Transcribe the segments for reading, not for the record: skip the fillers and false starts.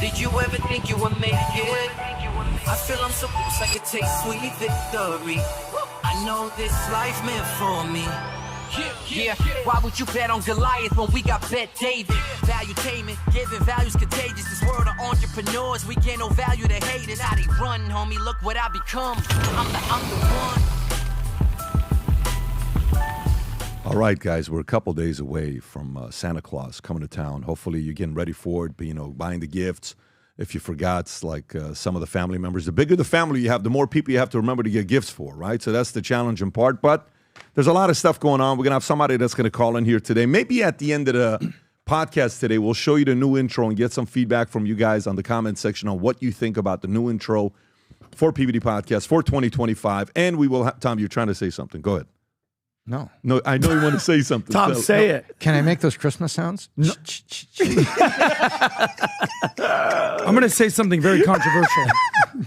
Did you ever think you would make it? I feel I'm so close I could taste sweet victory. I know this life meant for me. Yeah, why would you bet on Goliath when we got Bet David? Valuetainment, giving value's contagious. This world of entrepreneurs, we get no value to haters. How they run, homie, look what I become. I'm the one. All right, guys, we're a couple days away from Santa Claus coming to town. Hopefully you're getting ready for it, but, buying the gifts. If you forgot, like some of the family members, the bigger the family you have, the more people you have to remember to get gifts for, right? So that's the challenging part, but there's a lot of stuff going on. We're going to have somebody that's going to call in here today. Maybe at the end of the podcast today, we'll show you the new intro and get some feedback from you guys on the comment section on what you think about the new intro for PBD Podcast for 2025. And we will have, Tom, you're trying to say something. Go ahead. No, I know you want to say something. Tom, say it. Can I make those Christmas sounds? No. I'm going to say something very controversial.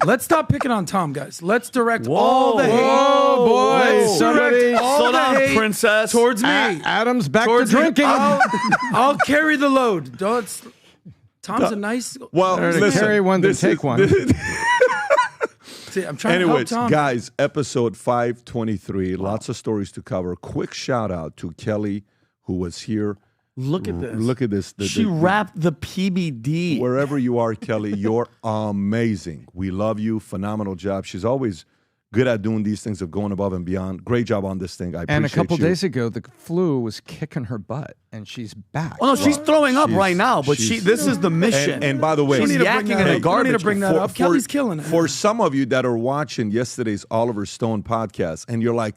Let's stop picking on Tom, guys. Let's direct all the hate. Whoa, boy. Let's Somebody all the hate princess. towards me. Adam's back Towards to me. drinking. I'll carry the load. Tom's a nice. Well, listen, carry one, then take one. See, I'm trying Anyways, to help Tom. guys, episode 523, lots of stories to cover. Quick shout out to Kelly, who was here. Look at this. Look at this. She wrapped the PBD. Wherever you are, Kelly, you're amazing. We love you. Phenomenal job. She's always good at doing these things of going above and beyond. Great job on this thing. I appreciate And a couple you. days ago, the flu was kicking her butt, and she's back. Oh no, she's throwing up right now, but she's- this is the mission. And by the way, she's We need to bring yakking that in the up. We need to garbage. bring that up. Kelly's killing it. For some of you that are watching yesterday's Oliver Stone podcast, and you're like,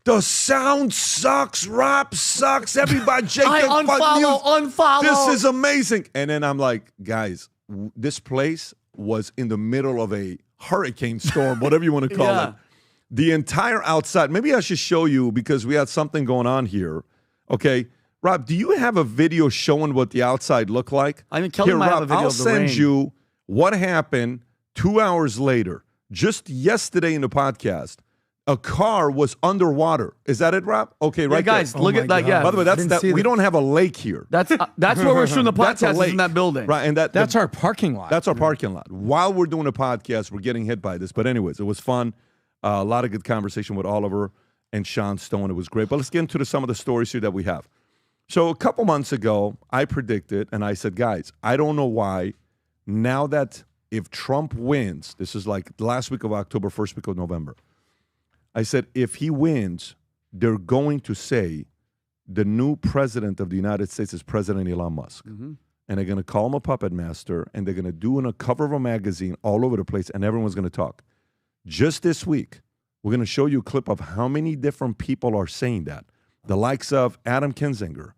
the sound sucks, rap sucks, everybody, Jake, I unfollow. This is amazing. And then I'm like, guys, this place was in the middle of a hurricane storm, whatever you want to call it. The entire outside. Maybe I should show you because we had something going on here. Okay. Rob, do you have a video showing what the outside looked like? I mean, Kelly here, might Rob, have a video I'll of the send rain. you what happened 2 hours later. Just yesterday in the podcast, a car was underwater. Is that it, Rob? Okay, right guys, there. look at that. Yeah. By the way, that's that. We don't have a lake here. That's where we're shooting the That's a podcast is lake. in that building. Right, and That's our parking lot. That's our parking lot. While we're doing a podcast, we're getting hit by this. But anyways, it was fun. A lot of good conversation with Oliver and Sean Stone. It was great. But let's get into some of the stories here that we have. So a couple months ago, I predicted, and I said, guys, I don't know why, now that if Trump wins, this is like the last week of October, first week of November, I said, if he wins, they're going to say the new president of the United States is President Elon Musk. Mm-hmm. And they're going to call him a puppet master, and they're going to do in a cover of a magazine all over the place, and everyone's going to talk. Just this week, we're going to show you a clip of how many different people are saying that. The likes of Adam Kinzinger,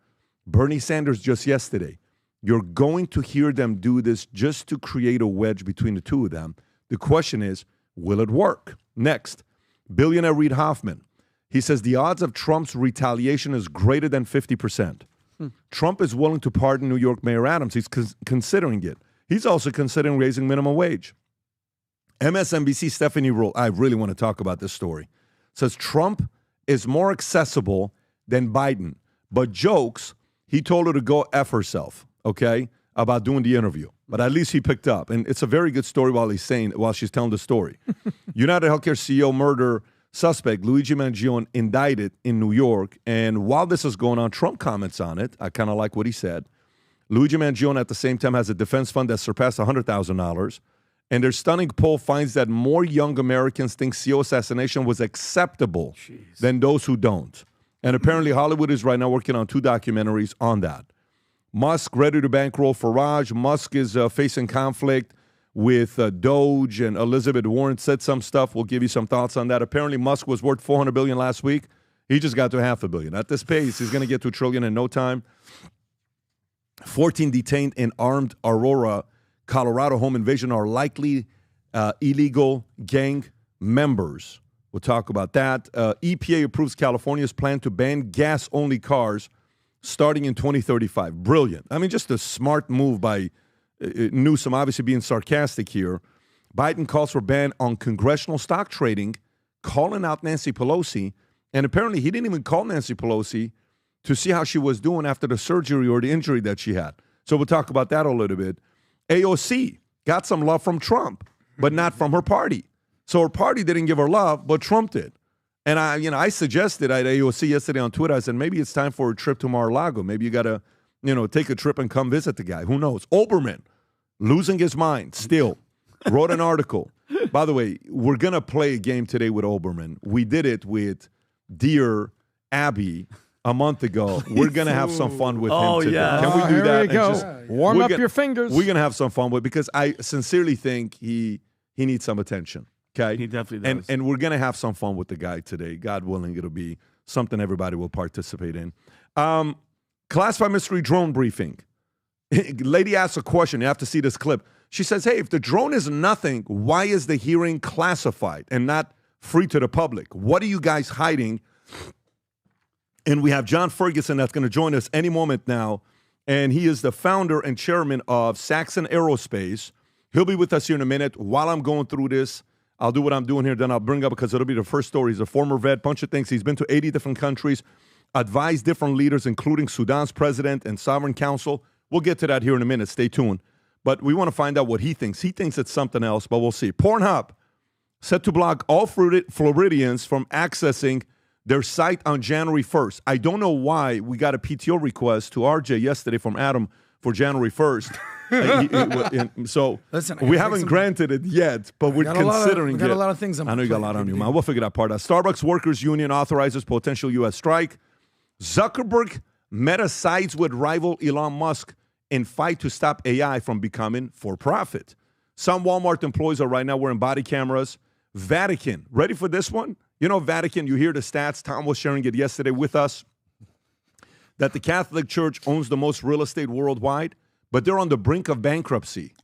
Bernie Sanders just yesterday. You're going to hear them do this just to create a wedge between the two of them. The question is, will it work? Next, billionaire Reid Hoffman. He says the odds of Trump's retaliation is greater than 50%. Trump is willing to pardon New York Mayor Adams. He's considering it. He's also considering raising minimum wage. MSNBC Stephanie Ruhl, I really want to talk about this story, says Trump is more accessible than Biden, but jokes, he told her to go F herself, okay, about doing the interview. But at least he picked up. And it's a very good story while she's telling the story. UnitedHealthcare CEO murder suspect Luigi Mangione indicted in New York. And while this is going on, Trump comments on it. I kind of like what he said. Luigi Mangione at the same time has a defense fund that surpassed $100,000. And their stunning poll finds that more young Americans think CEO assassination was acceptable than those who don't. And apparently Hollywood is right now working on 2 documentaries on that. Musk ready to bankroll Farage. Musk is facing conflict with Doge, and Elizabeth Warren said some stuff. We'll give you some thoughts on that. Apparently Musk was worth $400 billion last week. He just got to $500 billion. At this pace, he's going to get to $1 trillion in no time. 14 detained in armed Aurora, Colorado home invasion are likely illegal gang members. We'll talk about that. EPA approves California's plan to ban gas-only cars starting in 2035. Brilliant. I mean, just a smart move by Newsom, obviously being sarcastic here. Biden calls for ban on congressional stock trading, calling out Nancy Pelosi. And apparently he didn't even call Nancy Pelosi to see how she was doing after the surgery or the injury that she had. So we'll talk about that a little bit. AOC got some love from Trump, but not from her party. So her party didn't give her love, but Trump did. And I suggested at AOC yesterday on Twitter, I said, maybe it's time for a trip to Mar-a-Lago. Maybe you got to, take a trip and come visit the guy. Who knows? Oberman, losing his mind still, wrote an article. By the way, we're going to play a game today with Oberman. We did it with Dear Abby a month ago. We're going to have some fun with him today. Yeah. Can we do Here that? we go. And Warm up your fingers. We're going to have some fun with because I sincerely think he needs some attention. Okay? He definitely does. And we're going to have some fun with the guy today. God willing, it'll be something everybody will participate in. Classified mystery drone briefing. Lady asks a question. You have to see this clip. She says, hey, if the drone is nothing, why is the hearing classified and not free to the public? What are you guys hiding? And we have John Ferguson that's going to join us any moment now. And he is the founder and chairman of Saxon Aerospace. He'll be with us here in a minute. While I'm going through this, I'll do what I'm doing here. Then I'll bring up, because it'll be the first story. He's a former vet, bunch of things. He's been to 80 different countries, advised different leaders, including Sudan's president and sovereign council. We'll get to that here in a minute. Stay tuned. But we want to find out what he thinks. He thinks it's something else, but we'll see. PornHub set to block all Floridians from accessing their site on January 1st. I don't know why we got a PTO request to RJ yesterday from Adam for January 1st. So Listen, we haven't granted it yet, but we're considering it. We got a lot of things on I know you got a lot on your your mind. We'll figure that part out. Starbucks Workers Union authorizes potential U.S. strike. Zuckerberg Meta sides with rival Elon Musk in fight to stop AI from becoming for-profit. Some Walmart employees are right now wearing body cameras. Vatican, ready for this one? Vatican, you hear the stats. Tom was sharing it yesterday with us, that the Catholic Church owns the most real estate worldwide, but they're on the brink of bankruptcy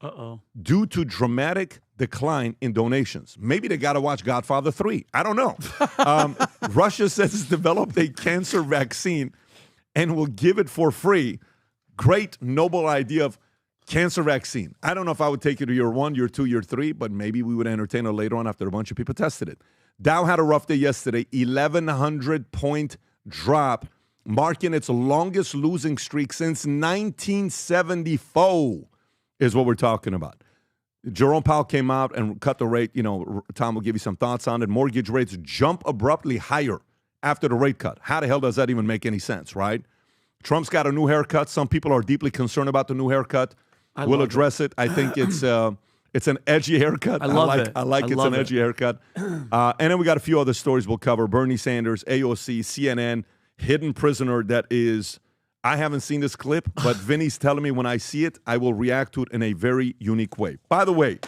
due to dramatic decline in donations. Maybe they got to watch Godfather 3. I don't know. Russia says it's developed a cancer vaccine and will give it for free. Great, noble idea of cancer vaccine. I don't know if I would take it to year 1, year 2, year 3, but maybe we would entertain it later on after a bunch of people tested it. Dow had a rough day yesterday, 1,100-point drop, marking its longest losing streak since 1974 is what we're talking about. Jerome Powell came out and cut the rate. Tom will give you some thoughts on it. Mortgage rates jump abruptly higher after the rate cut. How the hell does that even make any sense, right? Trump's got a new haircut. Some people are deeply concerned about the new haircut. We'll address it. I think it's an edgy haircut. I love it. I like it's an edgy haircut. And then we got a few other stories we'll cover. Bernie Sanders, AOC, CNN, hidden prisoner that is, I haven't seen this clip, but Vinny's telling me when I see it, I will react to it in a very unique way. By the way,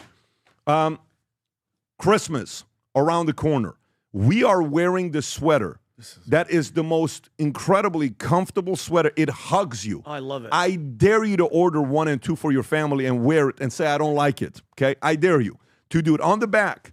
Christmas around the corner. We are wearing the sweater. That is the most incredibly comfortable sweater. It hugs you. I love it. I dare you to order 1 and 2 for your family and wear it and say, I don't like it. Okay? I dare you to do it. On the back,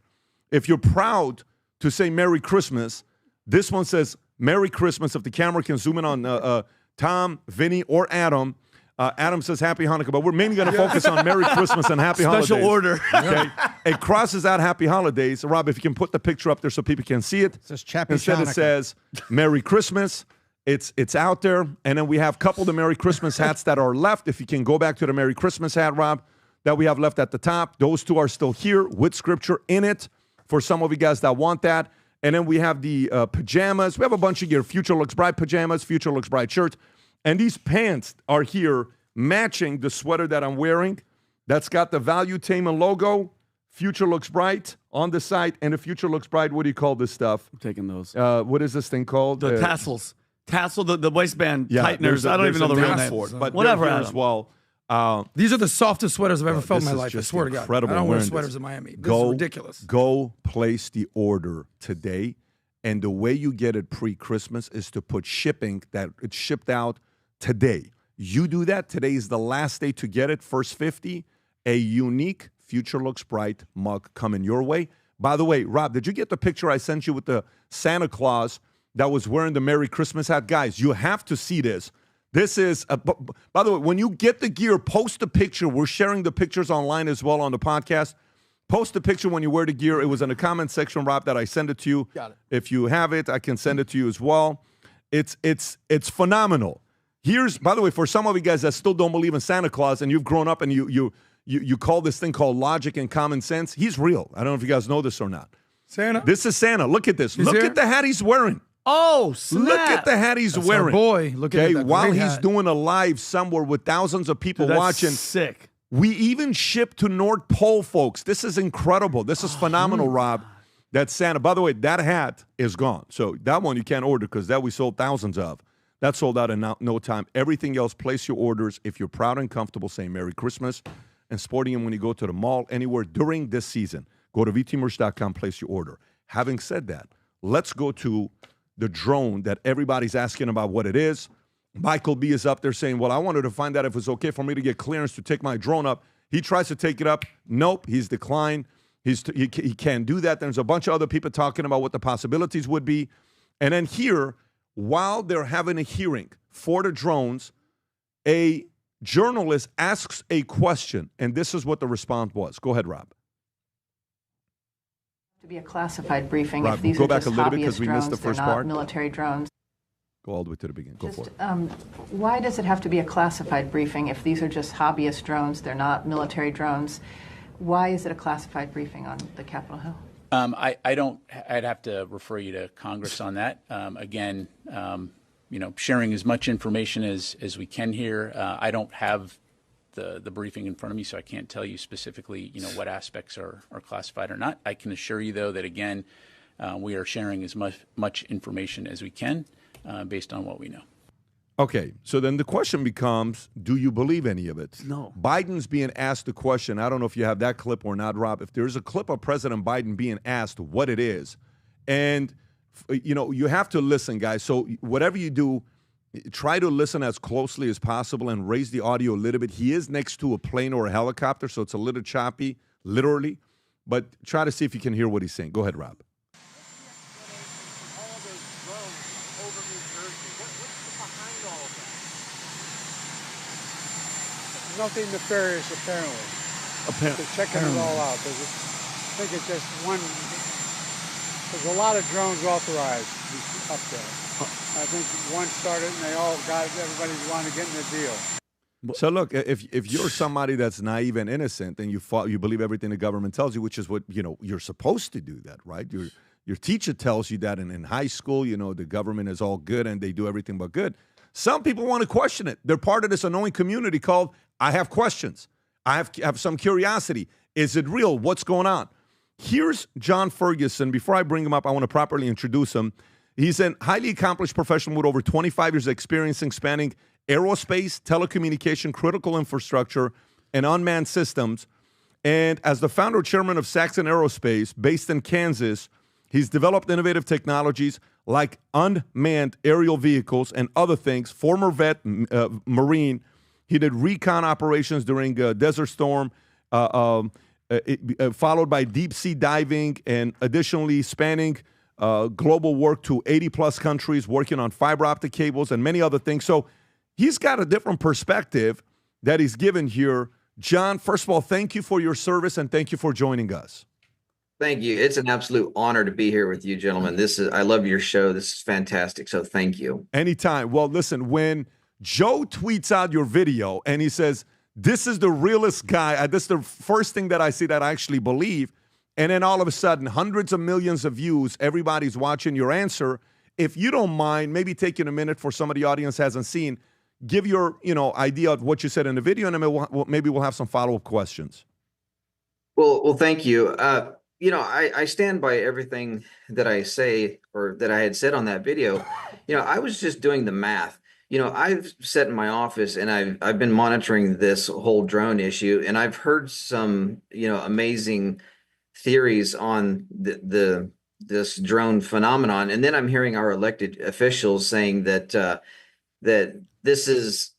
if you're proud to say Merry Christmas, this one says Merry Christmas. If the camera can zoom in on Tom, Vinny, or Adam. Adam says Happy Hanukkah, but we're mainly going to focus on Merry Christmas and Happy Holidays. Special order. Okay? It crosses out Happy Holidays. Rob, if you can put the picture up there so people can see it. It says Chappy Instead Hanukkah. it says Merry Christmas. It's out there. And then we have a couple of the Merry Christmas hats that are left. If you can go back to the Merry Christmas hat, Rob, that we have left at the top. Those 2 are still here with scripture in it for some of you guys that want that. And then we have the pajamas. We have a bunch of gear. Future Looks Bright pajamas, Future Looks Bright shirts. And these pants are here matching the sweater that I'm wearing. That's got the Valuetainment logo, Future Looks Bright on the side, and the Future Looks Bright, what do you call this stuff? I'm taking those. What is this thing called? The tassels. Tassel, the waistband tighteners. there's I don't even know the real name name. for it, but Whatever, they're here Adam. as well. These are the softest sweaters I've ever felt in this my is life. I just swear to God. I incredible don't wear wearing sweaters this. in Miami. This is ridiculous. Go place the order today. And the way you get it pre-Christmas is to put shipping that it's shipped out today. You do that. Today is the last day to get it. First 50, a unique Future Looks Bright mug coming your way. By the way, Rob, did you get the picture I sent you with the Santa Claus that was wearing the Merry Christmas hat? Guys, you have to see this. This is, by the way, when you get the gear, post the picture. We're sharing the pictures online as well on the podcast. Post the picture when you wear the gear. It was in the comment section, Rob, that I sent it to you. Got it. If you have it, I can send it to you as well. It's phenomenal. Here's, by the way, for some of you guys that still don't believe in Santa Claus and you've grown up and you you call this thing called logic and common sense. He's real. I don't know if you guys know this or not. Santa? This is Santa. Look at this. Look at the hat he's wearing. Oh, snap. Look at the hat he's wearing. Our boy. Look at that while great he's hat. doing a live somewhere with thousands of people Dude, that's watching. sick. We even ship to North Pole, folks. This is incredible. This is phenomenal, Rob. That's Santa. By the way, that hat is gone. So that one you can't order because that we sold thousands of. That sold out in no time. Everything else, place your orders. If you're proud and comfortable saying Merry Christmas and sporting them when you go to the mall, anywhere during this season, go to vtmerch.com, place your order. Having said that, let's go to the drone that everybody's asking about what it is. Michael B is up there saying, well, I wanted to find out if it's okay for me to get clearance to take my drone up. He tries to take it up. Nope, he's declined. He can't do that. There's a bunch of other people talking about what the possibilities would be. And then here, while they're having a hearing for the drones, a journalist asks a question, and this is what the response was. Go ahead, Rob. To be a classified briefing Rob, if these go are back just a little bit hobbyist because we drones, missed the first they're not part. military drones. Go all the way to the beginning. Go for it. Why does it have to be a classified briefing if these are just hobbyist drones, they're not military drones? Why is it a classified briefing on the Capitol Hill? I don't. I'd have to refer you to Congress on that. Again, sharing as much information as we can here. I don't have the briefing in front of me, so I can't tell you specifically, what aspects are classified or not. I can assure you, though, that again, we are sharing as much information as we can based on what we know. Okay, so then the question becomes, do you believe any of it? No. Biden's being asked the question. I don't know if you have that clip or not, Rob. If there's a clip of President Biden being asked what it is, and, you have to listen, guys. So whatever you do, try to listen as closely as possible and raise the audio a little bit. He is next to a plane or a helicopter, so it's a little choppy, literally. But try to see if you can hear what he's saying. Go ahead, Rob. Nothing nefarious, apparently. They're checking it all out. I think it's just one. There's a lot of drones authorized up there. I think one started and they all got it. Everybody wanted to get in the deal. So look, if you're somebody that's naive and innocent, and you believe everything the government tells you, which is what you're supposed to do, that right? Your teacher tells you that in high school, the government is all good and they do everything but good. Some people want to question it. They're part of this annoying community called I have questions. I have some curiosity. Is it real? What's going on? Here's John Ferguson. Before I bring him up, I want to properly introduce him. He's a highly accomplished professional with over 25 years of experience spanning aerospace, telecommunication, critical infrastructure, and unmanned systems. And as the founder and chairman of Saxon Aerospace, based in Kansas, he's developed innovative technologies like unmanned aerial vehicles and other things. Former vet, Marine. He did recon operations during Desert Storm, followed by deep sea diving, and additionally spanning global work to 80-plus countries, working on fiber optic cables and many other things. So he's got a different perspective that he's given here. John, first of all, thank you for your service and thank you for joining us. Thank you. It's an absolute honor to be here with you, gentlemen. I love your show. This is fantastic. So thank you. Anytime. Well, listen, when Joe tweets out your video and he says, this is the realest guy, this is the first thing that I see that I actually believe. And then all of a sudden, hundreds of millions of views, everybody's watching your answer. If you don't mind, maybe taking a minute for some of the audience hasn't seen, give your idea of what you said in the video, and then maybe we'll have some follow-up questions. Well, thank you. I stand by everything that I say or that I had said on that video. I was just doing the math. I've sat in my office and I've been monitoring this whole drone issue, and I've heard some, amazing theories on this drone phenomenon. And then I'm hearing our elected officials saying that this is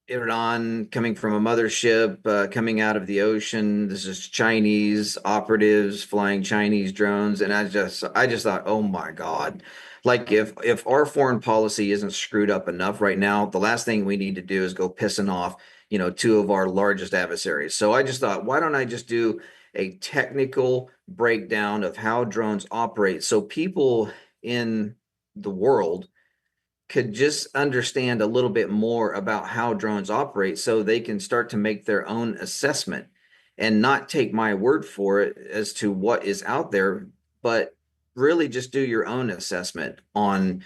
Iran coming from a mothership, coming out of the ocean. This is Chinese operatives flying Chinese drones. And I just thought, oh my God. Like if our foreign policy isn't screwed up enough right now, the last thing we need to do is go pissing off, two of our largest adversaries. So I just thought, why don't I just do a technical breakdown of how drones operate so people in the world could just understand a little bit more about how drones operate so they can start to make their own assessment. and not take my word for it as to what is out there, but really just do your own assessment on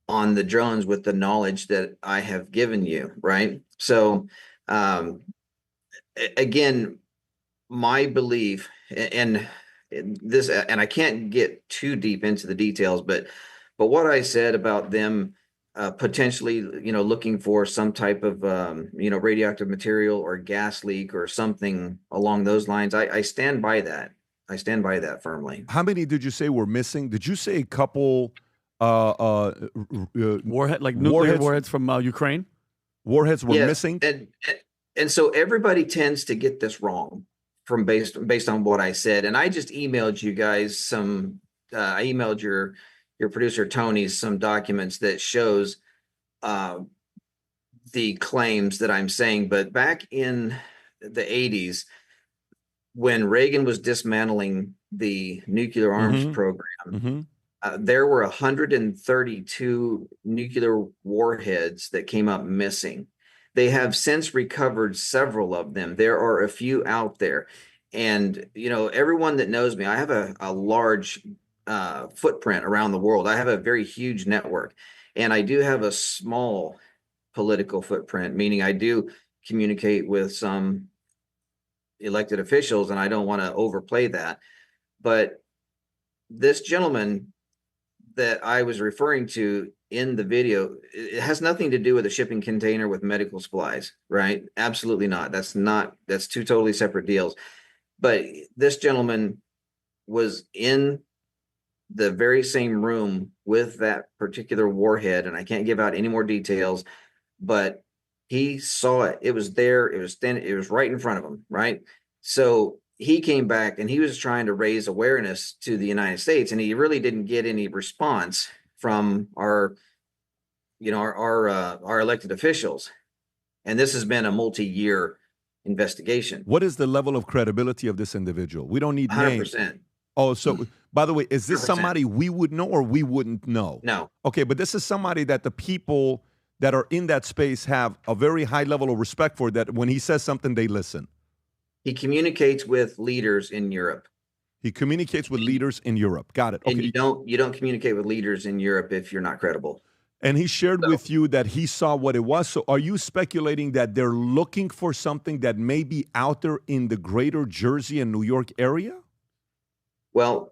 the drones with the knowledge that I have given you, right? So again, my belief, and this, and I can't get too deep into the details, but what I said about them potentially, looking for some type of, radioactive material or gas leak or something along those lines, I stand by that. I stand by that firmly. How many did you say were missing? Did you say a couple nuclear warheads from Ukraine? Warheads were missing? And so everybody tends to get this wrong from based on what I said. And I just emailed you guys I emailed your producer Tony some documents that shows the claims that I'm saying. But back in the 80s, when Reagan was dismantling the nuclear arms program, there were 132 nuclear warheads that came up missing. They have since recovered several of them. There are a few out there. And, everyone that knows me, I have a large footprint around the world. I have a very huge network, and I do have a small political footprint, meaning I do communicate with some elected officials, and I don't want to overplay that. But this gentleman that I was referring to in the video, it has nothing to do with a shipping container with medical supplies, right? Absolutely not. That's two totally separate deals. But this gentleman was in the very same room with that particular warhead, and I can't give out any more details, but he saw it. It was there. It was right in front of him, right? So he came back and he was trying to raise awareness to the United States, and he really didn't get any response from our elected officials. And this has been a multi-year investigation. What is the level of credibility of this individual? We don't need 100%. names. Oh, so by the way, is this 100%. Somebody we would know or we wouldn't know? No. Okay, but this is somebody that the people that are in that space have a very high level of respect for, that when he says something, they listen. He communicates with leaders in Europe. He communicates with leaders in Europe. Got it. Okay. And you don't communicate with leaders in Europe if you're not credible. And he shared with you that he saw what it was. So are you speculating that they're looking for something that may be out there in the greater Jersey and New York area? Well,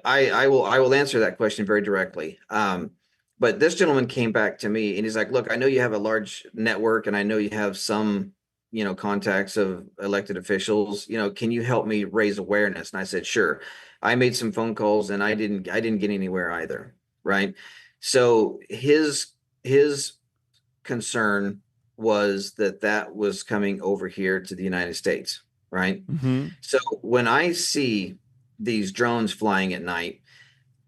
I will answer that question very directly. But this gentleman came back to me and he's like, look, I know you have a large network and I know you have some, contacts of elected officials, can you help me raise awareness? And I said, sure. I made some phone calls and I didn't get anywhere either. Right. So his concern was that was coming over here to the United States. Right. So when I see these drones flying at night,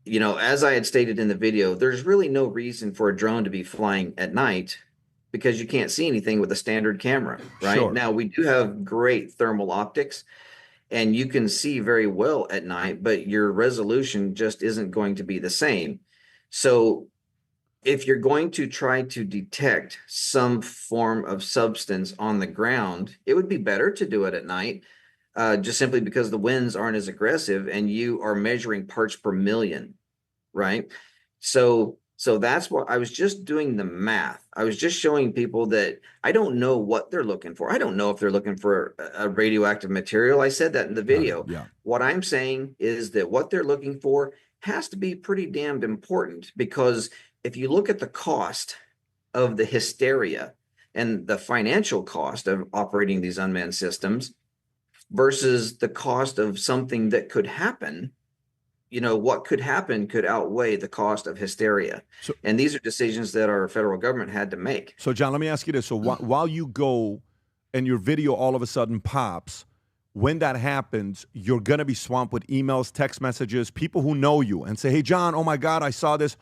as I had stated in the video, there's really no reason for a drone to be flying at night because you can't see anything with a standard camera, right? Sure. Now, we do have great thermal optics and you can see very well at night, but your resolution just isn't going to be the same. So if you're going to try to detect some form of substance on the ground, it would be better to do it at night, just simply because the winds aren't as aggressive and you are measuring parts per million, right? So that's what I was just doing the math. I was just showing people that I don't know what they're looking for. I don't know if they're looking for a radioactive material. I said that in the video. Yeah. What I'm saying is that what they're looking for has to be pretty damned important, because if you look at the cost of the hysteria and the financial cost of operating these unmanned systems versus the cost of something that could happen, what could happen could outweigh the cost of hysteria. And these are decisions that our federal government had to make. So, John, let me ask you this. So while you go and your video all of a sudden pops, when that happens, you're going to be swamped with emails, text messages, people who know you and say, hey, John, oh, my God, I saw this.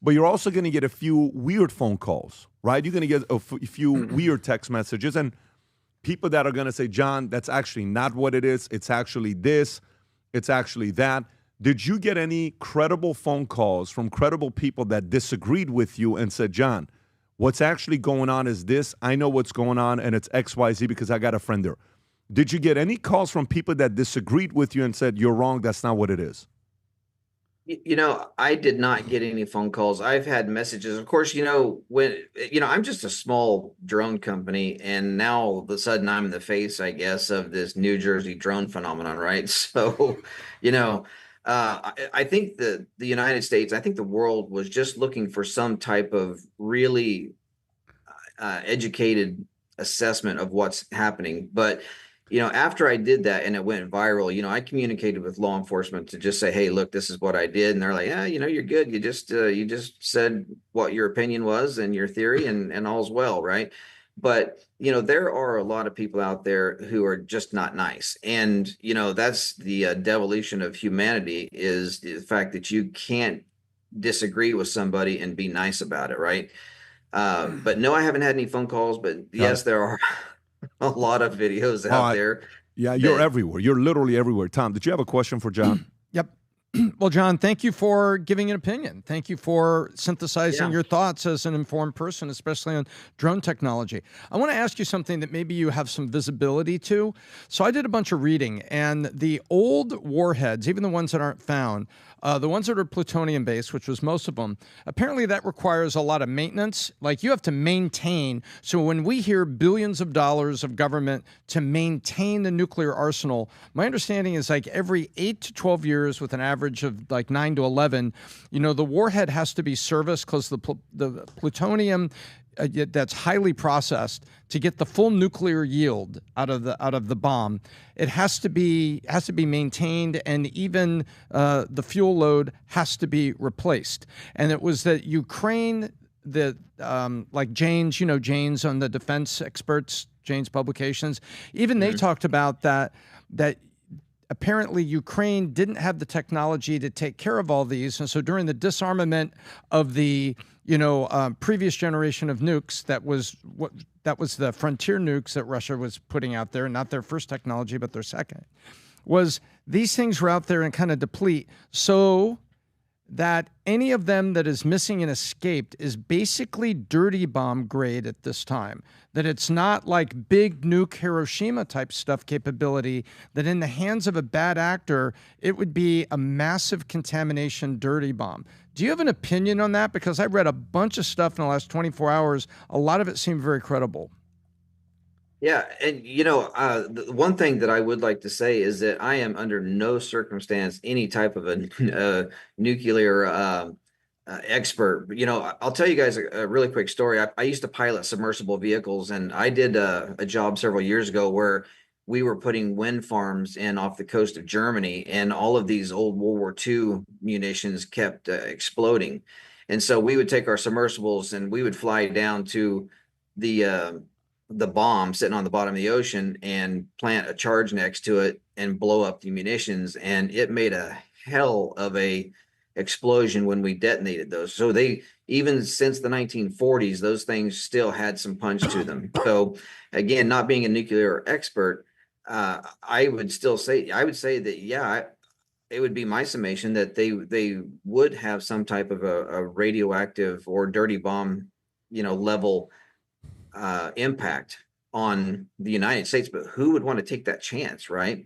But you're also going to get a few weird phone calls, right? You're going to get a few weird text messages and people that are going to say, John, that's actually not what it is. It's actually this. It's actually that. Did you get any credible phone calls from credible people that disagreed with you and said, John, what's actually going on is this. I know what's going on, and it's XYZ because I got a friend there. Did you get any calls from people that disagreed with you and said, you're wrong, that's not what it is? I did not get any phone calls. I've had messages. Of course, I'm just a small drone company, and now all of a sudden I'm in the face, I guess, of this New Jersey drone phenomenon, right? So, I think the United States, I think the world was just looking for some type of really educated assessment of what's happening. But after I did that and it went viral, I communicated with law enforcement to just say, hey, look, this is what I did. And they're like, yeah, you're good. You just said what your opinion was and your theory, and all's well, right? But, there are a lot of people out there who are just not nice. And, that's the devolution of humanity, is the fact that you can't disagree with somebody and be nice about it, right? But no, I haven't had any phone calls, but yes, there are a lot of videos out there. Yeah, you're everywhere. You're literally everywhere. Tom, did you have a question for John? Yep. Well, John, thank you for giving an opinion. Thank you for synthesizing your thoughts as an informed person, especially on drone technology. I want to ask you something that maybe you have some visibility to. So I did a bunch of reading, and the old warheads, even the ones that aren't found, the ones that are plutonium-based, which was most of them, apparently that requires a lot of maintenance. Like, you have to maintain. So when we hear billions of dollars of government to maintain the nuclear arsenal, my understanding is like every 8 to 12 years, with an average of like 9 to 11, the warhead has to be serviced, because the plutonium that's highly processed to get the full nuclear yield out of the bomb, it has to be maintained, and even the fuel load has to be replaced. And it was that Ukraine, like Jane's, Jane's on the defense experts, Jane's publications, even they talked about that apparently Ukraine didn't have the technology to take care of all these. And so during the disarmament of the previous generation of nukes, that was the frontier nukes that Russia was putting out there, not their first technology, but their second, was these things were out there and kind of deplete, so that any of them that is missing and escaped is basically dirty bomb grade at this time. That it's not like big nuke Hiroshima type stuff capability, that in the hands of a bad actor, it would be a massive contamination dirty bomb. Do you have an opinion on that? Because I read a bunch of stuff in the last 24 hours. A lot of it seemed very credible. Yeah. And, the one thing that I would like to say is that I am under no circumstance any type of a nuclear expert. I'll tell you guys a really quick story. I used to pilot submersible vehicles, and I did a job several years ago where we were putting wind farms in off the coast of Germany, and all of these old World War II munitions kept exploding. And so we would take our submersibles and we would fly down to the bomb sitting on the bottom of the ocean and plant a charge next to it and blow up the munitions. And it made a hell of a explosion when we detonated those. So even since the 1940s, those things still had some punch to them. So again, not being a nuclear expert, I would say that, it would be my summation that they would have some type of a radioactive or dirty bomb, level impact on the United States, but who would want to take that chance, right?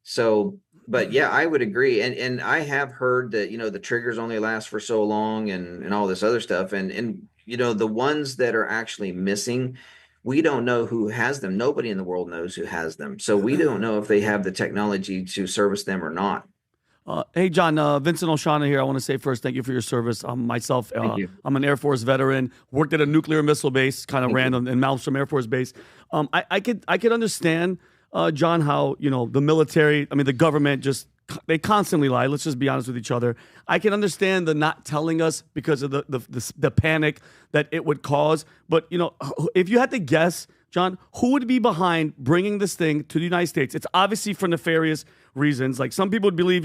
So, but yeah, I would agree. And I have heard that, the triggers only last for so long and all this other stuff. And the ones that are actually missing, we don't know who has them. Nobody in the world knows who has them. So we don't know if they have the technology to service them or not. Hey, John, Vincent Oshana here. I want to say first, thank you for your service. Myself, I'm an Air Force veteran, worked at a nuclear missile base, kind of random, in Malmstrom Air Force Base. I could understand, John, how, the military, the government they constantly lie. Let's just be honest with each other. I can understand the not telling us because of the panic that it would cause. But, if you had to guess, John, who would be behind bringing this thing to the United States? It's obviously for nefarious reasons. Like, some people would believe,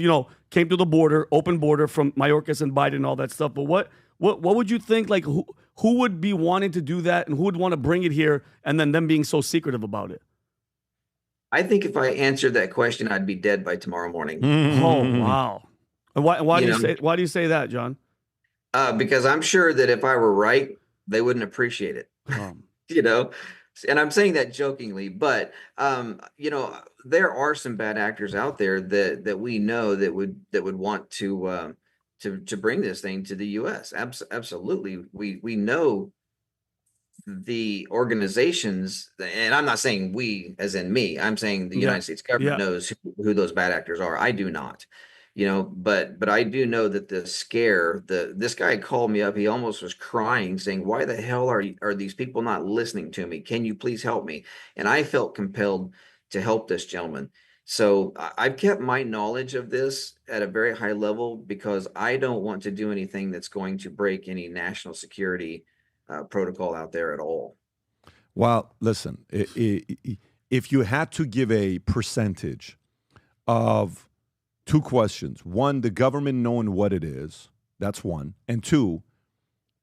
came to the border, open border from Mayorkas and Biden and all that stuff. But what would you think? Like, who would be wanting to do that, and who would want to bring it here, and then them being so secretive about it? I think if I answered that question, I'd be dead by tomorrow morning. Mm-hmm. Oh, wow. And why do you say that, John? Because I'm sure that if I were right, they wouldn't appreciate it. And I'm saying that jokingly, but there are some bad actors out there that we know that would want to bring this thing to the U.S. Absolutely, we know the organizations, and I'm not saying we as in me. I'm saying the United States government knows who those bad actors are. I do not. But I do know that this guy called me up. He almost was crying, saying, "Why the hell are these people not listening to me? Can you please help me?" And I felt compelled to help this gentleman. So I've kept my knowledge of this at a very high level because I don't want to do anything that's going to break any national security protocol out there at all. Well, listen, if you had to give a percentage of two questions. One, the government knowing what it is. That's one. And two,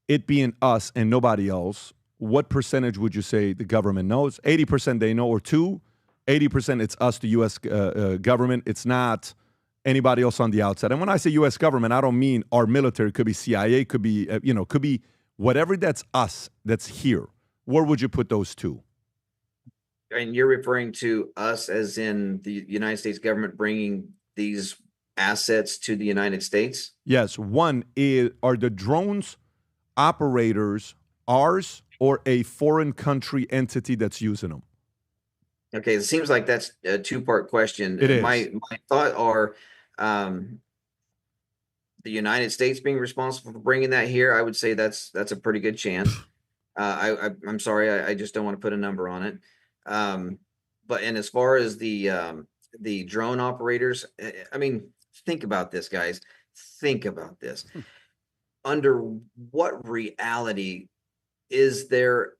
it being us and nobody else. What percentage would you say the government knows? 80% they know, or two, 80% it's us, the U.S. Government. It's not anybody else on the outside. And when I say U.S. government, I don't mean our military. It could be CIA, could be, could be whatever that's us, that's here. Where would you put those two? And you're referring to us as in the United States government bringing these assets to the United States? Yes. One is, are the drones operators ours or a foreign country entity that's using them? Okay, it seems like that's a two-part question. It is. My thought are the United States being responsible for bringing that here. I would say that's a pretty good chance. I'm sorry, I just don't want to put a number on it. But as far as the drone operators, I mean, think about this, guys. Think about this. Under what reality is there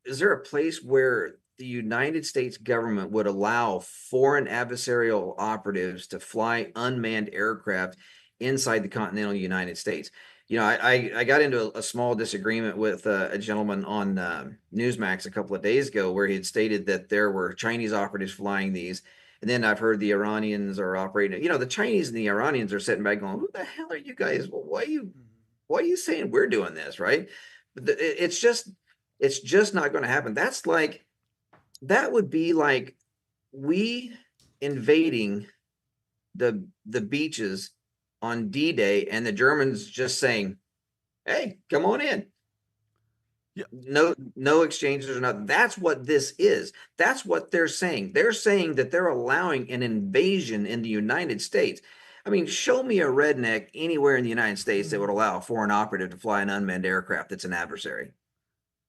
a place where the United States government would allow foreign adversarial operatives to fly unmanned aircraft inside the continental United States? I got into a small disagreement with a gentleman on Newsmax a couple of days ago where he had stated that there were Chinese operatives flying these. And then I've heard the Iranians are operating. The Chinese and the Iranians are sitting back going, "Who the hell are you guys? Well, why are you saying we're doing this?" Right? It's just not going to happen. That would be like we invading the beaches on D-Day and the Germans just saying, "Hey, come on in." Yeah. No exchanges or nothing. That's what this is. That's what they're saying. They're saying that they're allowing an invasion in the United States. I mean, show me a redneck anywhere in the United States that would allow a foreign operative to fly an unmanned aircraft that's an adversary.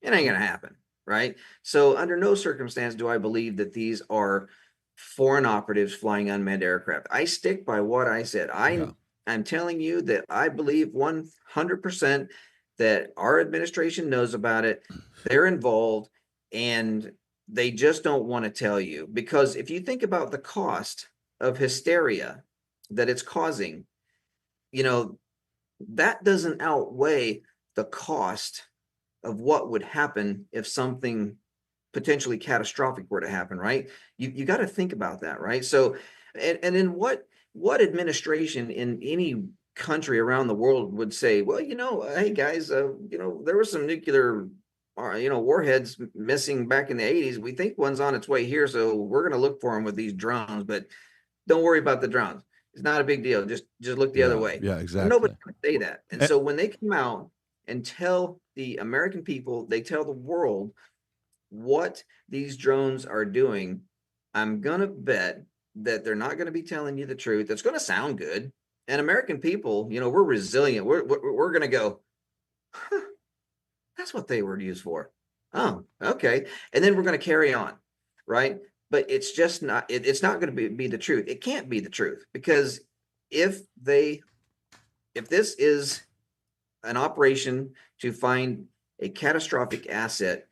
It ain't going to happen, right? So under no circumstance do I believe that these are foreign operatives flying unmanned aircraft. I stick by what I said. I'm telling you that I believe 100% that our administration knows about it, they're involved, and they just don't want to tell you. Because if you think about the cost of hysteria that it's causing, that doesn't outweigh the cost of what would happen if something potentially catastrophic were to happen, right? You got to think about that, right? So, and then what administration in any country around the world would say, well, hey guys, there was some nuclear, warheads missing back in the 80s. We think one's on its way here, so we're going to look for them with these drones, but don't worry about the drones. It's not a big deal. Just look the other way. Yeah, exactly. Nobody's going to say that. And so when they come out and tell the American people, they tell the world what these drones are doing, I'm going to bet that they're not going to be telling you the truth. It's going to sound good. And American people, we're resilient. We're going to go, huh, that's what they were used for. Oh, okay. And then we're going to carry on, right? But it's just not, it's not going to be the truth. It can't be the truth, because if this is an operation to find a catastrophic asset,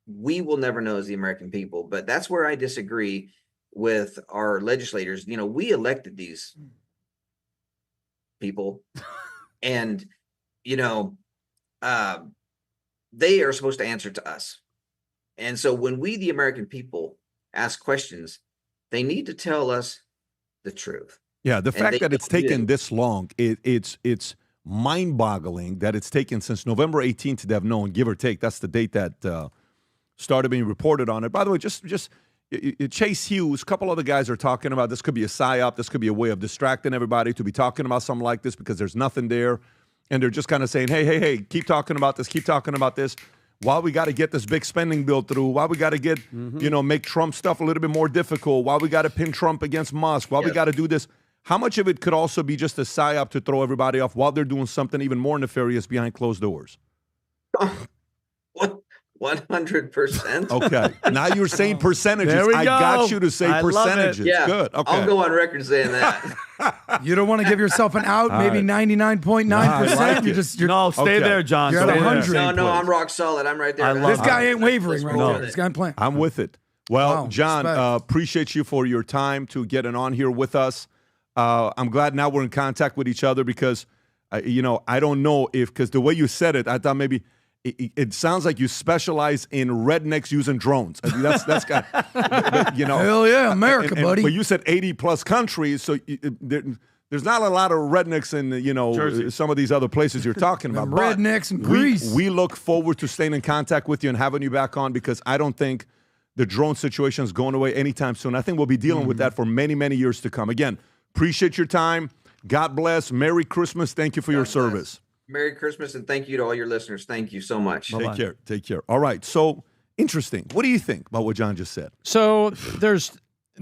we will never know as the American people. But that's where I disagree with our legislators. We elected these people, and they are supposed to answer to us. And so when we, the American people, ask questions, they need to tell us the truth. Yeah, the fact that it's taken this long, it's mind-boggling that it's taken since November 18th to have known, give or take. That's the date that started being reported on it. By the way, just Chase Hughes, a couple other guys are talking about this could be a psyop. This could be a way of distracting everybody to be talking about something like this because there's nothing there. And they're just kind of saying, hey, keep talking about this. Why we got to get this big spending bill through? Why we got to get, make Trump stuff a little bit more difficult? Why we got to pin Trump against Musk? Why we got to do this? How much of it could also be just a psyop to throw everybody off while they're doing something even more nefarious behind closed doors? What? 100%. Okay. Now you're saying percentages. There we I go. got you to say percentages. Yeah, good. Okay. I'll go on record saying that. You don't want to give yourself an out, maybe 99.9%. No, stay there, John. You're at Stay there. 100. No, I'm rock solid. I'm right there. This guy ain't wavering right now. This guy ain't playing. I'm with it. Well, Wow, John, appreciate you for your time to getting on here with us. I'm glad now we're in contact with each other because, I don't know because the way you said it, I thought maybe it sounds like you specialize in rednecks using drones. I mean, that's got, Hell yeah, America, buddy. But you said 80 plus countries, so there's not a lot of rednecks in some of these other places you're talking about. Rednecks in Greece. We look forward to staying in contact with you and having you back on because I don't think the drone situation is going away anytime soon. I think we'll be dealing with that for many, many years to come. Again, appreciate your time. God bless. Merry Christmas. Thank you for your service. Merry Christmas, and thank you to all your listeners. Thank you so much. Take care. Take care. All right. So interesting. What do you think about what John just said? So there's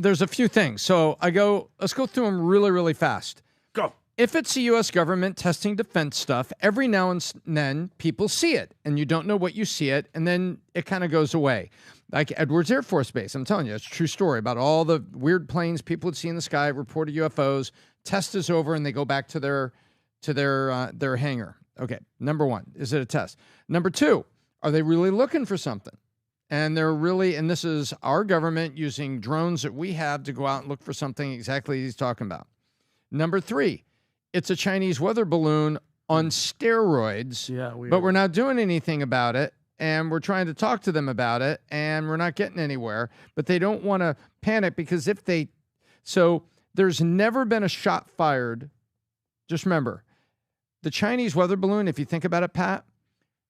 a few things. So let's go through them really, really fast. Go. If it's the U.S. government testing defense stuff, every now and then people see it, and you don't know what you see it, and then it kind of goes away. Like Edwards Air Force Base, I'm telling you, it's a true story about all the weird planes people would see in the sky, reported UFOs. Test is over, and they go back to their hangar. Okay, number one, is it a test? Number two, are they really looking for something? And and this is our government using drones that we have to go out and look for something exactly he's talking about. Number three, it's a Chinese weather balloon on steroids, but we're not doing anything about it, and we're trying to talk to them about it, and we're not getting anywhere, but they don't want to panic because so there's never been a shot fired. Just remember, the Chinese weather balloon, if you think about it, Pat,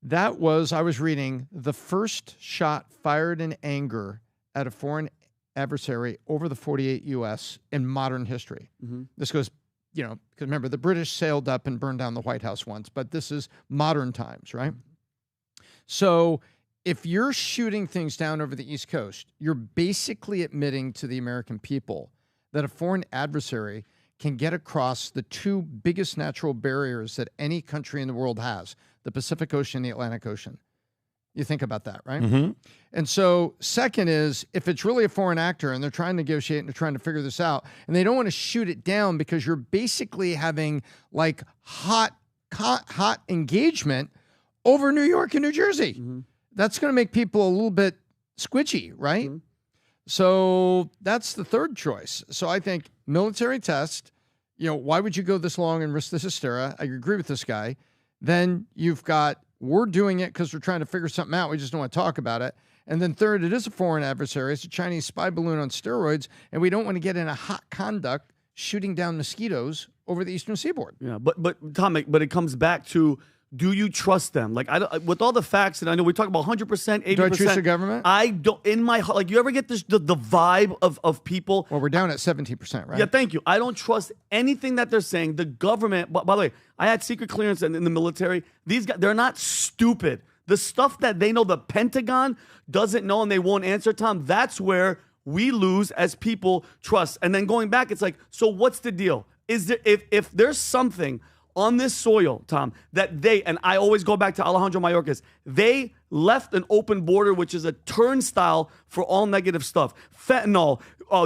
that was, I was reading, the first shot fired in anger at a foreign adversary over the 48 U.S. in modern history. Mm-hmm. This goes, because remember, the British sailed up and burned down the White House once, but this is modern times, right? So if you're shooting things down over the East Coast, you're basically admitting to the American people that a foreign adversary can get across the two biggest natural barriers that any country in the world has, the Pacific Ocean and the Atlantic Ocean. You think about that, right? Mm-hmm. And so second is, if it's really a foreign actor and they're trying to negotiate and they're trying to figure this out, and they don't want to shoot it down because you're basically having like hot engagement over New York and New Jersey. Mm-hmm. That's going to make people a little bit squidgy, right? Mm-hmm. So that's the third choice. So I think military test, why would you go this long and risk this hysteria? I agree with this guy. Then you've got, we're doing it because we're trying to figure something out. We just don't want to talk about it. And then third, it is a foreign adversary. It's a Chinese spy balloon on steroids. And we don't want to get in a hot conduct shooting down mosquitoes over the Eastern Seaboard. Yeah, but Tom, it comes back to, do you trust them? Like, with all the facts, and I know we talk about 100%, 80%. Do I trust the government? I don't. In my heart, like, you ever get the vibe of people? Well, we're down at 17%, right? Yeah, thank you. I don't trust anything that they're saying. The government. By the way, I had secret clearance in the military. These guys, they're not stupid. The stuff that they know the Pentagon doesn't know and they won't answer, Tom. That's where we lose as people trust. And then going back, it's like, so what's the deal? Is there if there's something on this soil, Tom, that and I always go back to Alejandro Mayorkas, they left an open border, which is a turnstile for all negative stuff. Fentanyl,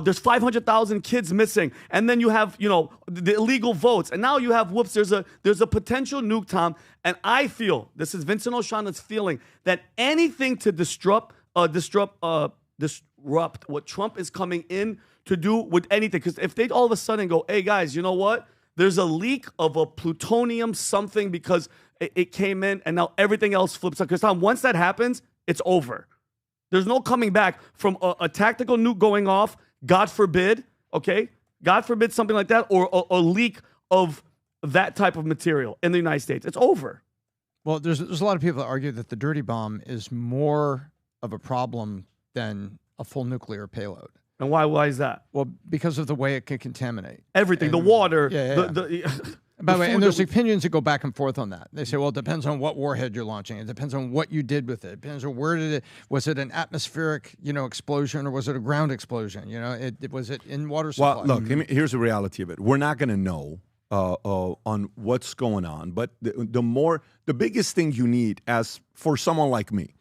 there's 500,000 kids missing. And then you have, the illegal votes. And now you have, there's a potential nuke, Tom. And I feel, this is Vincent Oshana's feeling, that anything to disrupt what Trump is coming in to do with anything. Because if they all of a sudden go, hey, guys, you know what? There's a leak of a plutonium something because it came in and now everything else flips up. Because Tom, once that happens, it's over. There's no coming back from a tactical nuke going off, God forbid, okay? God forbid something like that, or a leak of that type of material in the United States. It's over. Well, there's a lot of people that argue that the dirty bomb is more of a problem than a full nuclear payload. And why is that? Well, because of the way it can contaminate Everything, the water. By the way, and there's opinions that go back and forth on that. They say, well, it depends on what warhead you're launching. It depends on what you did with it. It depends on was it an atmospheric, explosion, or was it a ground explosion? Was it in water supply? Well, look, here's the reality of it. We're not going to know on what's going on, but the biggest thing you need as for someone like me,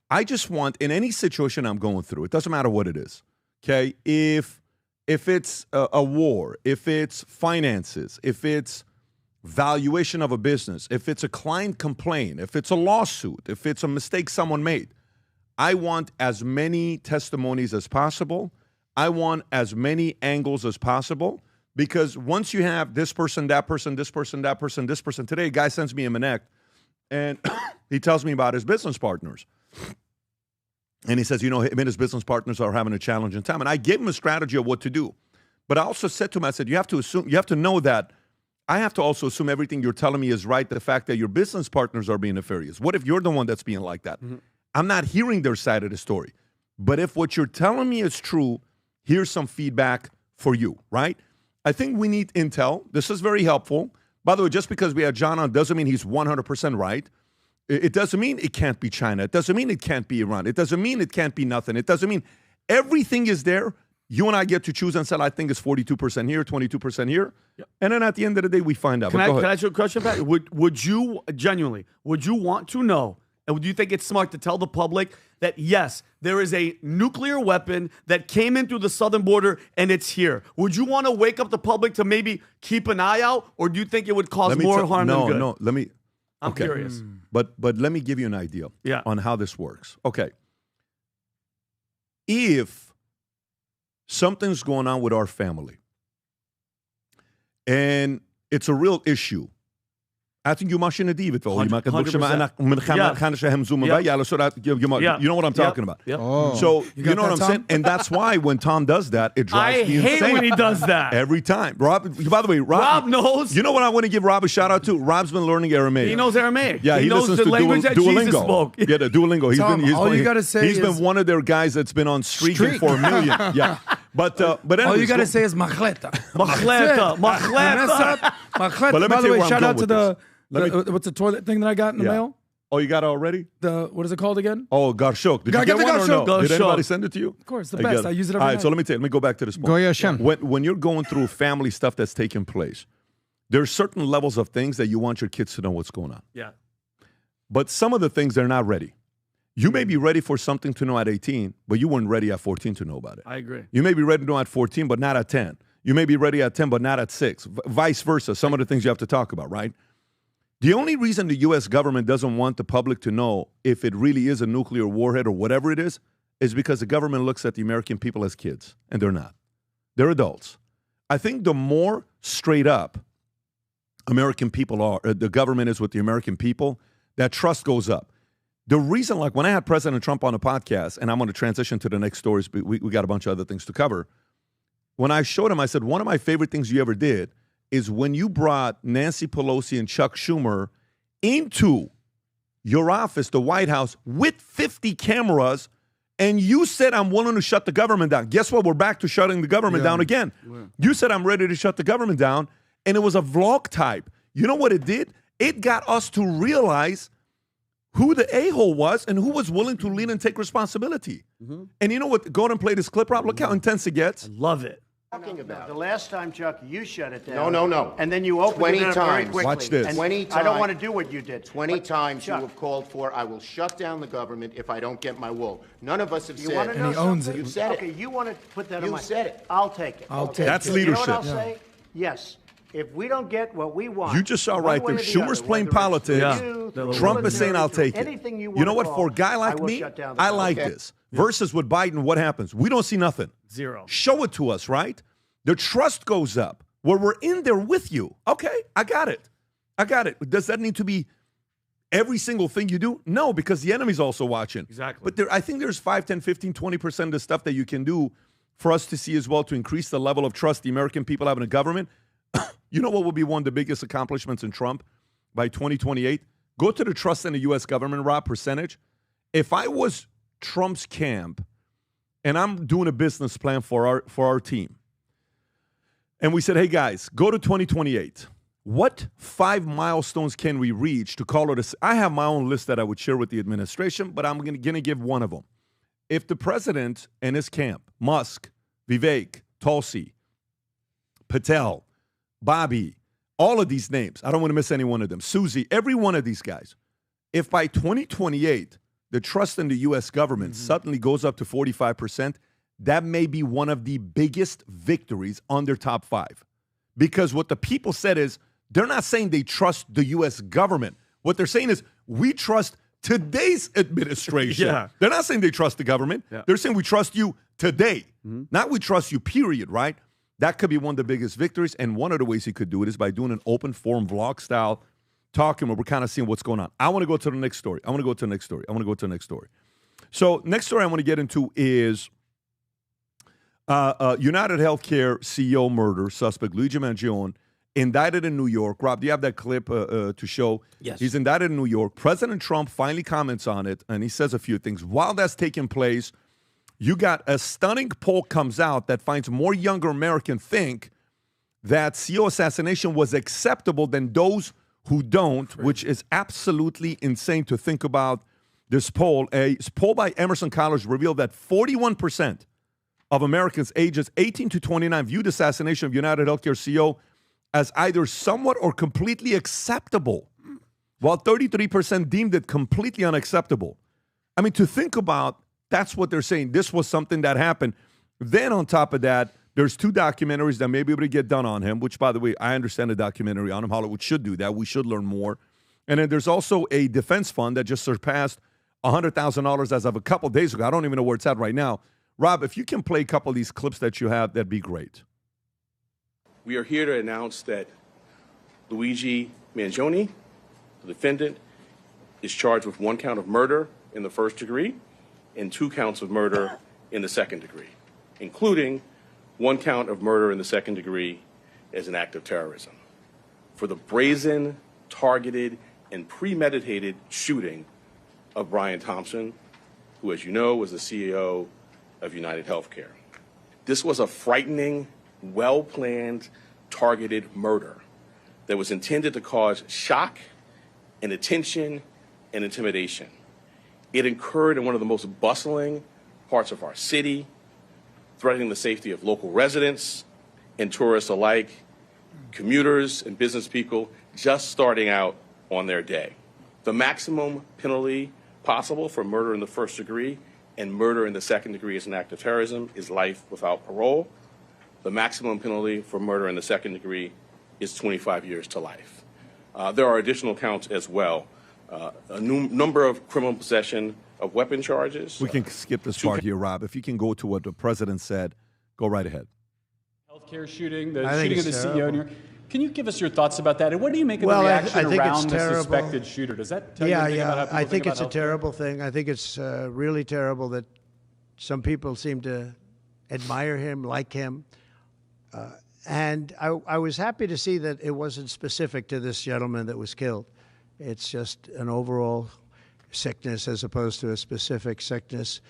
I just want, in any situation I'm going through, it doesn't matter what it is, okay? If it's a war, if it's finances, if it's valuation of a business, if it's a client complaint, if it's a lawsuit, if it's a mistake someone made, I want as many testimonies as possible. I want as many angles as possible, because once you have this person, that person, this person, that person, this person. Today, a guy sends me a Manek, and he tells me about his business partners. And he says, him and his business partners are having a challenging time. And I gave him a strategy of what to do. But I also said to him, I said, you have to know that I have to also assume everything you're telling me is right, the fact that your business partners are being nefarious. What if you're the one that's being like that? Mm-hmm. I'm not hearing their side of the story. But if what you're telling me is true, here's some feedback for you, right? I think we need intel. This is very helpful. By the way, just because we have John on doesn't mean he's 100% right. It doesn't mean it can't be China. It doesn't mean it can't be Iran. It doesn't mean it can't be nothing. It doesn't mean everything is there. You and I get to choose and say, I think it's 42% here, 22% here. Yep. And then at the end of the day, we find out. Can I ask you a question, Pat? Would you want to know, and would you think it's smart to tell the public that, yes, there is a nuclear weapon that came in through the southern border and it's here? Would you want to wake up the public to maybe keep an eye out, or do you think it would cause more harm than good? No, I'm curious. But let me give you an idea on how this works. Okay. If something's going on with our family and it's a real issue, I think you know what I'm talking about. Yep. Oh. So you know what I'm saying? And that's why when Tom does that, it drives me insane. I hate when he does that. Every time. By the way, Rob knows. You know what I want to give Rob a shout out to? Rob's been learning Aramaic. He knows Aramaic. Yeah, he knows listens the to language that Duolingo. Jesus spoke. Yeah, the Duolingo. He's been one of their guys that's been on streak for 1 million. Yeah. But anyways, all you got to say is machleta. Machleta. But by the way, shout out to the what's the toilet thing that I got in the mail? Oh, you got it already? What is it called again? Oh, Garshok. Did you get one or no? Did anybody send it to you? Of course, the best. I use it every night. All right, so let me go back to this point. Go Hashem. When you're going through family stuff that's taking place, there's certain levels of things that you want your kids to know what's going on. Yeah. But some of the things, they're not ready. You may be ready for something to know at 18, but you weren't ready at 14 to know about it. I agree. You may be ready to know at 14, but not at 10. You may be ready at 10, but not at 6. Vice versa. Some of the things you have to talk about, right? The only reason the U.S. government doesn't want the public to know if it really is a nuclear warhead or whatever it is because the government looks at the American people as kids, and they're not. They're adults. I think the more straight up American people are, the government is with the American people, that trust goes up. The reason, like when I had President Trump on the podcast, and I'm going to transition to the next stories, but we got a bunch of other things to cover. When I showed him, I said, one of my favorite things you ever did is when you brought Nancy Pelosi and Chuck Schumer into your office, the White House, with 50 cameras, and you said, I'm willing to shut the government down. Guess what? We're back to shutting the government down again. Yeah. You said, I'm ready to shut the government down, and it was a vlog type. You know what it did? It got us to realize who the a-hole was and who was willing to lean and take responsibility. Mm-hmm. And you know what? Go ahead and play this clip, Rob. Look how intense it gets. I love it. Talking about the last time, Chuck, you shut it down. No. And then you opened it up very quickly. Watch this. And 20 times. I don't want to do what you did. 20 times Chuck, you have called for, I will shut down the government if I don't get my wool. None of us have said want to it. know And he owns something? it. You said it. Okay, you want to put that on You my... said it. I'll take it. I'll take it. That's You leadership. know what I'll say? Yes. If we don't get what we want... You just saw one right way there. or the Schumer's other, playing whether it's politics. you, Trump is saying, I'll take it. anything you know what? call, For a guy I like will me, shut down the I like government. this. Versus with Biden, what happens? We don't see nothing. Zero. Show it to us, right? The trust goes up. Where we're in there with you. Okay, I got it. Does that need to be every single thing you do? No, because the enemy's also watching. Exactly. But I think there's 5, 10, 15, 20% of the stuff that you can do for us to see as well to increase the level of trust the American people have in the government. You know what will be one of the biggest accomplishments in Trump by 2028? Go to the trust in the U.S. government, Rob, percentage. If I was Trump's camp, and I'm doing a business plan for our team. And we said, hey, guys, go to 2028. What 5 milestones can we reach to call it a... I have my own list that I would share with the administration, but I'm going to give one of them. If the president and his camp, Musk, Vivek, Tulsi, Patel, Bobby, all of these names, I don't want to miss any one of them, Susie, every one of these guys, if by 2028 the trust in the U.S. government suddenly goes up to 45%, that may be one of the biggest victories on their top 5. Because what the people said is, they're not saying they trust the U.S. government. What they're saying is, we trust today's administration. Yeah. They're not saying they trust the government. Yeah. They're saying we trust you today, not we trust you, period, right? That could be one of the biggest victories. And one of the ways he could do it is by doing an open forum vlog style talking where we're kind of seeing what's going on. I want to go to the next story. So next story I want to get into is UnitedHealthcare CEO murder suspect Luigi Mangione indicted in New York. Rob, do you have that clip to show? Yes. He's indicted in New York. President Trump finally comments on it, and he says a few things. While that's taking place, you got a stunning poll comes out that finds more younger Americans think that CEO assassination was acceptable than those who don't, which is absolutely insane to think about this poll. A poll by Emerson College revealed that 41% of Americans ages 18 to 29 viewed assassination of UnitedHealthcare CEO as either somewhat or completely acceptable, while 33% deemed it completely unacceptable. I mean, to think about, that's what they're saying. This was something that happened. Then on top of that, there's 2 documentaries that may be able to get done on him, which, by the way, I understand a documentary on him. Hollywood should do that. We should learn more. And then there's also a defense fund that just surpassed $100,000 as of a couple days ago. I don't even know where it's at right now. Rob, if you can play a couple of these clips that you have, that'd be great. We are here to announce that Luigi Mangione, the defendant, is charged with 1 count of murder in the first degree and 2 counts of murder in the second degree, including 1 count of murder in the second degree as an act of terrorism for the brazen, targeted, and premeditated shooting of Brian Thompson, who, as you know, was the CEO of UnitedHealthcare. This was a frightening, well-planned, targeted murder that was intended to cause shock and attention and intimidation. It occurred in one of the most bustling parts of our city, threatening the safety of local residents and tourists alike, commuters and business people just starting out on their day. The maximum penalty possible for murder in the first degree and murder in the second degree as an act of terrorism is life without parole. The maximum penalty for murder in the second degree is 25 years to life. There are additional counts as well. A number of criminal possession of weapon charges. We can skip this part here, Rob. If you can go to what the president said, go right ahead. Healthcare shooting, the shooting of the CEO in New York. Can you give us your thoughts about that? And what do you make of the reaction around the suspected shooter? Does that tell you anything about how people I think about it's a terrible thing. I think it's really terrible that some people seem to admire him, like him. And I was happy to see that it wasn't specific to this gentleman that was killed. It's just an overall sickness as opposed to a specific sickness.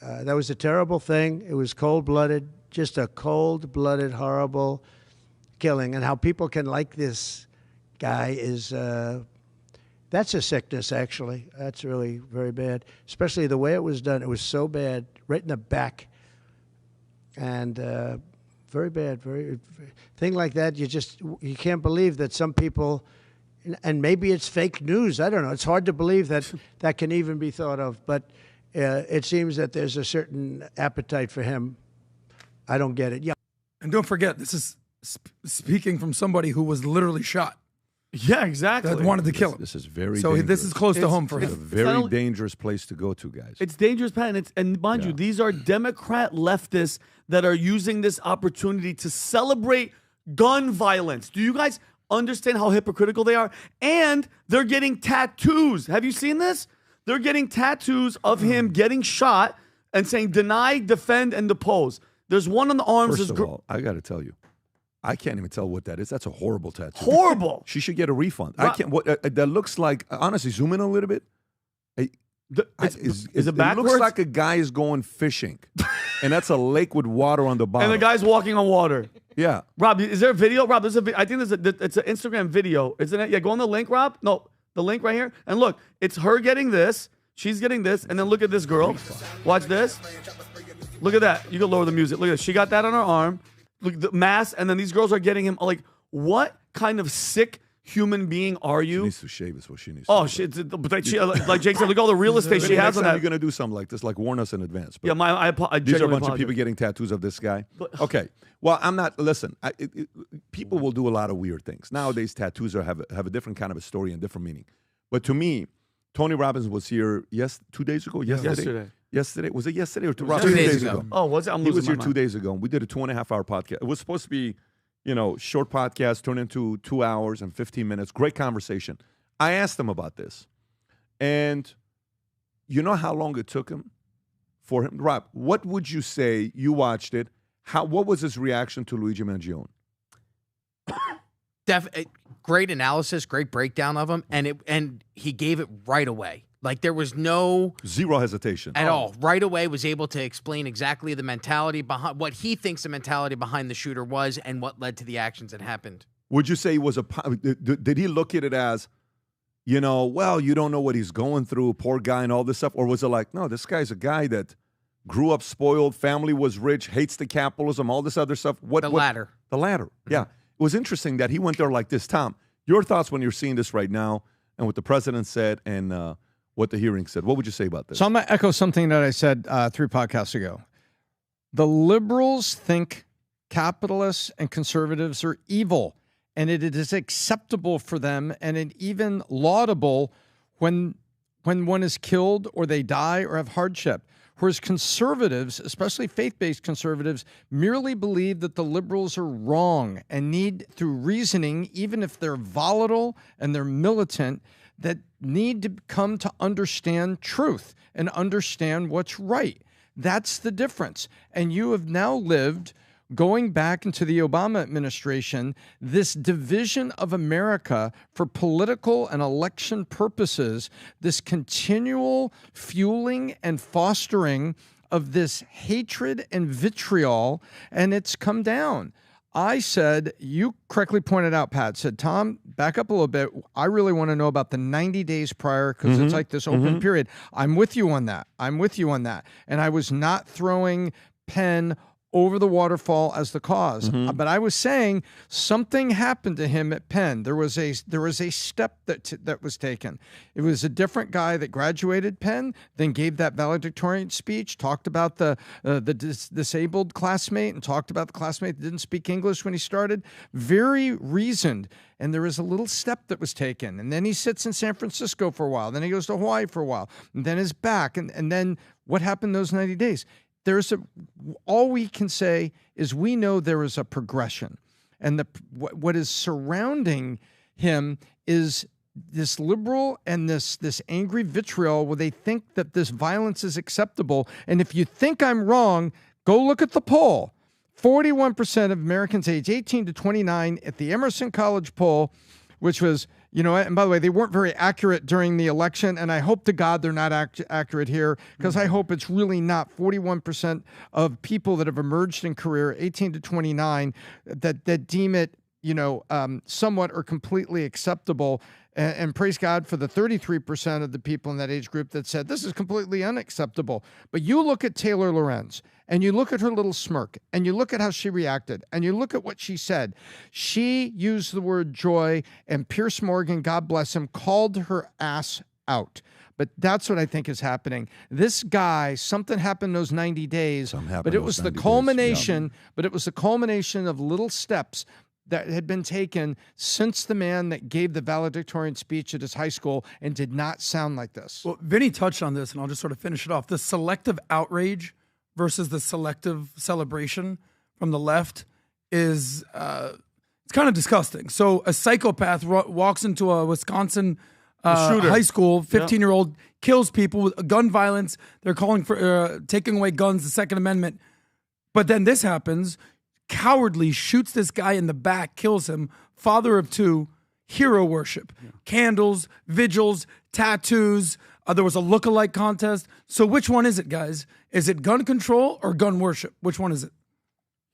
That was a terrible thing. It was cold-blooded, just a cold-blooded, horrible killing. And how people can like this guy is, that's a sickness, actually. That's really very bad, especially the way it was done. It was so bad, right in the back. And very bad, thing like that, you can't believe that some people, and maybe it's fake news, I don't know. It's hard to believe that that can even be thought of, but it seems that there's a certain appetite for him. I don't get it. Yeah. And don't forget, this is speaking from somebody who was literally shot. Yeah, exactly. That wanted to kill him. This is very so dangerous. This is close to home for him. It's a very dangerous place to go to, guys. It's dangerous, Pat. And mind you, these are Democrat leftists that are using this opportunity to celebrate gun violence. Do you guys understand how hypocritical they are? And they're getting tattoos. Have you seen this? They're getting tattoos of him getting shot and saying deny, defend, and depose. There's one on the arms. First of all, I got to tell you, I can't even tell what that is. That's a horrible tattoo. Horrible. She should get a refund. I can't. What that looks like? Honestly, zoom in a little bit. Is it backwards? It looks like a guy is going fishing, and that's a lake with water on the bottom. And the guy's walking on water. Yeah. Rob, is there a video? Rob, I think it's an Instagram video, isn't it? Yeah, go on the link, Rob. No, the link right here. And look, it's her getting this. She's getting this. And then look at this girl. Watch this. Look at that. You can lower the music. Look at this. She got that on her arm. Look at the mask. And then these girls are getting him. Like, what kind of sick human being are you? She needs to shave is what she needs to do. Like Jake said, look at all the real estate she has on that. You're going to do something like this, like warn us in advance. But I these are a bunch of people getting tattoos of this guy. Okay. Well, I'm not, listen, people will do a lot of weird things. Nowadays, tattoos have a different kind of a story and different meaning. But to me, Tony Robbins was here 2 days ago? Yesterday. Was it yesterday or 2 days ago? Oh, was it? He was here 2 days ago. We did a 2.5-hour podcast. It was supposed to be, short podcast turned into 2 hours and 15 minutes. Great conversation. I asked him about this. And you know how long it took him for him? Rob, what would you say? You watched it. What was his reaction to Luigi Mangione? Great analysis, great breakdown of him, and he gave it right away. Like there was zero hesitation at all. Right away was able to explain exactly the mentality behind what he thinks the mentality behind the shooter was and what led to the actions that happened. Would you say he was did he look at it as, well, you don't know what he's going through, poor guy and all this stuff? Or was it like, no, this guy's a guy that grew up spoiled, family was rich, hates the capitalism, all this other stuff? The latter. The latter, mm-hmm. Yeah. It was interesting that he went there like this. Tom, your thoughts when you're seeing this right now and what the president said and what the hearing said. What would you say about this? So I'm going to echo something that I said 3 podcasts ago. The liberals think capitalists and conservatives are evil, and it is acceptable for them and even laudable when one is killed or they die or have hardship. Whereas conservatives, especially faith-based conservatives, merely believe that the liberals are wrong and need, through reasoning, even if they're volatile and they're militant, that need to come to understand truth and understand what's right. That's the difference. And you have now lived, going back into the Obama administration, this division of America for political and election purposes, this continual fueling and fostering of this hatred and vitriol, and it's come down. I said, you correctly pointed out, Pat, said, Tom, back up a little bit. I really want to know about the 90 days prior because it's like this open period. I'm with you on that. And I was not throwing Penn over the waterfall as the cause. But I was saying something happened to him at Penn. There was a step that was taken. It was a different guy that graduated Penn, then gave that valedictorian speech, talked about the disabled classmate and talked about the classmate that didn't speak English when he started. Very reasoned. And there was a little step that was taken. And then he sits in San Francisco for a while. Then he goes to Hawaii for a while. And then is back. And then what happened those 90 days? All we can say is we know there is a progression, and what is surrounding him is this liberal and this angry vitriol where they think that this violence is acceptable. And if you think I'm wrong, go look at the poll. 41% of Americans age 18 to 29 at the Emerson College poll, which was, and by the way, they weren't very accurate during the election, and I hope to God they're not accurate here, because I hope it's really not. 41% of people that have emerged in career, 18 to 29, that deem it, somewhat or completely acceptable. And praise God for the 33% of the people in that age group that said this is completely unacceptable. But you look at Taylor Lorenz, and you look at her little smirk, and you look at how she reacted, and you look at what she said. She used the word joy, and Pierce Morgan, God bless him, called her ass out. But that's what I think is happening. This guy, something happened those 90 days, but it was the culmination. But it was the culmination of little steps that had been taken since the man that gave the valedictorian speech at his high school and did not sound like this. Well, Vinny touched on this, and I'll just sort of finish it off. The selective outrage versus the selective celebration from the left is it's kind of disgusting. So a psychopath walks into a Wisconsin high school, 15-year-old, kills people with gun violence. They're calling for taking away guns, the Second Amendment. But then this happens. Cowardly shoots this guy in the back, kills him, father of 2. hero worship, candles, vigils, tattoos. There was a look-alike contest. So which one is it, guys? Is it gun control or gun worship? Which one is it?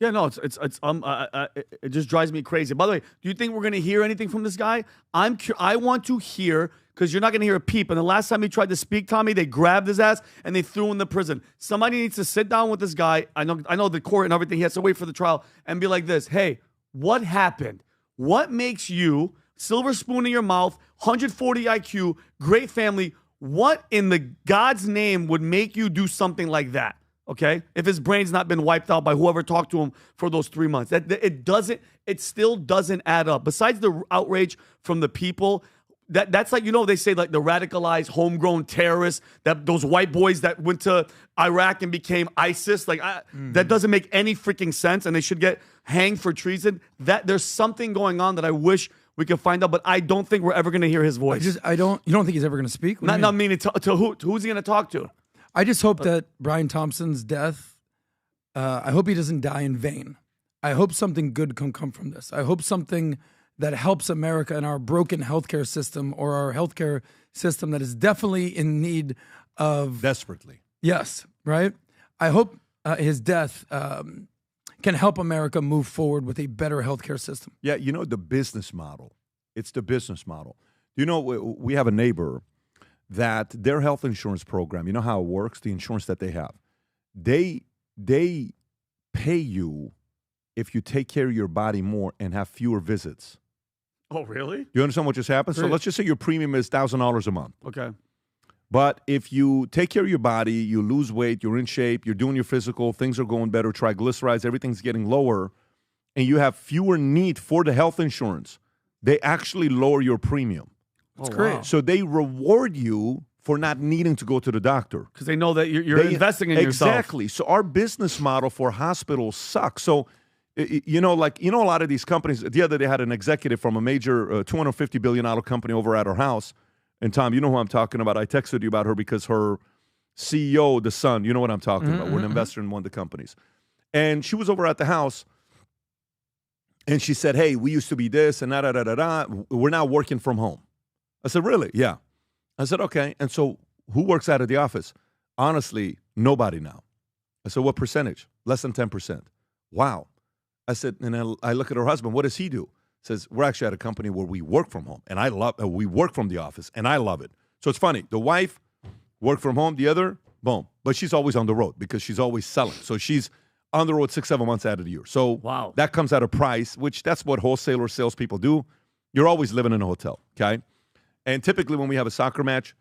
Yeah, no, it just drives me crazy. By the way, do you think we're gonna hear anything from this guy? I want to hear, because you're not gonna hear a peep. And the last time he tried to speak, Tommy, they grabbed his ass and they threw him in the prison. Somebody needs to sit down with this guy. I know the court and everything. He has to wait for the trial and be like this. Hey, what happened? What makes you, silver spoon in your mouth, 140 IQ, great family? What in the God's name would make you do something like that? Okay, if his brain's not been wiped out by whoever talked to him for those 3 months, it still doesn't add up. Besides the outrage from the people, that's like, they say like the radicalized homegrown terrorists, that those white boys that went to Iraq and became ISIS, that doesn't make any freaking sense, and they should get hanged for treason. That there's something going on that I wish we could find out, but I don't think we're ever going to hear his voice. You don't think he's ever going to speak? Not meaning to who? Who's he going to talk to? I just hope that Brian Thompson's death, I hope he doesn't die in vain. I hope something good can come from this. I hope something that helps America and our broken healthcare system, or our healthcare system that is definitely in need of... Desperately. Yes, right? I hope his death can help America move forward with a better healthcare system. Yeah, the business model. It's the business model. We have a neighbor that their health insurance program, you know how it works, the insurance that they have. They pay you if you take care of your body more and have fewer visits. Oh, really? You understand what just happened? Great. So let's just say your premium is $1,000 a month. Okay. But if you take care of your body, you lose weight, you're in shape, you're doing your physical, things are going better, triglycerides, everything's getting lower, and you have fewer need for the health insurance, they actually lower your premium. That's great. Wow. So they reward you for not needing to go to the doctor. Because they know that you're investing in yourself. Exactly. So our business model for hospitals sucks. So, a lot of these companies, the other day I had an executive from a major $250 billion company over at our house. And Tom, you know who I'm talking about. I texted you about her because her CEO, the son, you know what I'm talking about. We're an investor in one of the companies. And she was over at the house. And she said, hey, we used to be this and da-da-da-da-da. We're now working from home. I said, really? Yeah. I said, okay. And so who works out of the office? Honestly, nobody now. I said, what percentage? Less than 10%. Wow. I said, and I look at her husband. What does he do? Says, we're actually at a company where we work from home. And we work from the office. And I love it. So it's funny. The wife worked from home. The other, boom. But she's always on the road because she's always selling. So she's on the road 6-7 months out of the year. So wow. That comes at a price, which that's what wholesaler salespeople do. You're always living in a hotel, okay? And typically when we have a soccer match,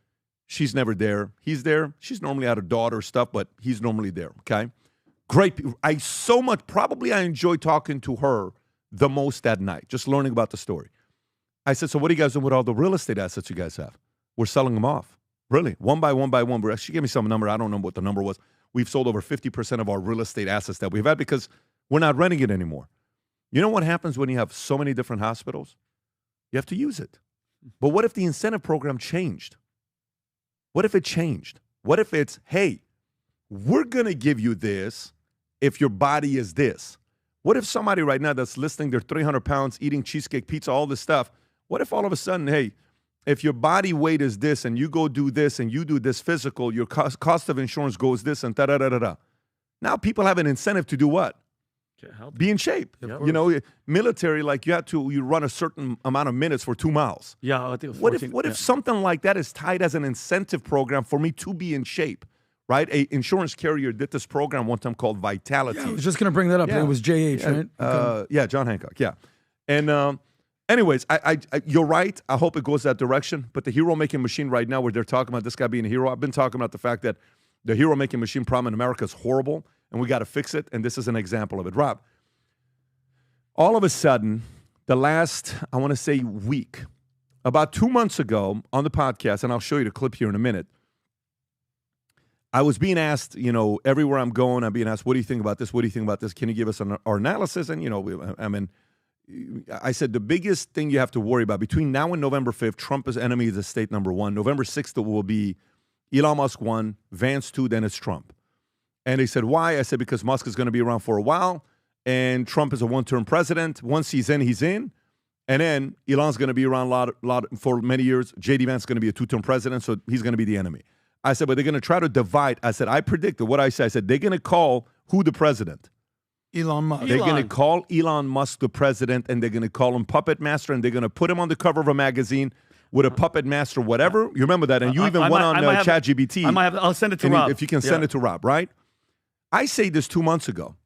she's never there. He's there. She's normally at her daughter stuff, but he's normally there, okay? Great. I enjoy talking to her the most that night, just learning about the story. I said, so what are you guys doing with all the real estate assets you guys have? We're selling them off. Really? One by one. She gave me some number. I don't know what the number was. We've sold over 50% of our real estate assets that we've had because we're not renting it anymore. You know what happens when you have so many different hospitals? You have to use it. But what if the incentive program changed? What if it changed? What if it's, hey, we're going to give you this if your body is this? What if somebody right now that's listening, they're 300 pounds, eating cheesecake pizza, all this stuff, what if all of a sudden, hey, if your body weight is this and you go do this and you do this physical, your cost of insurance goes this and da-da-da-da-da. Now people have an incentive to do what? Be in shape. Yep. Military, like you run a certain amount of minutes for 2 miles. Yeah, I think. What if something like that is tied as an incentive program for me to be in shape? Right? A insurance carrier did this program one time called Vitality. Yeah, I was just going to bring that up. Yeah. It was JH, right? Okay. John Hancock. Yeah. And anyways, you're right. I hope it goes that direction. But the hero-making machine right now, where they're talking about this guy being a hero, I've been talking about the fact that the hero-making machine problem in America is horrible, and we got to fix it. And this is an example of it. Rob, all of a sudden, the last, I want to say, week, about 2 months ago on the podcast, and I'll show you the clip here in a minute, I was being asked, everywhere I'm going, I'm being asked, what do you think about this? What do you think about this? Can you give us our analysis? And, I said the biggest thing you have to worry about between now and November 5th, Trump is enemy of the state number one. November 6th, it will be Elon Musk 1, Vance 2, then it's Trump. And they said, why? I said, because Musk is going to be around for a while, and Trump is a one-term president. Once he's in, he's in. And then Elon's going to be around a lot for many years. J.D. Vance's going to be a 2-term president, so he's going to be the enemy. I said, but they're going to try to divide. I said, I predicted what I said. I said, they're going to call who the president? Elon Musk. They're going to call Elon Musk the president, and they're going to call him puppet master, and they're going to put him on the cover of a magazine with a puppet master, whatever. You remember that? And you even went on ChatGPT. I'll send it to Rob. If you can send it to Rob, right? I say this 2 months ago.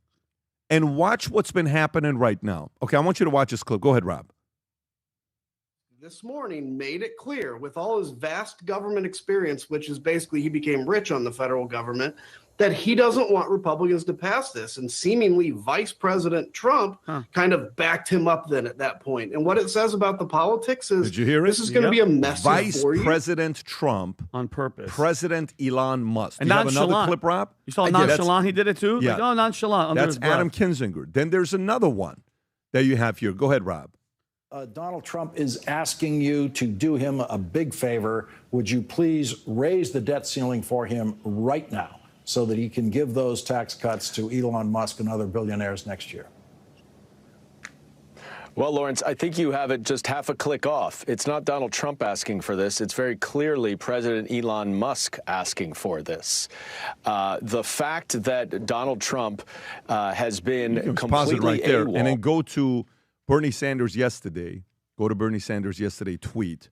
And watch what's been happening right now. Okay, I want you to watch this clip. Go ahead, Rob. This morning made it clear with all his vast government experience, which is basically he became rich on the federal government, that he doesn't want Republicans to pass this. And seemingly Vice President Trump kind of backed him up then at that point. And what it says about the politics is, did you hear it? This is going to be a mess for you. Vice President Trump on purpose. President Elon Musk. And do you have another clip, Rob? You saw nonchalant he did it too? Yeah. Like, oh, nonchalant. That's Adam Kinzinger. Then there's another one that you have here. Go ahead, Rob. Donald Trump is asking you to do him a big favor. Would you please raise the debt ceiling for him right now so that he can give those tax cuts to Elon Musk and other billionaires next year? Well, Lawrence, I think you have it just half a click off. It's not Donald Trump asking for this. It's very clearly President Elon Musk asking for this. The fact that Donald Trump has been completely right there, AWOL. and then go to Bernie Sanders yesterday. Go to Bernie Sanders yesterday tweet.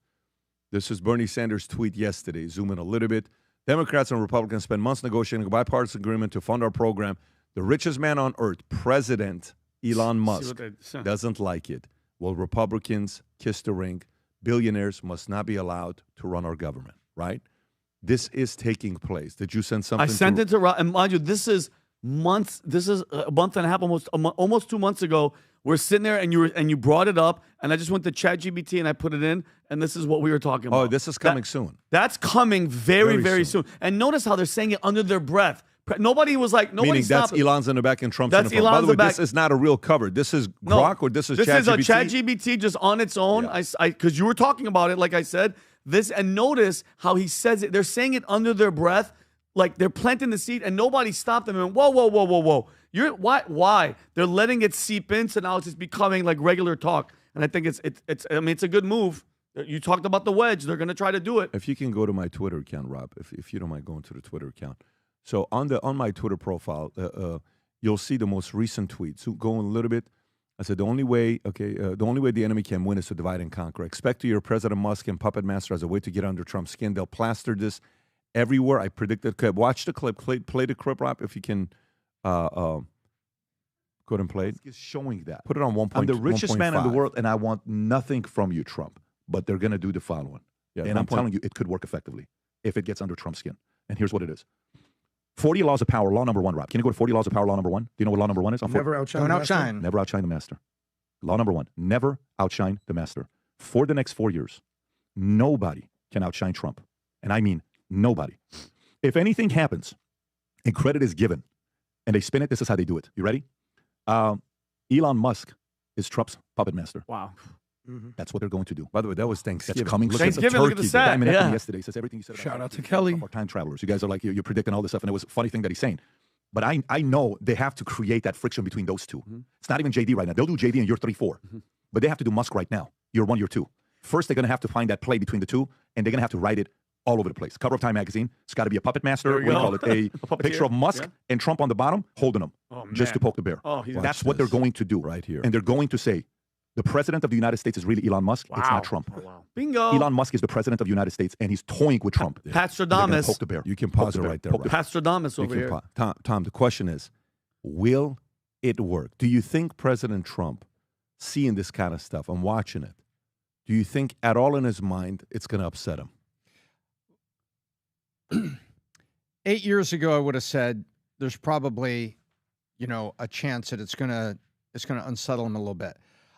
This is Bernie Sanders' tweet yesterday. Zoom in a little bit. Democrats and Republicans spent months negotiating a bipartisan agreement to fund our program. The richest man on earth, President Elon Musk, doesn't like it. Well, Republicans kiss the ring. Billionaires must not be allowed to run our government, right? This is taking place. Did you send something? I sent it to Rob. And mind you, this is months. This is a month and a half, almost 2 months ago. We're sitting there, and you brought it up, and I just went to ChatGPT and I put it in, and this is what we were talking about. Oh, this is coming soon. That's coming very soon. And notice how they're saying it under their breath. Nobody was like, nobody Meaning stopped that's Elon's in the back and Trump's that's in the front. By the way, Elon's this is not a real cover. This is Grok or this is ChatGPT? This is a ChatGPT just on its own. Because you were talking about it, like I said. And notice how he says it. They're saying it under their breath, like they're planting the seed, and nobody stopped them. And whoa. Why? They're letting it seep in, so now it's just becoming like regular talk. And I think it's a good move. You talked about the wedge. They're going to try to do it. If you can go to my Twitter account, Rob, if you don't mind going to the Twitter account. So on my Twitter profile, you'll see the most recent tweets. So go a little bit. I said the only way the enemy can win is to divide and conquer. Expect to hear President Musk and Puppet Master as a way to get under Trump's skin. They'll plaster this everywhere. I predicted. Watch the clip. Play the clip, Rob, if you can. Go ahead and play it. It's showing that. Put it on 1.5. I'm the richest man in the world, and I want nothing from you, Trump. But they're going to do the following. Yeah, and I'm telling you, it could work effectively if it gets under Trump's skin. And here's what it is. 40 laws of power, law number 1, Rob. Can you go to 40 laws of power, law number 1? Do you know what law number 1 is? Never outshine. Never outshine the master. Law number 1, never outshine the master. For the next 4 years, nobody can outshine Trump. And I mean nobody. If anything happens and credit is given and they spin it, this is how they do it. You ready? Elon Musk is Trump's puppet master. Wow. Mm-hmm. That's what they're going to do. By the way, that was Thanksgiving. That's coming. Look Thanksgiving, look at the set. Yeah. Yesterday says everything you said. Shout out to Kelly. Our time travelers. You guys are like, you're predicting all this stuff. And it was a funny thing that he's saying. But I know they have to create that friction between those two. Mm-hmm. It's not even JD right now. They'll do JD in year 3, 4. Mm-hmm. But they have to do Musk right now. Year 1, year 2. First, they're going to have to find that play between the two. And they're going to have to write it all over the place. Cover of Time magazine. It's got to be a puppet master. What do you call it? A picture of Musk and Trump on the bottom holding them just to poke the bear. That's what they're going to do right here. And they're going to say, the president of the United States is really Elon Musk. Wow. It's not Trump. Oh, wow. Bingo. Elon Musk is the president of the United States, and he's toying with Trump. Pastradamus. Poke the bear. You can pause it right there. Pastradamus over here. Tom, the question is, will it work? Do you think President Trump, seeing this kind of stuff and watching it, do you think at all in his mind it's going to upset him? 8 years ago, I would have said there's probably, a chance that it's going to unsettle him a little bit.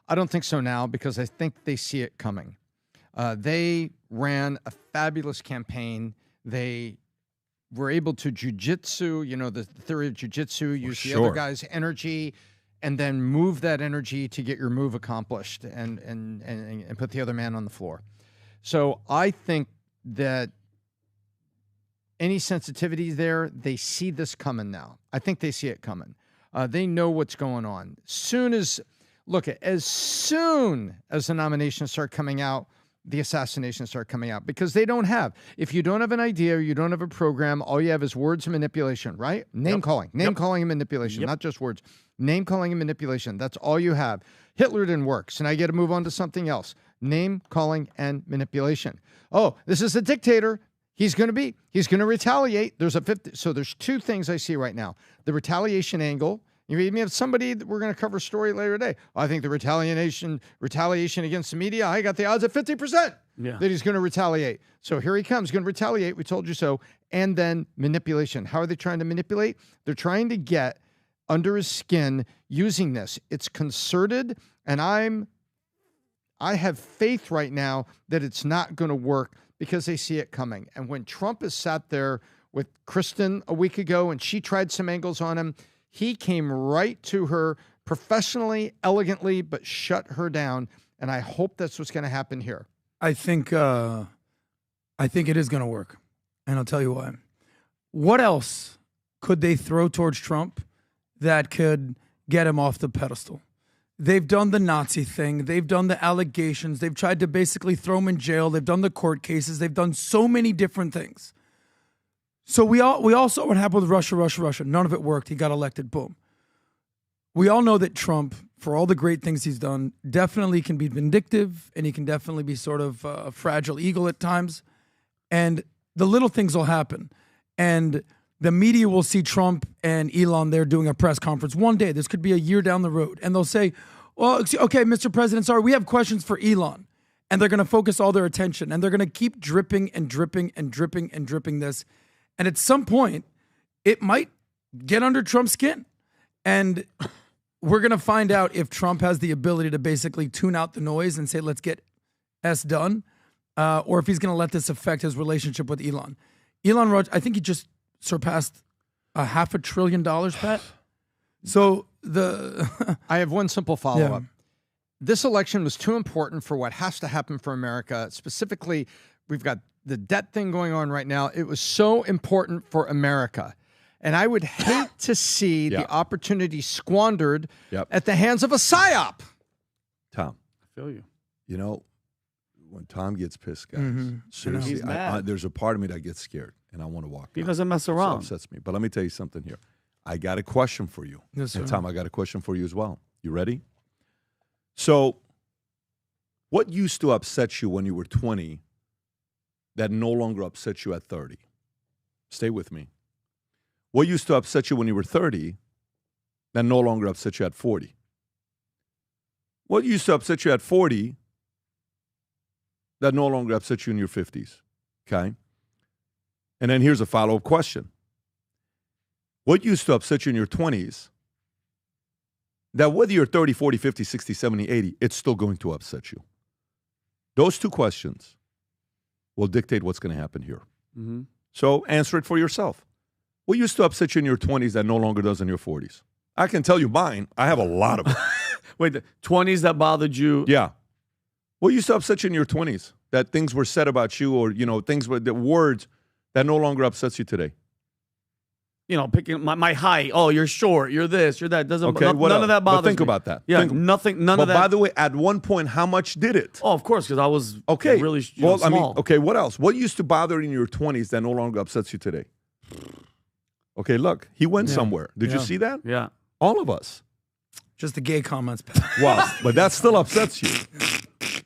I don't think so now because I think they see it coming. They ran a fabulous campaign. They were able to jujitsu, the theory of jujitsu, use the other guy's energy, and then move that energy to get your move accomplished and put the other man on the floor. So I think that any sensitivity there, they see this coming now. I think they see it coming. They know what's going on. Soon as, look, as soon as the nominations start coming out, the assassinations start coming out, because they don't have. If you don't have an idea or you don't have a program, all you have is words and manipulation, right? Name calling and manipulation, not just words. Name calling and manipulation. That's all you have. Hitler didn't work, so now you got to move on to something else. Name calling and manipulation. Oh, this is a dictator. He's going to retaliate. So there's two things I see right now. The retaliation angle. You have somebody that we're going to cover a story later today. I think the retaliation against the media, I got the odds at 50% that he's going to retaliate. So here he comes, going to retaliate. We told you so. And then manipulation. How are they trying to manipulate? They're trying to get under his skin using this. It's concerted, and I have faith right now that it's not going to work because they see it coming. And when Trump has sat there with Kristen a week ago and she tried some angles on him, he came right to her professionally, elegantly, but shut her down. And I hope that's what's going to happen here. I think it is going to work. And I'll tell you why. What else could they throw towards Trump that could get him off the pedestal? They've done the Nazi thing. They've done the allegations. They've tried to basically throw him in jail. They've done the court cases. They've done so many different things. So we all saw what happened with Russia. None of it worked. He got elected. Boom. We all know that Trump, for all the great things he's done, definitely can be vindictive, and he can definitely be sort of a fragile eagle at times. And the little things will happen. And the media will see Trump and Elon there doing a press conference one day. This could be a year down the road. And they'll say, well, okay, Mr. President, sorry, we have questions for Elon. And they're going to focus all their attention. And they're going to keep dripping and dripping and dripping and dripping this. And at some point, it might get under Trump's skin. And we're going to find out if Trump has the ability to basically tune out the noise and say, let's get S done, or if he's going to let this affect his relationship with Elon. Elon, I think he just surpassed $500 billion, Pat. So I have one simple follow-up. Yeah. This election was too important for what has to happen for America. Specifically, we've got the debt thing going on right now. It was so important for America. And I would hate to see the opportunity squandered at the hands of a psyop. Tom. I feel you. You know, when Tom gets pissed, guys, seriously, there's a part of me that gets scared, and I want to walk out. He doesn't mess around. It upsets me. But let me tell you something here. I got a question for you. Yes, sir. And Tom, I got a question for you as well. You ready? So, what used to upset you when you were 20 that no longer upsets you at 30? Stay with me. What used to upset you when you were 30 that no longer upsets you at 40? What used to upset you at 40 that no longer upsets you in your 50s? Okay? And then here's a follow-up question. What used to upset you in your 20s that whether you're 30, 40, 50, 60, 70, 80, it's still going to upset you? Those two questions will dictate what's going to happen here. Mm-hmm. So answer it for yourself. What used to upset you in your 20s that no longer does in your 40s? I can tell you mine. I have a lot of them. Wait, the 20s that bothered you? Yeah. What used to upset you in your 20s that things were said about you, or, you know, things were the words that no longer upsets you today? You know, picking my height. Oh, you're short. You're this. You're that. Doesn't. Okay, None of that bothers me. But think about that. Yeah, nothing. None of that. But by the way, at one point, how much did it? Oh, of course, because I was really small. I mean, okay, what else? What used to bother you in your 20s that no longer upsets you today? Okay, look, he went somewhere. Did you see that? Yeah. All of us. Just the gay comments. Wow, but that still upsets you.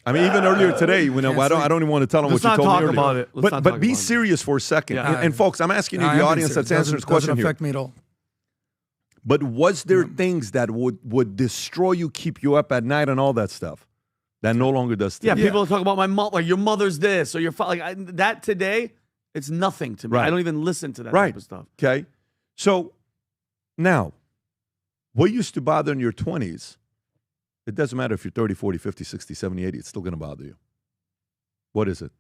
I mean, even earlier today, you know, I don't even want to tell him what you told me earlier. About it. But be serious for a second. Yeah. And folks, I'm asking you, the audience that's answering this question here. Doesn't affect me at all. But was there things that would destroy you, keep you up at night, and all that stuff that no longer does today? Yeah, people talk about my mom, like your mother's this or your father. That today, it's nothing to me. Right. I don't even listen to that type of stuff. Okay. So now, what used to bother in your 20s, it doesn't matter if you're 30, 40, 50, 60, 70, 80, it's still going to bother you. What is it?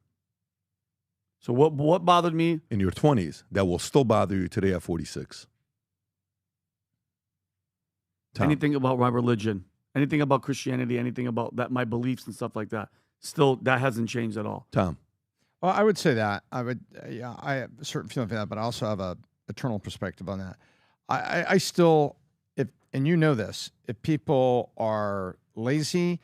So what bothered me? In your 20s that will still bother you today at 46? Tom. Anything about my religion, anything about Christianity, anything about that, my beliefs and stuff like that. Still, that hasn't changed at all. Tom. Well, I would say that. I have a certain feeling for that, but I also have a eternal perspective on that. I still, and you know this, if people are lazy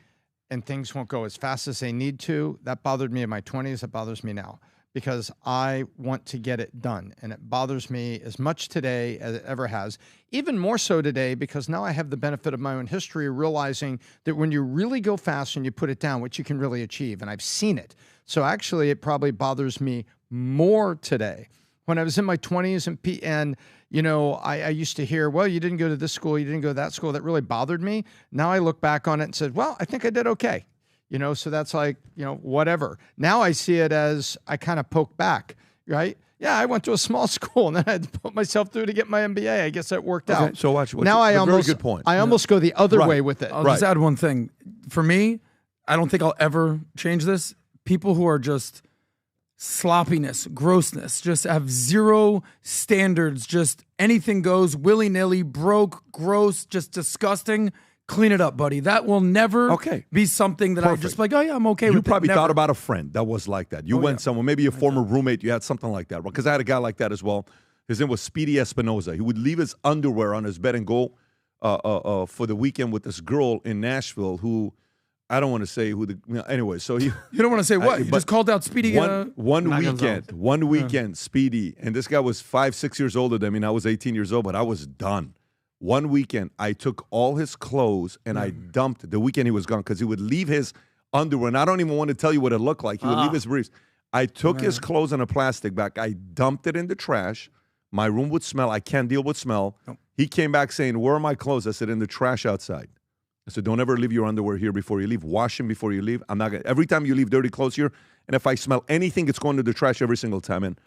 and things won't go as fast as they need to. That bothered me in my 20s. It bothers me now because I want to get it done. And it bothers me as much today as it ever has. Even more so today because now I have the benefit of my own history, realizing that when you really go fast and you put it down, what you can really achieve. And I've seen it. So actually, it probably bothers me more today. When I was in my 20s and you know, I used to hear, well, you didn't go to this school, you didn't go to that school. That really bothered me. Now I look back on it and said, well, I think I did okay. You know, so that's like, you know, whatever. Now I see it as I kind of poke back, right? Yeah, I went to a small school and then I had to put myself through to get my MBA. I guess that worked out. So watch. Now I almost, very good point. I almost go the other way with it. I'll just add one thing. For me, I don't think I'll ever change this. People who are just sloppiness, grossness, just have zero standards, just anything goes, willy-nilly, broke, gross, just disgusting. Clean it up, buddy. That will never be something that I just like, oh yeah, I'm okay with it. You probably thought about a friend that was like that. You went somewhere, maybe a former roommate, you had something like that. Because I had a guy like that as well. His name was Speedy Espinoza. He would leave his underwear on his bed and go for the weekend with this girl in Nashville who, I don't want to say who anyway, so he... You don't want to say what? You just called out Speedy. One weekend, Speedy, and this guy was 5-6 years older than me, and I was 18 years old, but I was done. One weekend, I took all his clothes and I dumped the weekend he was gone because he would leave his underwear, and I don't even want to tell you what it looked like. He would leave his briefs. I took his clothes in a plastic bag. I dumped it in the trash. My room would smell. I can't deal with smell. He came back saying, where are my clothes? I said, in the trash outside. I said, don't ever leave your underwear here before you leave. Wash them before you leave. I'm not gonna. Every time you leave dirty clothes here, and if I smell anything, it's going to the trash every single time. And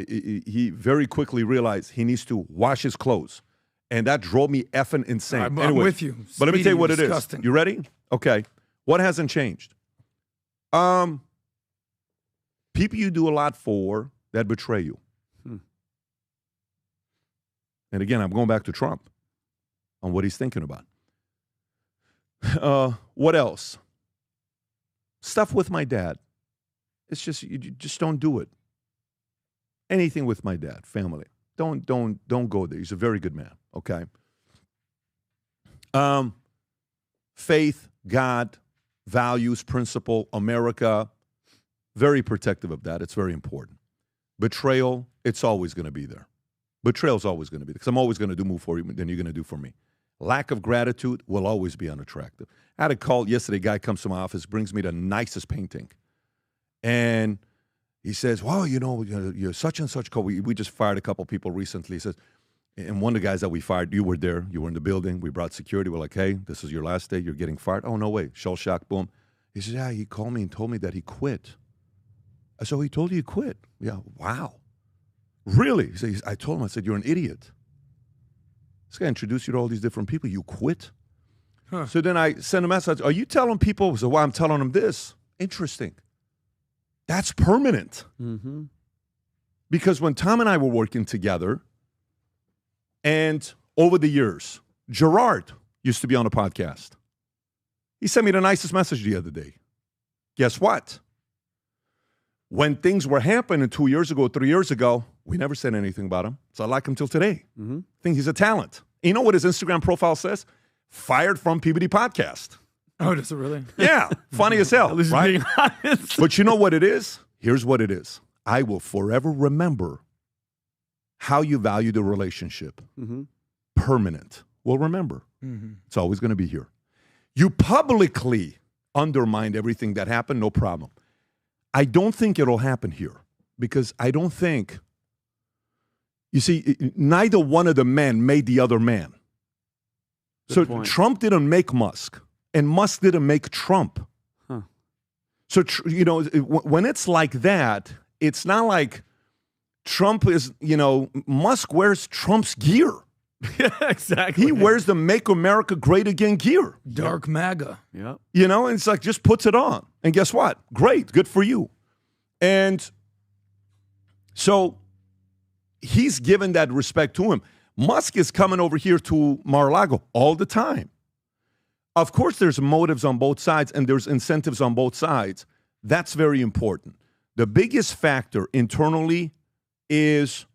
he very quickly realized he needs to wash his clothes. And that drove me effing insane. I'm with you. But let me tell you what it is. Disgusting. You ready? Okay. What hasn't changed? People you do a lot for that betray you. And again, I'm going back to Trump on what he's thinking about. What else? Stuff with my dad. It's just, you just don't do it. Anything with my dad, family. Don't go there. He's a very good man, okay? Faith, God, values, principle, America, very protective of that. It's very important. Betrayal, it's always going to be there. Betrayal's always going to be there because I'm always going to do more for you than you're going to do for me. Lack of gratitude will always be unattractive. I had a call yesterday. A guy comes to my office, brings me the nicest painting. And he says, well, you know, you're such and such. We just fired a couple people recently. He says, and one of the guys that we fired, you were there. You were in the building. We brought security. We're like, hey, this is your last day. You're getting fired. Oh, no way. Shell shock, boom. He says, yeah, he called me and told me that he quit. I said, he told you he quit? Yeah, wow. Really? He says, I told him, I said, you're an idiot. This guy introduced you to all these different people. You quit? Huh. So then I sent a message. Are you telling people? So why I'm telling them this? Interesting. That's permanent. Mm-hmm. Because when Tom and I were working together, and over the years, Gerard used to be on a podcast. He sent me the nicest message the other day. Guess what? When things were happening 2 years ago, 3 years ago, we never said anything about him. So I like him till today. Mm-hmm. I think he's a talent. You know what his Instagram profile says? Fired from PBD podcast. Oh, does it really? Yeah, funny as hell, right? But you know what it is? Here's what it is. I will forever remember how you value the relationship. Mm-hmm. Permanent. We'll remember. Mm-hmm. It's always going to be here. You publicly undermined everything that happened, no problem. I don't think it'll happen here because I don't think, you see, neither one of the men made the other man. So Trump didn't make Musk. And Musk didn't make Trump. Huh. So, you know, when it's like that, it's not like Trump is, you know, Musk wears Trump's gear. Yeah, exactly. He wears the Make America Great Again gear. Dark MAGA. Yeah. You know, and it's like just puts it on. And guess what? Great. Good for you. And so he's given that respect to him. Musk is coming over here to Mar-a-Lago all the time. Of course, there's motives on both sides and there's incentives on both sides. That's very important. The biggest factor internally is,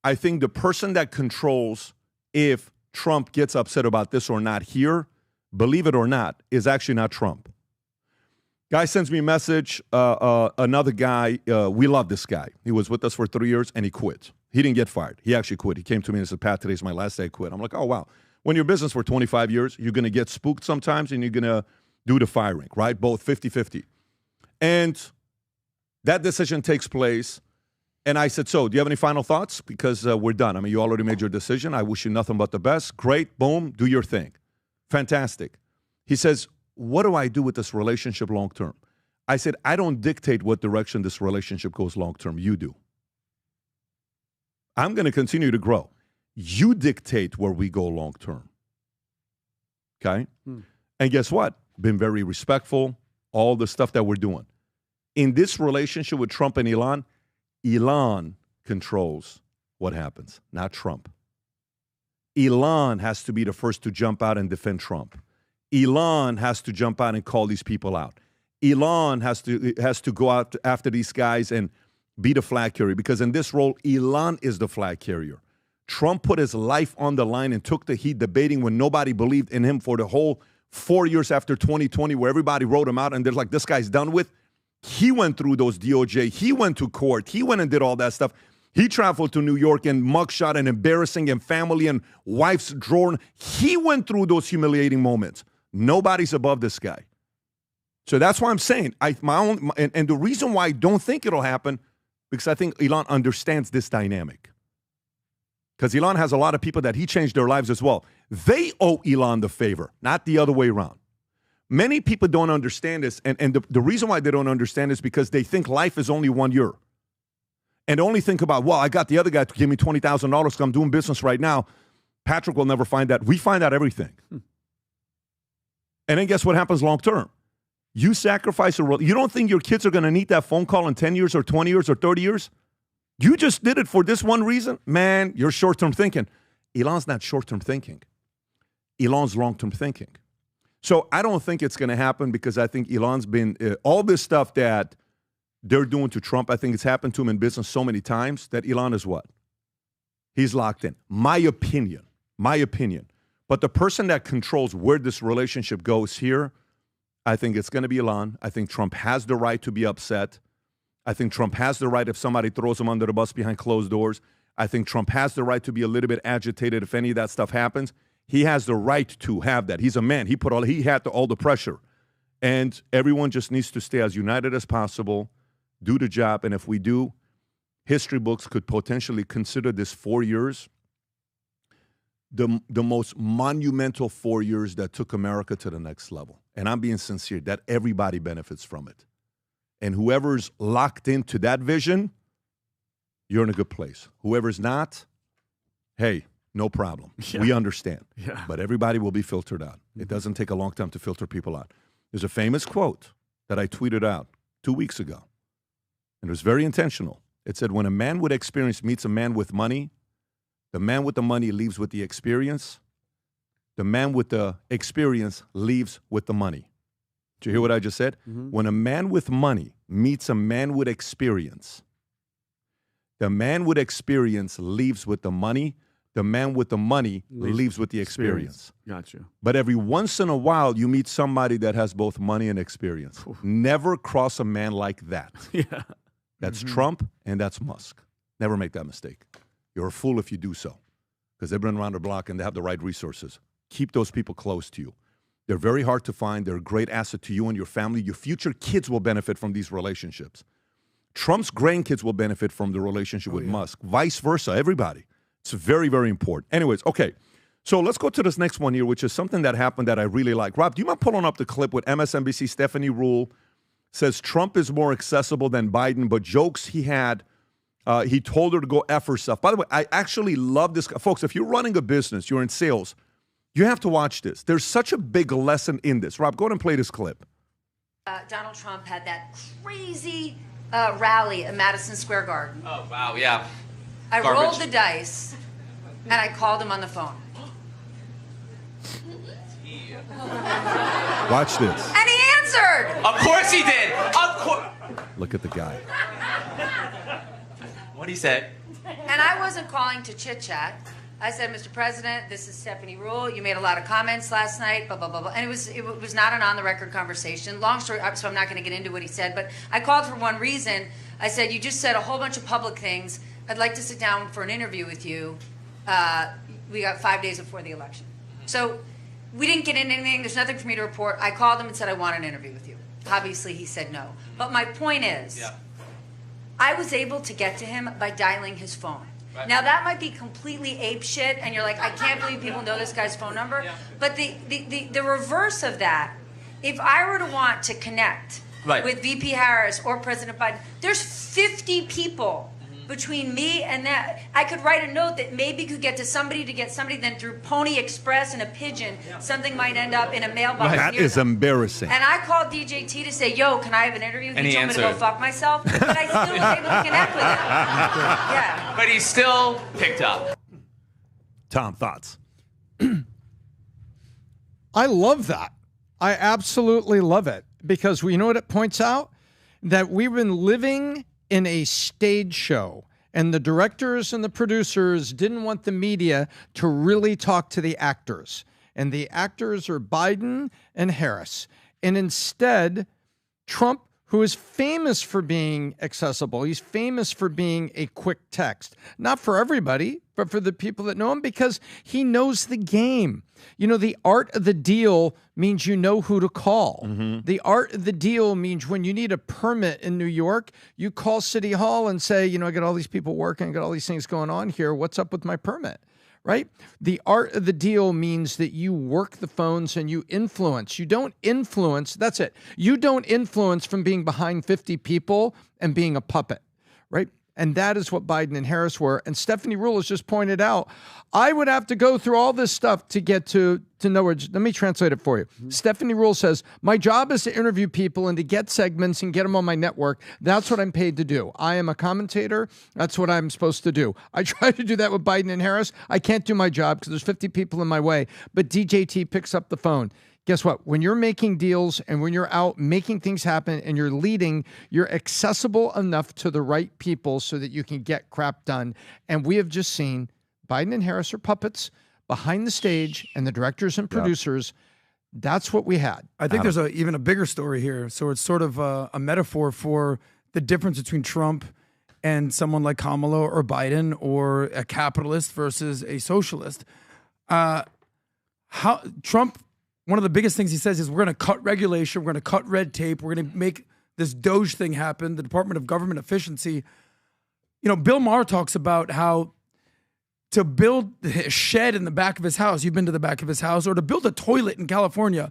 I think, the person that controls if Trump gets upset about this or not here, believe it or not, is actually not Trump. Guy sends me a message, another guy, we love this guy. He was with us for 3 years, and he quit. He didn't get fired. He actually quit. He came to me and said, Pat, today's my last day, I quit. I'm like, oh, wow. When you're in business for 25 years, you're going to get spooked sometimes, and you're going to do the firing, right? Both 50-50. And that decision takes place. And I said, so do you have any final thoughts? Because we're done. I mean, you already made your decision. I wish you nothing but the best. Great. Boom. Do your thing. Fantastic. He says, what do I do with this relationship long term? I said, I don't dictate what direction this relationship goes long term. You do. I'm going to continue to grow. You dictate where we go long term. Okay? And guess what? Been very respectful, all the stuff that we're doing. In this relationship with Trump and Elon controls what happens, not Trump. Elon has to be the first to jump out and defend Trump. Elon has to jump out and call these people out. Elon has to go out after these guys and be the flag carrier, because in this role, Elon is the flag carrier. Trump put his life on the line and took the heat debating when nobody believed in him for the whole 4 years after 2020, where everybody wrote him out and they're like, this guy's done with. He went through those DOJ. He went to court. He went and did all that stuff. He traveled to New York and mugshot and embarrassing and family and wife's drawer. He went through those humiliating moments. Nobody's above this guy. So that's why I'm saying, and the reason why I don't think it'll happen, because I think Elon understands this dynamic. Because Elon has a lot of people that he changed their lives as well. They owe Elon the favor, not the other way around. Many people don't understand this, and the reason why they don't understand is because they think life is only 1 year. And only think about, well, I got the other guy to give me $20,000 because I'm doing business right now. Patrick will never find that. We find out everything. And then guess what happens long term? You sacrifice you don't think your kids are going to need that phone call in 10 years or 20 years or 30 years? You just did it for this one reason? Man, you're short-term thinking. Elon's not short-term thinking. Elon's long-term thinking. So I don't think it's going to happen, because I think Elon's been, all this stuff that they're doing to Trump, I think it's happened to him in business so many times that Elon is what? He's locked in. My opinion. But the person that controls where this relationship goes here, I think it's going to be Elon. I think Trump has the right to be upset. I think Trump has the right if somebody throws him under the bus behind closed doors. I think Trump has the right to be a little bit agitated if any of that stuff happens. He has the right to have that. He's a man. He had all the pressure. And everyone just needs to stay as united as possible, do the job. And if we do, history books could potentially consider this 4 years the most monumental 4 years that took America to the next level. And I'm being sincere, that everybody benefits from it. And whoever's locked into that vision, you're in a good place. Whoever's not, hey, no problem. Yeah. We understand. Yeah. But everybody will be filtered out. It doesn't take a long time to filter people out. There's a famous quote that I tweeted out 2 weeks ago. And it was very intentional. It said, when a man with experience meets a man with money, the man with the money leaves with the experience. The man with the experience leaves with the money. Did you hear what I just said? Mm-hmm. When a man with money meets a man with experience, the man with experience leaves with the money. The man with the money leaves with the experience. Gotcha. But every once in a while, you meet somebody that has both money and experience. Oof. Never cross a man like that. Yeah. That's Trump and that's Musk. Never make that mistake. You're a fool if you do so, because they've been around the block and they have the right resources. Keep those people close to you. They're very hard to find. They're a great asset to you and your family. Your future kids will benefit from these relationships. Trump's grandkids will benefit from the relationship with Musk. Vice versa, everybody. It's very, very important. Anyways, okay. So let's go to this next one here, which is something that happened that I really like. Rob, do you mind pulling up the clip with MSNBC Stephanie Ruhl says Trump is more accessible than Biden, but jokes he had, he told her to go F herself. By the way, I actually love this. Folks, if you're running a business, you're in sales, you have to watch this. There's such a big lesson in this. Rob, go ahead and play this clip. Donald Trump had that crazy rally at Madison Square Garden. Oh, wow, yeah. I rolled the dice, and I called him on the phone. Watch this. And he answered. Of course he did. Of course. Look at the guy. What'd he say? And I wasn't calling to chit-chat. I said, Mr. President, this is Stephanie Ruhl. You made a lot of comments last night, blah, blah, blah, blah. And it was not an on-the-record conversation. Long story, so I'm not going to get into what he said, but I called for one reason. I said, you just said a whole bunch of public things. I'd like to sit down for an interview with you. We got 5 days before the election. So we didn't get into anything. There's nothing for me to report. I called him and said, I want an interview with you. Obviously, he said no. But my point is, I was able to get to him by dialing his phone. Right. Now, that might be completely ape shit, and you're like, I can't believe people know this guy's phone number. Yeah. But the reverse of that, if I were to want to connect with VP Harris or President Biden, there's 50 people between me and that. I could write a note that maybe could get to somebody, then through Pony Express and a pigeon, something might end up in a mailbox. That is embarrassing. And I called DJT to say, yo, can I have an interview? He told me to go fuck myself, but I still was able to connect with him. Yeah. But he still picked up. Tom, thoughts? I love that. I absolutely love it because you know what it points out? That we've been living in a stage show, and the directors and the producers didn't want the media to really talk to the actors. And the actors are Biden and Harris. And instead, Trump, who is famous for being accessible, he's famous for being a quick text. Not for everybody, but for the people that know him, because he knows the game. You know, the art of the deal means you know who to call. Mm-hmm. The art of the deal means when you need a permit in New York, you call City Hall and say, you know, I got all these people working, I got all these things going on here. What's up with my permit? Right? The art of the deal means that you work the phones and you influence. You don't influence. That's it. You don't influence from being behind 50 people and being a puppet. Right? And that is what Biden and Harris were. And Stephanie Ruhl has just pointed out, I would have to go through all this stuff to get to nowhere. Let me translate it for you. Mm-hmm. Stephanie Ruhl says, my job is to interview people and to get segments and get them on my network. That's what I'm paid to do. I am a commentator. That's what I'm supposed to do. I try to do that with Biden and Harris. I can't do my job because there's 50 people in my way. But DJT picks up the phone. Guess what? When you're making deals and when you're out making things happen and you're leading, you're accessible enough to the right people so that you can get crap done. And we have just seen Biden and Harris are puppets behind the stage and the directors and producers. Yep. That's what we had. I think there's even a bigger story here. So it's sort of a metaphor for the difference between Trump and someone like Kamala or Biden or a capitalist versus a socialist. Trump... One of the biggest things he says is we're going to cut regulation, we're going to cut red tape, we're going to make this Doge thing happen, the Department of Government Efficiency. You know, Bill Maher talks about how to build a shed in the back of his house, you've been to the back of his house, or to build a toilet in California,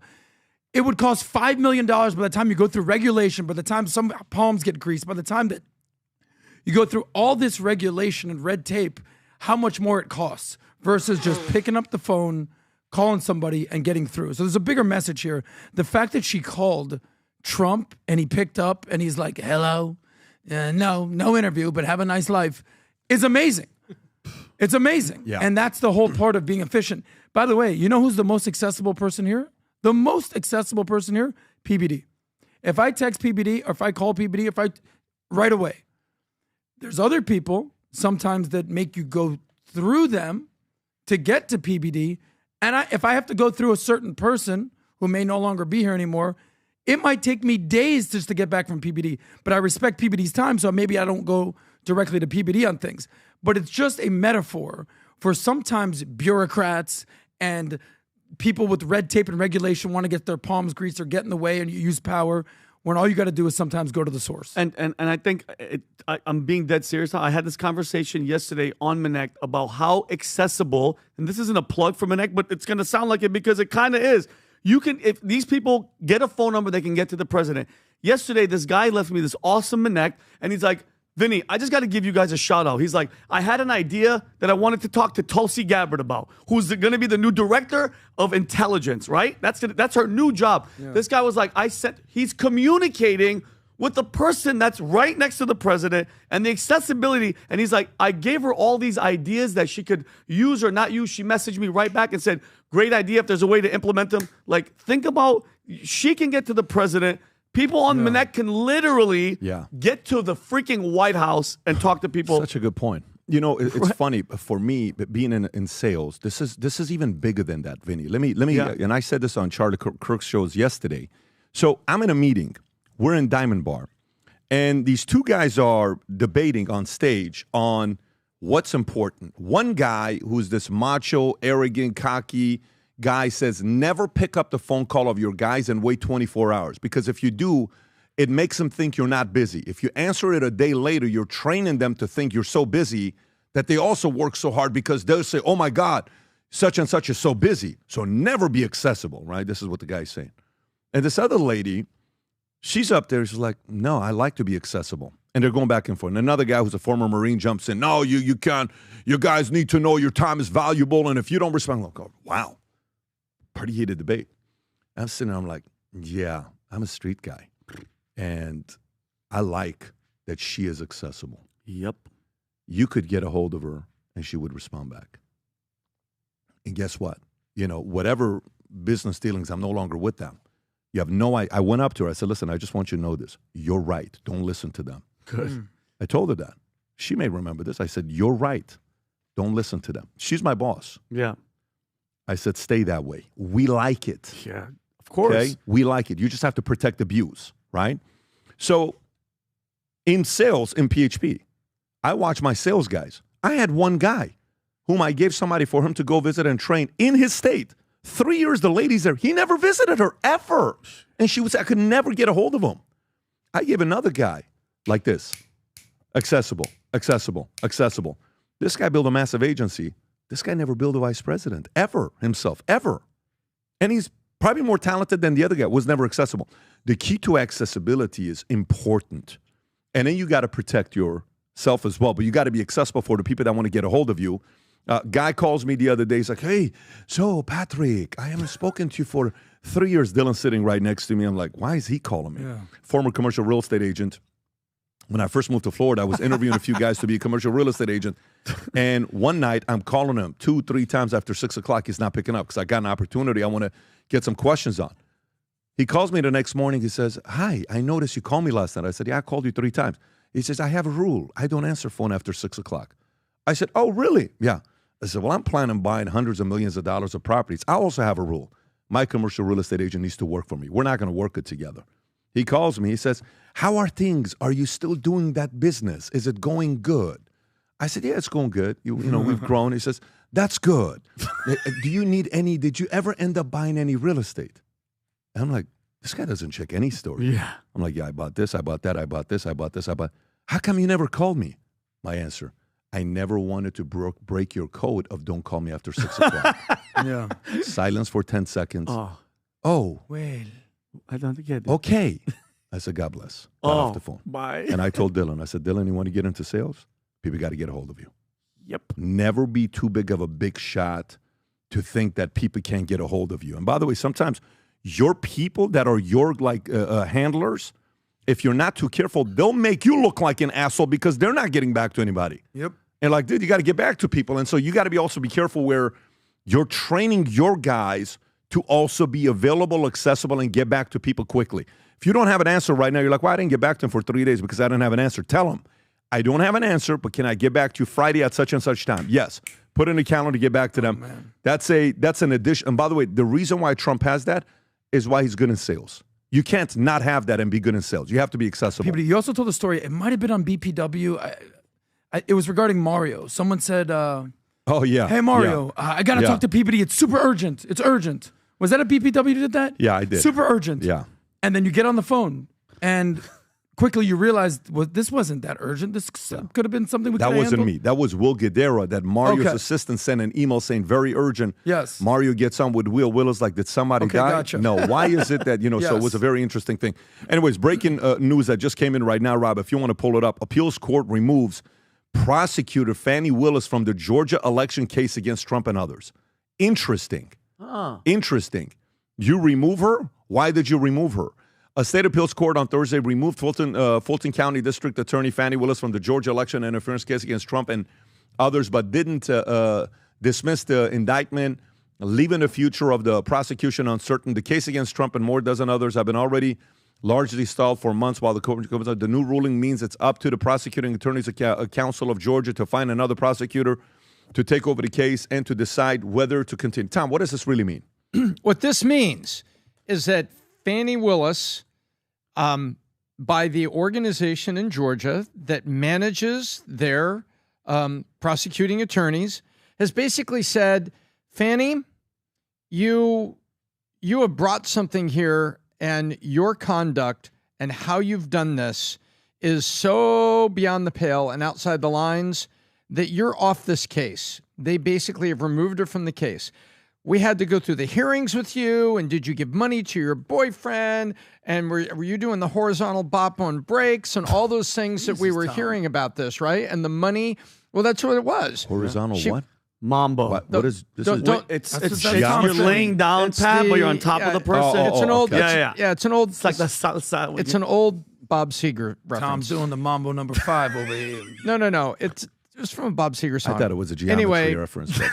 it would cost $5 million by the time you go through regulation, by the time some palms get greased, by the time that you go through all this regulation and red tape, how much more it costs versus just picking up the phone, calling somebody and getting through. So there's a bigger message here. The fact that she called Trump and he picked up and he's like, hello, no interview, but have a nice life, is amazing. It's amazing. Yeah. And that's the whole part of being efficient. By the way, you know who's the most accessible person here? The most accessible person here? PBD. If I text PBD or if I call PBD, right away. There's other people sometimes that make you go through them to get to PBD. And if I have to go through a certain person who may no longer be here anymore, it might take me days just to get back from PBD. But I respect PBD's time, so maybe I don't go directly to PBD on things. But it's just a metaphor for sometimes bureaucrats and people with red tape and regulation want to get their palms greased or get in the way and you use power, when all you got to do is sometimes go to the source. And I think I'm being dead serious. I had this conversation yesterday on Minnect about how accessible, and this isn't a plug for Minnect, but it's going to sound like it because it kind of is. You can, if these people get a phone number, they can get to the president. Yesterday, this guy left me this awesome Minnect, and he's like, Vinny, I just got to give you guys a shout out. He's like, I had an idea that I wanted to talk to Tulsi Gabbard about, who's going to be the new director of intelligence, right? That's her new job. Yeah. This guy was like, he's communicating with the person that's right next to the president and the accessibility. And he's like, I gave her all these ideas that she could use or not use. She messaged me right back and said, great idea if there's a way to implement them. Like, think about, she can get to the president. People on Minnect can literally get to the freaking White House and talk to people. Such a good point. You know, it's funny for me, being in sales. This is even bigger than that, Vinny. Let me. And I said this on Charlie Kirk's shows yesterday. So I'm in a meeting. We're in Diamond Bar, and these two guys are debating on stage on what's important. One guy, who's this macho, arrogant, cocky guy, says never pick up the phone call of your guys and wait 24 hours, because if you do, it makes them think you're not busy. If you answer it a day later, you're training them to think you're so busy that they also work so hard, because they'll say, oh my God, such and such is so busy. So never be accessible, right? This is what the guy's saying. And this other lady, she's up there, she's like, no, I like to be accessible. And they're going back and forth. And another guy who's a former Marine jumps in, no, you can't. You guys need to know your time is valuable, and if you don't respond, I'm like, oh, wow. Pretty heated debate. I'm sitting there, I'm like, yeah, I'm a street guy. And I like that she is accessible. Yep. You could get a hold of her, and she would respond back. And guess what? You know, whatever business dealings, I'm no longer with them. You have no idea. I went up to her. I said, listen, I just want you to know this. You're right. Don't listen to them. Good. I told her that. She may remember this. I said, you're right. Don't listen to them. She's my boss. Yeah. I said, stay that way. We like it. Yeah, of course. Okay? We like it. You just have to protect abuse, right? So in sales, in PHP, I watch my sales guys. I had one guy whom I gave somebody for him to go visit and train in his state. 3 years the lady's there. He never visited her, ever. And she would say, I could never get a hold of him. I gave another guy like this. Accessible, accessible, accessible. This guy built a massive agency. This guy never built a vice president, ever, himself, ever. And he's probably more talented than the other guy, was never accessible. The key to accessibility is important. And then you got to protect yourself as well, but you got to be accessible for the people that want to get a hold of you. Guy calls me the other day. He's like, hey, so Patrick, I haven't spoken to you for 3 years. Dylan's sitting right next to me. I'm like, why is he calling me? Yeah. Former commercial real estate agent. When I first moved to Florida, I was interviewing a few guys to be a commercial real estate agent. And one night, I'm calling him 2-3 times after 6 o'clock. He's not picking up because I got an opportunity I want to get some questions on. He calls me the next morning. He says, hi, I noticed you called me last night. I said, yeah, I called you 3 times. He says, I have a rule. I don't answer phone after 6 o'clock. I said, oh, really? Yeah. I said, well, I'm planning on buying hundreds of millions of dollars of properties. I also have a rule. My commercial real estate agent needs to work for me. We're not going to work it together. He calls me. He says, how are things? Are you still doing that business? Is it going good? I said, yeah, it's going good. You know, we've grown. He says, that's good. Do you need any? Did you ever end up buying any real estate? And I'm like, this guy doesn't check any story. Yeah. I'm like, yeah, I bought this. I bought that. I bought this. I bought this. I bought. How come you never called me? My answer, I never wanted to break your code of don't call me after 6 o'clock. Yeah. Silence for 10 seconds. Oh. Well, I don't get it. Okay. I said, God bless. Got off the phone. Bye. And I told Dylan, I said, Dylan, you want to get into sales? People got to get a hold of you. Yep. Never be too big of a big shot to think that people can't get a hold of you. And by the way, sometimes your people that are your handlers, if you're not too careful, they'll make you look like an asshole because they're not getting back to anybody. Yep. And like, dude, you got to get back to people. And so you got to also be careful where you're training your guys to also be available, accessible, and get back to people quickly. If you don't have an answer right now, you're like, well, I didn't get back to him for 3 days because I didn't have an answer. Tell them, I don't have an answer, but can I get back to you Friday at such and such time? Yes. Put in a calendar to get back to them. Man. That's an addition. And by the way, the reason why Trump has that is why he's good in sales. You can't not have that and be good in sales. You have to be accessible. PBD, you also told a story. It might have been on BPW. It was regarding Mario. Someone said, oh, yeah. Hey, Mario, I got to talk to PBD. It's super urgent. It's urgent. Was that a BPW did that? Yeah, I did. Super urgent. Yeah. And then you get on the phone and quickly you realize, well, this wasn't that urgent. This could have been something we could have handled. That wasn't me. That was Will Guidera, that Mario's assistant sent an email saying very urgent. Yes. Mario gets on with Will. Will is like, did somebody die? Gotcha. No. Why is it that, Yes. So it was a very interesting thing. Anyways, breaking news that just came in right now, Rob, if you want to pull it up. Appeals court removes prosecutor Fani Willis from the Georgia election case against Trump and others. Interesting. Interesting. You remove her? Why did you remove her? A state appeals court on Thursday removed Fulton County District Attorney Fani Willis from the Georgia election interference case against Trump and others, but didn't dismiss the indictment, leaving the future of the prosecution uncertain. The case against Trump and more dozen others have been already largely stalled for months while the court comes out. The new ruling means it's up to the prosecuting attorney's council of Georgia to find another prosecutor to take over the case and to decide whether to continue. Tom, what does this really mean? What this means is that Fani Willis, by the organization in Georgia that manages their prosecuting attorneys, has basically said, Fani, you have brought something here, and your conduct and how you've done this is so beyond the pale and outside the lines that you're off this case. They basically have removed her from the case. We had to go through the hearings with you, and did you give money to your boyfriend, and were you doing the horizontal bop on brakes and all those things that we were hearing about this, right? And the money, well, that's what it was. Horizontal what? Mambo. What is this? It's you're laying down, Pat, but you're on top of the person. It's an old, okay. it's an old. It's like the it's an old Bob Seger reference. Tom's doing the Mambo number 5 over here. No. It was from a Bob Seger song. I thought it was a geometry reference. But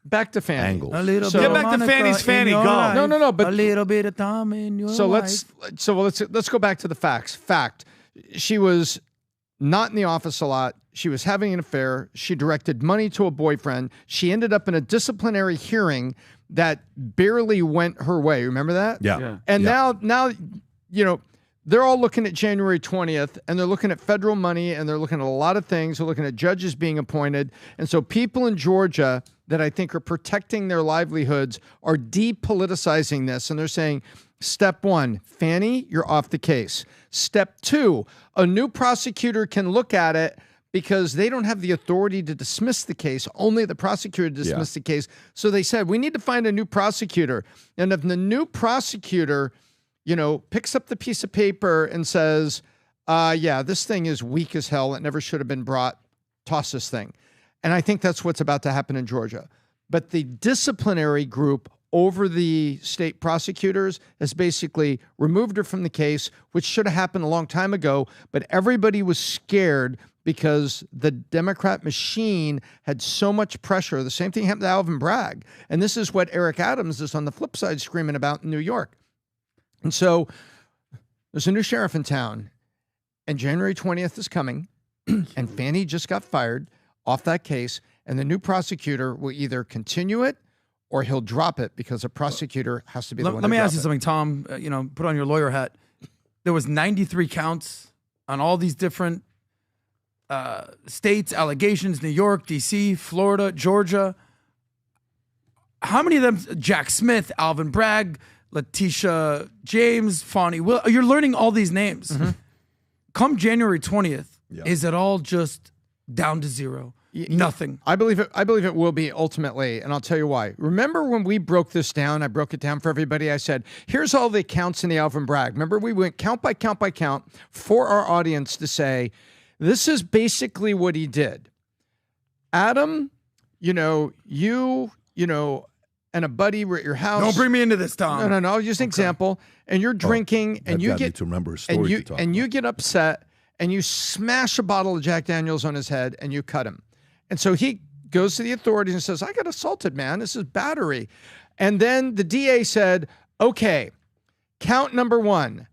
back to Fani. Angles. Get back to Fanny's Fanny. Go. No. But a little bit of Tom in your let's go back to the facts. Fact: she was not in the office a lot. She was having an affair. She directed money to a boyfriend. She ended up in a disciplinary hearing that barely went her way. Remember that? Yeah. And now, they're all looking at January 20th, and they're looking at federal money, and they're looking at a lot of things. They're looking at judges being appointed. And so people in Georgia that I think are protecting their livelihoods are depoliticizing this. And they're saying, step 1, Fani, you're off the case. Step 2, a new prosecutor can look at it because they don't have the authority to dismiss the case. Only the prosecutor dismissed the case. So they said, we need to find a new prosecutor. And if the new prosecutor, picks up the piece of paper and says, this thing is weak as hell. It never should have been brought. Toss this thing. And I think that's what's about to happen in Georgia. But the disciplinary group over the state prosecutors has basically removed her from the case, which should have happened a long time ago. But everybody was scared because the Democrat machine had so much pressure. The same thing happened to Alvin Bragg. And this is what Eric Adams is on the flip side screaming about in New York. And so there's a new sheriff in town, and January 20th is coming, and Fani just got fired off that case, and the new prosecutor will either continue it or he'll drop it because a prosecutor has to be the one to Let me drop ask you something, Tom. Put on your lawyer hat. There was 93 counts on all these different states, allegations, New York, D.C., Florida, Georgia. How many of them, Jack Smith, Alvin Bragg, Letitia James, Fani Will, you're learning all these names. Mm-hmm. Come January 20th, is it all just down to zero? Nothing. I believe it will be ultimately, and I'll tell you why. Remember when we broke this down, I broke it down for everybody. I said, here's all the counts in the Alvin Bragg. Remember, we went count by count by count for our audience to say, this is basically what he did. Adam, and a buddy were at your house. Don't bring me into this, Tom. No. Just an example. And you're drinking, and you get to remember a story you get upset, and you smash a bottle of Jack Daniels on his head, and you cut him. And so he goes to the authorities and says, I got assaulted, man. This is battery. And then the DA said, okay, count number 1.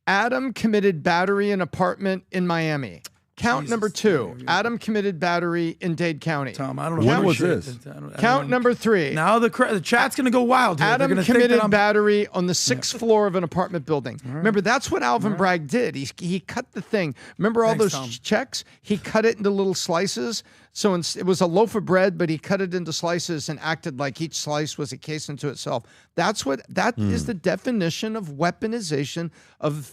Adam committed battery in apartment in Miami. Count number 2, Adam committed battery in Dade County. Tom, I don't know. When was this? Count number 3. Now the chat's going to go wild here. Adam committed battery on the 6th floor of an apartment building. Right. Remember, that's what Alvin Bragg did. He cut the thing. Remember all those checks? He cut it into little slices. So it was a loaf of bread, but he cut it into slices and acted like each slice was a case unto itself. That is the definition of weaponization of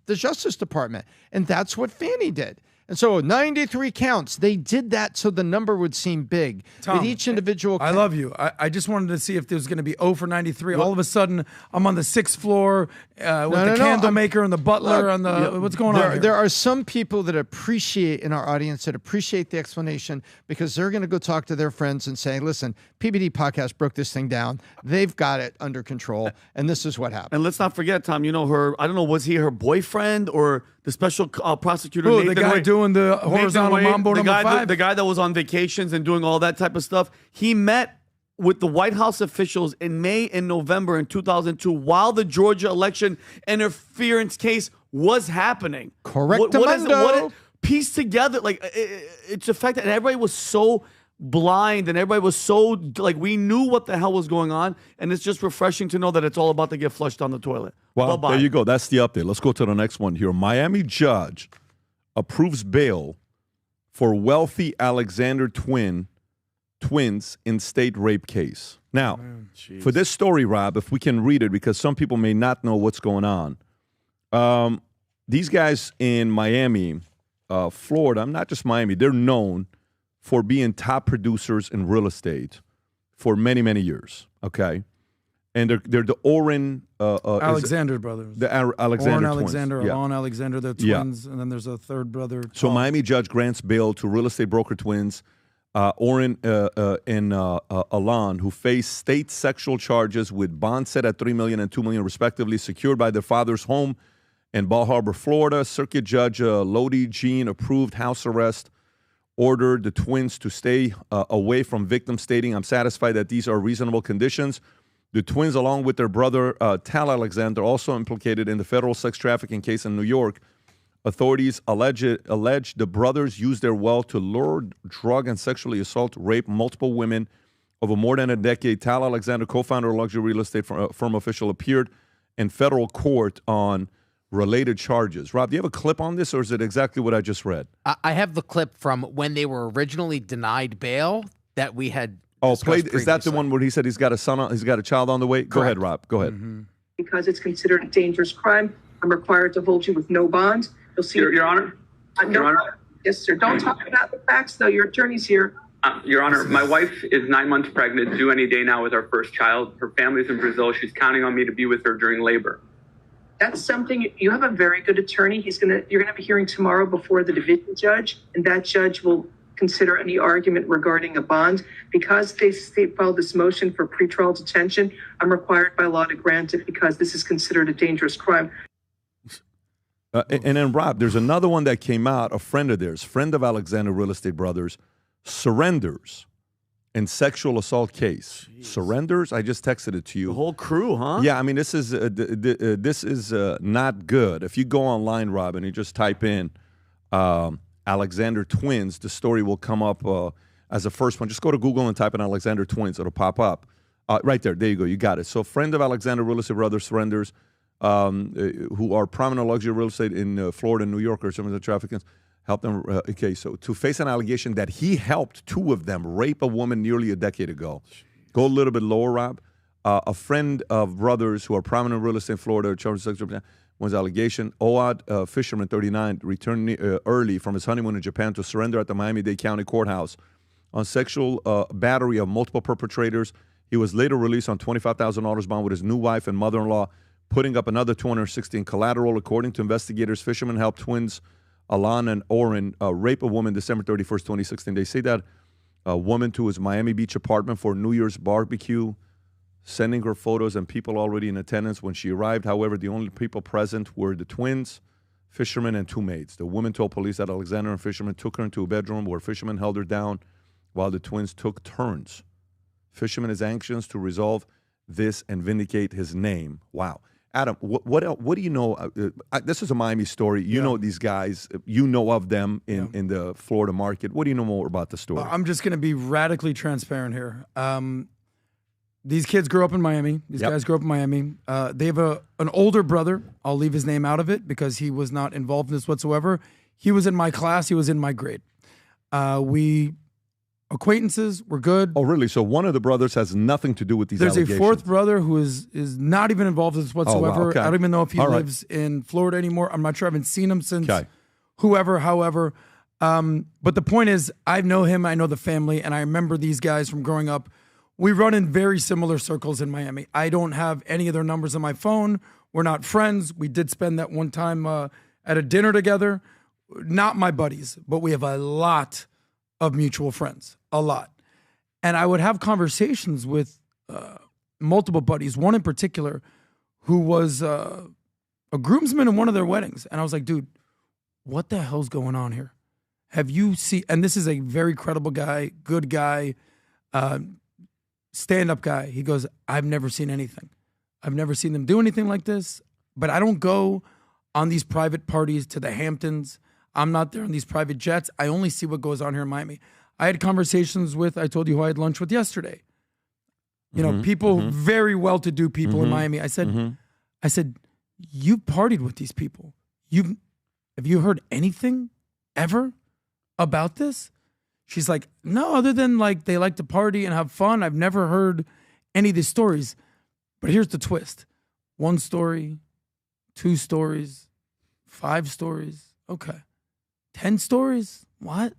the Justice Department. And that's what Fani did. And so 93 counts. They did that so the number would seem big. Tom, with each individual count. I love you. I just wanted to see if there was going to be 0 for 93. All of a sudden, I'm on the 6th floor with the candle maker and the butler on the... What's going on here? There are some people that appreciate, in our audience, that appreciate the explanation because they're going to go talk to their friends and say, listen, PBD podcast broke this thing down. They've got it under control, and this is what happened. And let's not forget, Tom, her, I don't know, was he her boyfriend or the special prosecutor? Who, the guy doing the horizontal mambo number 5? The guy that was on vacations and doing all that type of stuff. He met with the White House officials in May and November in 2002 while the Georgia election interference case was happening. Correct. What it pieced together, like it's the fact that everybody was so blind and everybody was so like we knew what the hell was going on, and it's just refreshing to know that it's all about to get flushed down the toilet. Well, Bye-bye. there you go. That's the update. Let's go to the next one here. Miami judge approves bail for wealthy Alexander twins in state rape case. Now, for this story, Rob, if we can read it, because some people may not know what's going on. These guys in Miami, Florida, not just Miami, they're known for being top producers in real estate for many, many years, okay? And they're the Oren... Alexander brothers. The Alexander Oren twins. Alexander, Alon Alexander, they're twins, and then there's a third brother. So Miami judge grants bail to real estate broker twins, Oren and Alon, who face state sexual charges with bonds set at $3 million and $2 million respectively, secured by their father's home in Bal Harbour, Florida. Circuit Judge Lodi Jean approved house arrest, ordered the twins to stay away from victims, stating, "I'm satisfied that these are reasonable conditions." The twins, along with their brother Tal Alexander, also implicated in the federal sex trafficking case in New York. Authorities allege the brothers used their wealth to lure, drug, and sexually assault, rape multiple women over more than a decade. Tal Alexander, co-founder of luxury real estate firm official, appeared in federal court on related charges. Rob, do you have a clip on this, or is it exactly what I just read? I have the clip from when they were originally denied bail that we had. Oh, played. Is that the one where he said he's got a child on the way? Go ahead, Rob. Go ahead. Mm-hmm. Because it's considered a dangerous crime, I'm required to hold you with no bond. You'll see. Your Honor. Your Honor. Yes, sir. Don't talk about the facts, though. Your attorney's here. Your Honor, my wife is 9 months pregnant, due any day now with our first child. Her family's in Brazil. She's counting on me to be with her during labor. That's something, you have a very good attorney. You're gonna have a hearing tomorrow before the division judge, and that judge will consider any argument regarding a bond. Because they filed this motion for pretrial detention, I'm required by law to grant it because this is considered a dangerous crime. And then, Rob, there's another one that came out, a friend of theirs, friend of Alexander Real Estate Brothers, surrenders in sexual assault case. Jeez. Surrenders? I just texted it to you. The whole crew, huh? Yeah, I mean, this is not good. If you go online, Rob, and you just type in Alexander twins, the story will come up as the first one. Just go to Google and type in Alexander twins. It'll pop up. Right there. There you go. You got it. So friend of Alexander Real Estate Brothers surrenders, who are prominent luxury real estate in Florida and New York, or some of the traffickers, help them. Okay, so to face an allegation that he helped two of them rape a woman nearly a decade ago. Go a little bit lower, Rob. A friend of brothers who are prominent real estate in Florida, charged with sexual was allegation. Oad Fisherman, 39, returned early from his honeymoon in Japan to surrender at the Miami-Dade County Courthouse on sexual battery of multiple perpetrators. He was later released on $25,000 bond with his new wife and mother-in-law, putting up another $260 in collateral. According to investigators, Fisherman helped twins Alon and Oren rape a woman December 31st, 2016. They say that a woman to his Miami Beach apartment for New Year's barbecue, sending her photos and people already in attendance when she arrived. However, the only people present were the twins, Fisherman, and two maids. The woman told police that Alexander and Fisherman took her into a bedroom where Fisherman held her down while the twins took turns. Fisherman is anxious to resolve this and vindicate his name. Wow. Adam, what do you know? This is a Miami story. You know these guys. You know of them in the Florida market. What do you know more about the story? I'm just going to be radically transparent here. These kids grew up in Miami. These guys grew up in Miami. They have an older brother. I'll leave his name out of it because he was not involved in this whatsoever. He was in my class. He was in my grade. We acquaintances. We're good. Oh, really? So one of the brothers has nothing to do with these allegations? There's a fourth brother who is not even involved in this whatsoever. Oh, wow. Okay. I don't even know if he lives in Florida anymore. I'm not sure. I haven't seen him since however. But the point is, I know him. I know the family. And I remember these guys from growing up. We run in very similar circles in Miami. I don't have any of their numbers on my phone. We're not friends. We did spend that one time at a dinner together. Not my buddies, but we have a lot of mutual friends. A lot. And I would have conversations with multiple buddies, one in particular who was a groomsman in one of their weddings. And I was like, dude, what the hell's going on here? Have you seen, and this is a very credible guy, good guy, stand-up guy. He goes, I've never seen anything. I've never seen them do anything like this, but I don't go on these private parties to the Hamptons. I'm not there on these private jets. I only see what goes on here in Miami. I had conversations with, I told you who I had lunch with yesterday. You know, people, very well-to-do people in Miami. I said, you partied with these people. Have you heard anything ever about this? She's like, no, other than like they like to party and have fun. I've never heard any of these stories. But here's the twist. 1 story, 2 stories, 5 stories. Okay. 10 stories? What?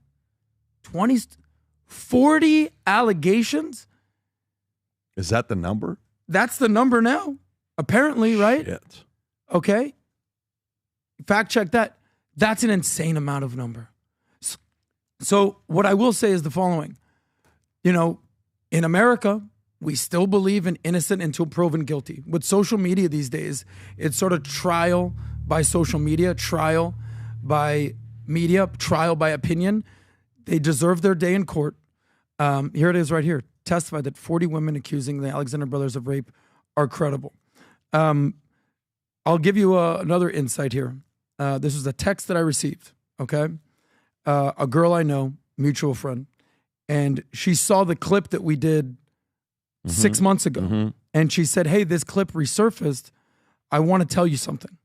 20, 40 allegations? Is that the number? That's the number now, apparently, right? Shit. Okay. Fact check that. That's an insane amount of number. So what I will say is the following. You know, in America, we still believe in innocent until proven guilty. With social media these days, it's sort of trial by social media, trial by media, trial by opinion. They deserve their day in court. Here it is right here. Testified that 40 women accusing the Alexander brothers of rape are credible. I'll give you another insight here. This was a text that I received, okay? A girl I know, mutual friend, and she saw the clip that we did 6 months ago. And she said, hey, this clip resurfaced. I want to tell you something.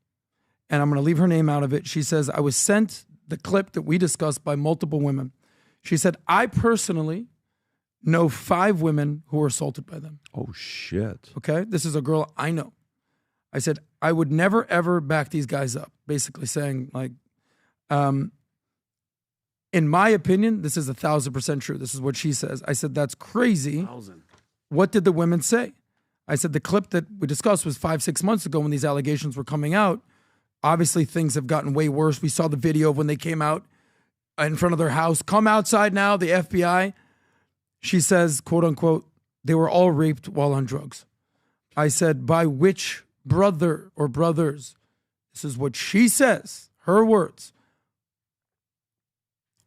And I'm going to leave her name out of it. She says, I was sent the clip that we discussed by multiple women. She said, I personally know 5 women who were assaulted by them. Oh, shit. Okay? This is a girl I know. I said, I would never, ever back these guys up. Basically saying, like, in my opinion, this is 1,000% true. This is what she says. I said, that's crazy. 1,000. What did the women say? I said, the clip that we discussed was 5-6 months ago when these allegations were coming out. Obviously, things have gotten way worse. We saw the video of when they came out in front of their house. Come outside now, the FBI. She says, quote unquote, they were all raped while on drugs. I said, by which brother or brothers? This is what she says, her words.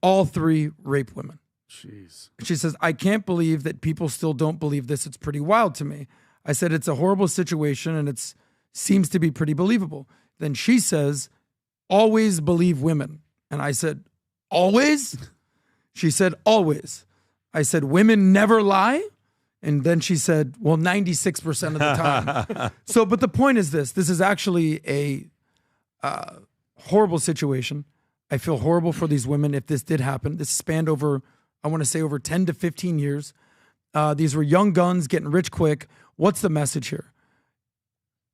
All 3 rape women. Jeez. She says, I can't believe that people still don't believe this. It's pretty wild to me. I said, it's a horrible situation and it seems to be pretty believable. Then she says, always believe women. And I said, always? She said, always. I said, women never lie? And then she said, well, 96% of the time. So, but the point is this. This is actually a horrible situation. I feel horrible for these women if this did happen. This spanned over, I want to say, over 10 to 15 years. These were young guns getting rich quick. What's the message here?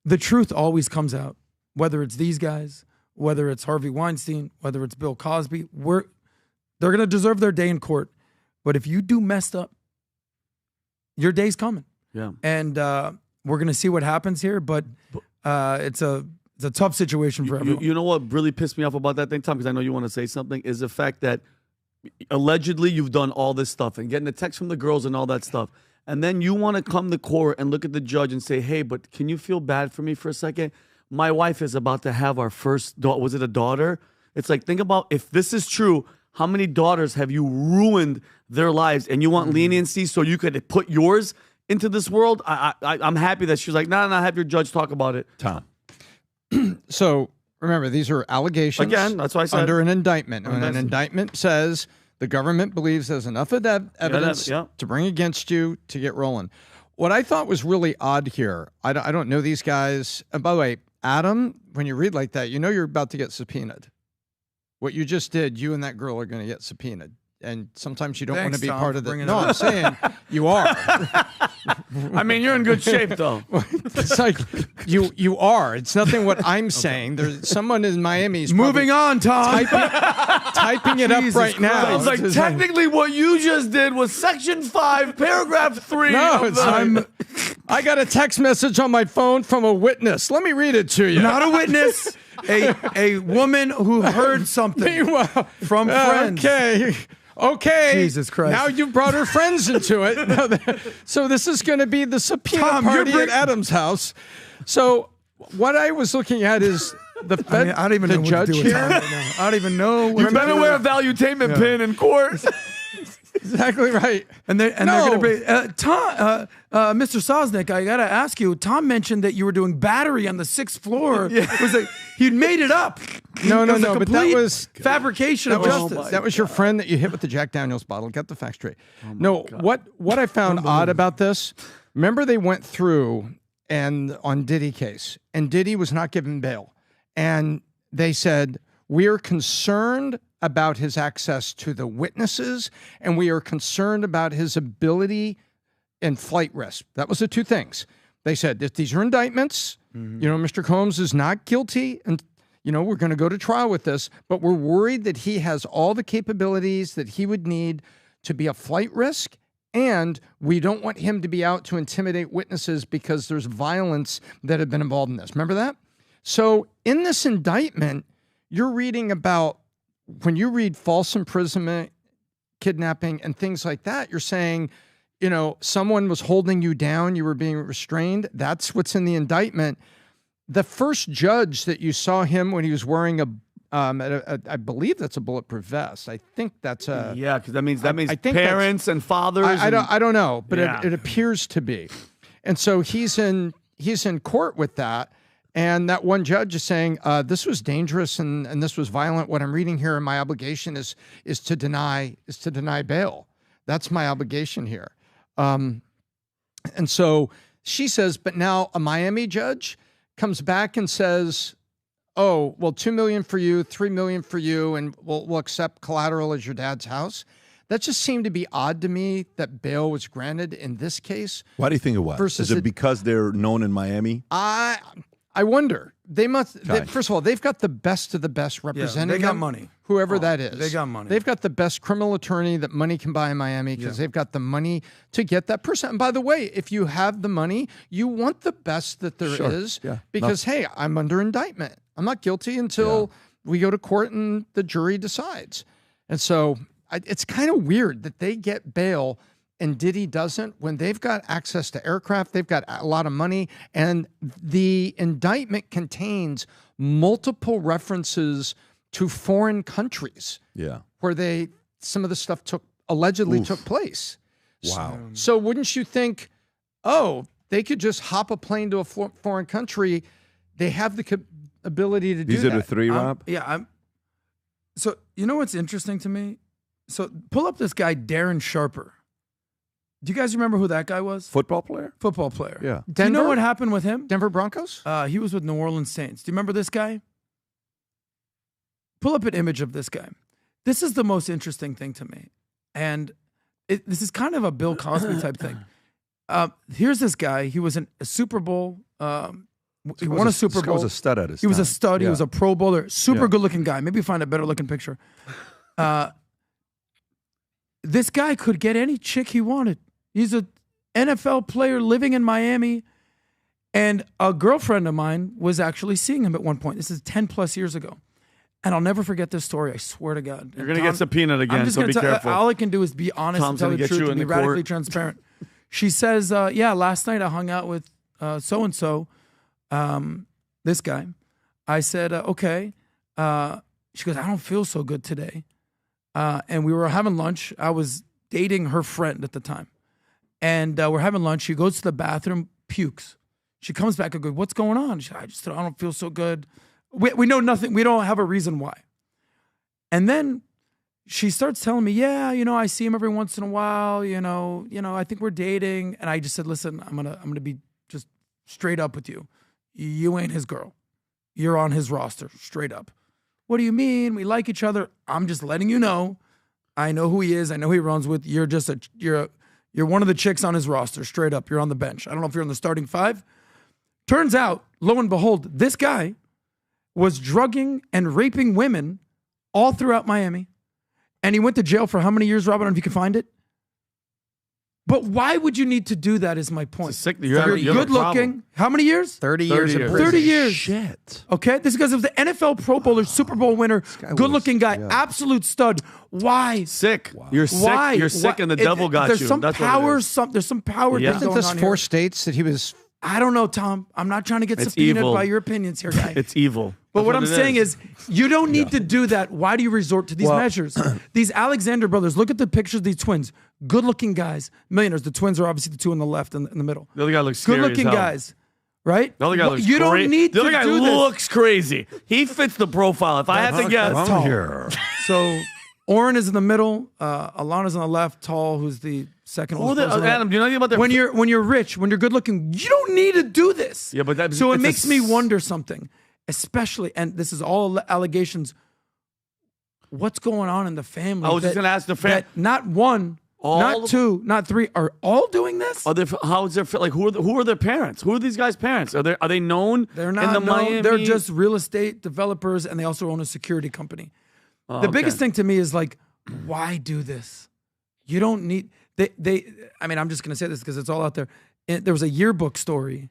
The truth always comes out, whether it's these guys, whether it's Harvey Weinstein, whether it's Bill Cosby. They're going to deserve their day in court. But if you do messed up, your day's coming. Yeah. And we're going to see what happens here, but it's a tough situation for everyone. You know what really pissed me off about that thing, Tom, because I know you want to say something, is the fact that allegedly you've done all this stuff and getting the text from the girls and all that stuff. And then you want to come to court and look at the judge and say, hey, but can you feel bad for me for a second? My wife is about to have our first daughter. Was it a daughter? It's like, think about if this is true, how many daughters have you ruined their lives? And you want leniency so you could put yours into this world? I'm happy that she's like, no, have your judge talk about it. Tom. So remember, these are allegations. Again, that's why I said. Under an indictment. And an indictment says the government believes there's enough of that evidence to bring against you to get rolling. What I thought was really odd here, I don't know these guys. And by the way, Adam, when you read like that, you know you're about to get subpoenaed. What you just did, you and that girl are going to get subpoenaed. And sometimes you don't want to be part of the... No, I'm saying you are. I mean, you're in good shape, though. It's like you are. It's nothing what I'm saying. There's someone in Miami is moving on, Tom. Typing it up right now. It's like technically what you just did was Section 5, Paragraph 3. No, I got a text message on my phone from a witness. Let me read it to you. Not a witness. A woman who heard something from friends. Okay. Jesus Christ. Now you brought her friends into it. So this is going to be the subpoena party at Adam's house. So what I was looking at is the Fed, I don't even know judge what to do here. right now. I don't even know. You better wear a valuetainment pin in court. Exactly right. And they're going to bring Tom, Mr. Sosnick. I got to ask you. Tom mentioned that you were doing battery on the 6th floor. It was like he'd made it up. No, but that was fabrication of justice. That was your friend that you hit with the Jack Daniels bottle. Get the facts straight. What I found odd about this. Remember, they went through and on Diddy case, and Diddy was not given bail, and they said, we are concerned about his access to the witnesses, and we are concerned about his ability and flight risk. That was the two things. They said that these are indictments. Mr. Combs is not guilty, and we're going to go to trial with this, but we're worried that he has all the capabilities that he would need to be a flight risk, and we don't want him to be out to intimidate witnesses because there's violence that had been involved in this. Remember that? So in this indictment, you're reading about, when you read false imprisonment, kidnapping, and things like that, you're saying, someone was holding you down, you were being restrained. That's what's in the indictment. The first judge that you saw him when he was wearing I believe that's a bulletproof vest. I think that's a because that means parents and fathers. I don't know, but it appears to be. And so he's in court with that. And that one judge is saying, this was dangerous and this was violent. What I'm reading here, and my obligation is to deny bail. That's my obligation here. And so she says, but now a Miami judge comes back and says, oh, well, $2 million for you, $3 million for you, and we'll accept collateral as your dad's house. That just seemed to be odd to me that bail was granted in this case. Why do you think it was? Is it because they're known in Miami? I wonder. They must. First of all, they've got the best of the best representing. They got money. Whoever that is. They got money. They've got the best criminal attorney that money can buy in Miami because they've got the money to get that person. And by the way, if you have the money, you want the best that there is because, hey, I'm under indictment. I'm not guilty until we go to court and the jury decides. And so it's kind of weird that they get bail and Diddy doesn't when they've got access to aircraft, they've got a lot of money, and the indictment contains multiple references to foreign countries where some of the stuff allegedly took place. Wow. So wouldn't you think, they could just hop a plane to a foreign country? They have the ability to do that. These are the three, Rob? So you know what's interesting to me? So pull up this guy, Darren Sharper. Do you guys remember who that guy was? Football player? Football player. Yeah. Do you know what happened with him? Denver Broncos? He was with New Orleans Saints. Do you remember this guy? Pull up an image of this guy. This is the most interesting thing to me. And this is kind of a Bill Cosby type thing. Here's this guy. He was in a Super Bowl. He won a Super Bowl. He was a stud at his time. He was a stud. Yeah. He was a Pro Bowler. Super good-looking guy. Maybe find a better-looking picture. This guy could get any chick he wanted. He's an NFL player living in Miami, and a girlfriend of mine was actually seeing him at one point. This is 10-plus years ago. And I'll never forget this story. I swear to God. You're going to get subpoenaed again, so be careful. All I can do is be honest and tell the truth and be radically transparent. She says, last night I hung out with so-and-so, this guy. I said, okay. She goes, I don't feel so good today. And we were having lunch. I was dating her friend at the time. And we're having lunch. She goes to the bathroom, pukes. She comes back and goes, what's going on? She goes, I don't feel so good. We know nothing. We don't have a reason why. And then she starts telling me, I see him every once in a while. I think we're dating. And I just said, listen, I'm gonna be just straight up with you. You ain't his girl. You're on his roster, straight up. What do you mean? We like each other. I'm just letting you know. I know who he is. I know who he runs with. You're just you're one of the chicks on his roster, straight up. You're on the bench. I don't know if you're in the starting five. Turns out, lo and behold, this guy was drugging and raping women all throughout Miami. And he went to jail for how many years, Robert? I don't know if you can find it. But why would you need to do that is my point. You're good looking. How many years? 30 years. 30 years. Shit. Okay? This is because of the NFL Pro Bowler, Super Bowl winner, good looking guy, absolute stud. Why? Sick. Wow. You're sick. You're sick and the devil got there's you. Some That's power. what it is. There's some power. Isn't this 4 states that he was I don't know, Tom. I'm not trying to get subpoenaed by your opinions here, guy. It's evil. But what I'm saying is, you don't need to do that. Why do you resort to these measures? These Alexander brothers, look at the pictures of these twins. Good-looking guys, millionaires. The twins are obviously the two on the left and in the middle. The other guy looks scary good-looking as hell. guys, right? The other guy looks You don't need the to other guy do this. looks crazy. He fits the profile. If I had to guess. That's tall. So Oren is in the middle. Alana's on the left. Tall, who's the second one. Adam, do you know anything about that? When you're rich, when you're good looking, you don't need to do this. Yeah, but so it makes me wonder something, especially, and this is all allegations. What's going on in the family? I was just going to ask the family. Not one, not two, not three. Are all doing this? How is their like? Who are their parents? Who are these guys' parents? Are they known? They're not in the known. Miami? They're just real estate developers, and they also own a security company. The biggest thing to me is like, why do this? You don't need. I mean, I'm just going to say this because it's all out there. There was a yearbook story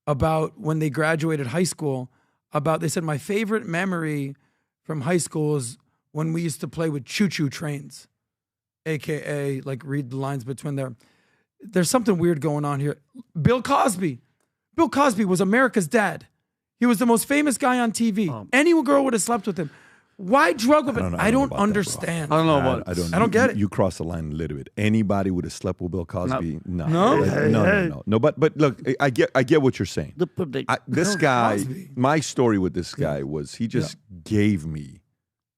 about when they graduated high school. They said, my favorite memory from high school is when we used to play with choo-choo trains, AKA, like, read the lines between there. There's something weird going on here. Bill Cosby. Bill Cosby was America's dad. He was the most famous guy on TV. Any girl would have slept with him. Why drug with it? I don't understand. I don't know about it. I don't get it. You cross the line a little bit. Anybody would have slept with Bill Cosby? No. No? But look, I get what you're saying. This guy, Cosby. my story with this guy was he just gave me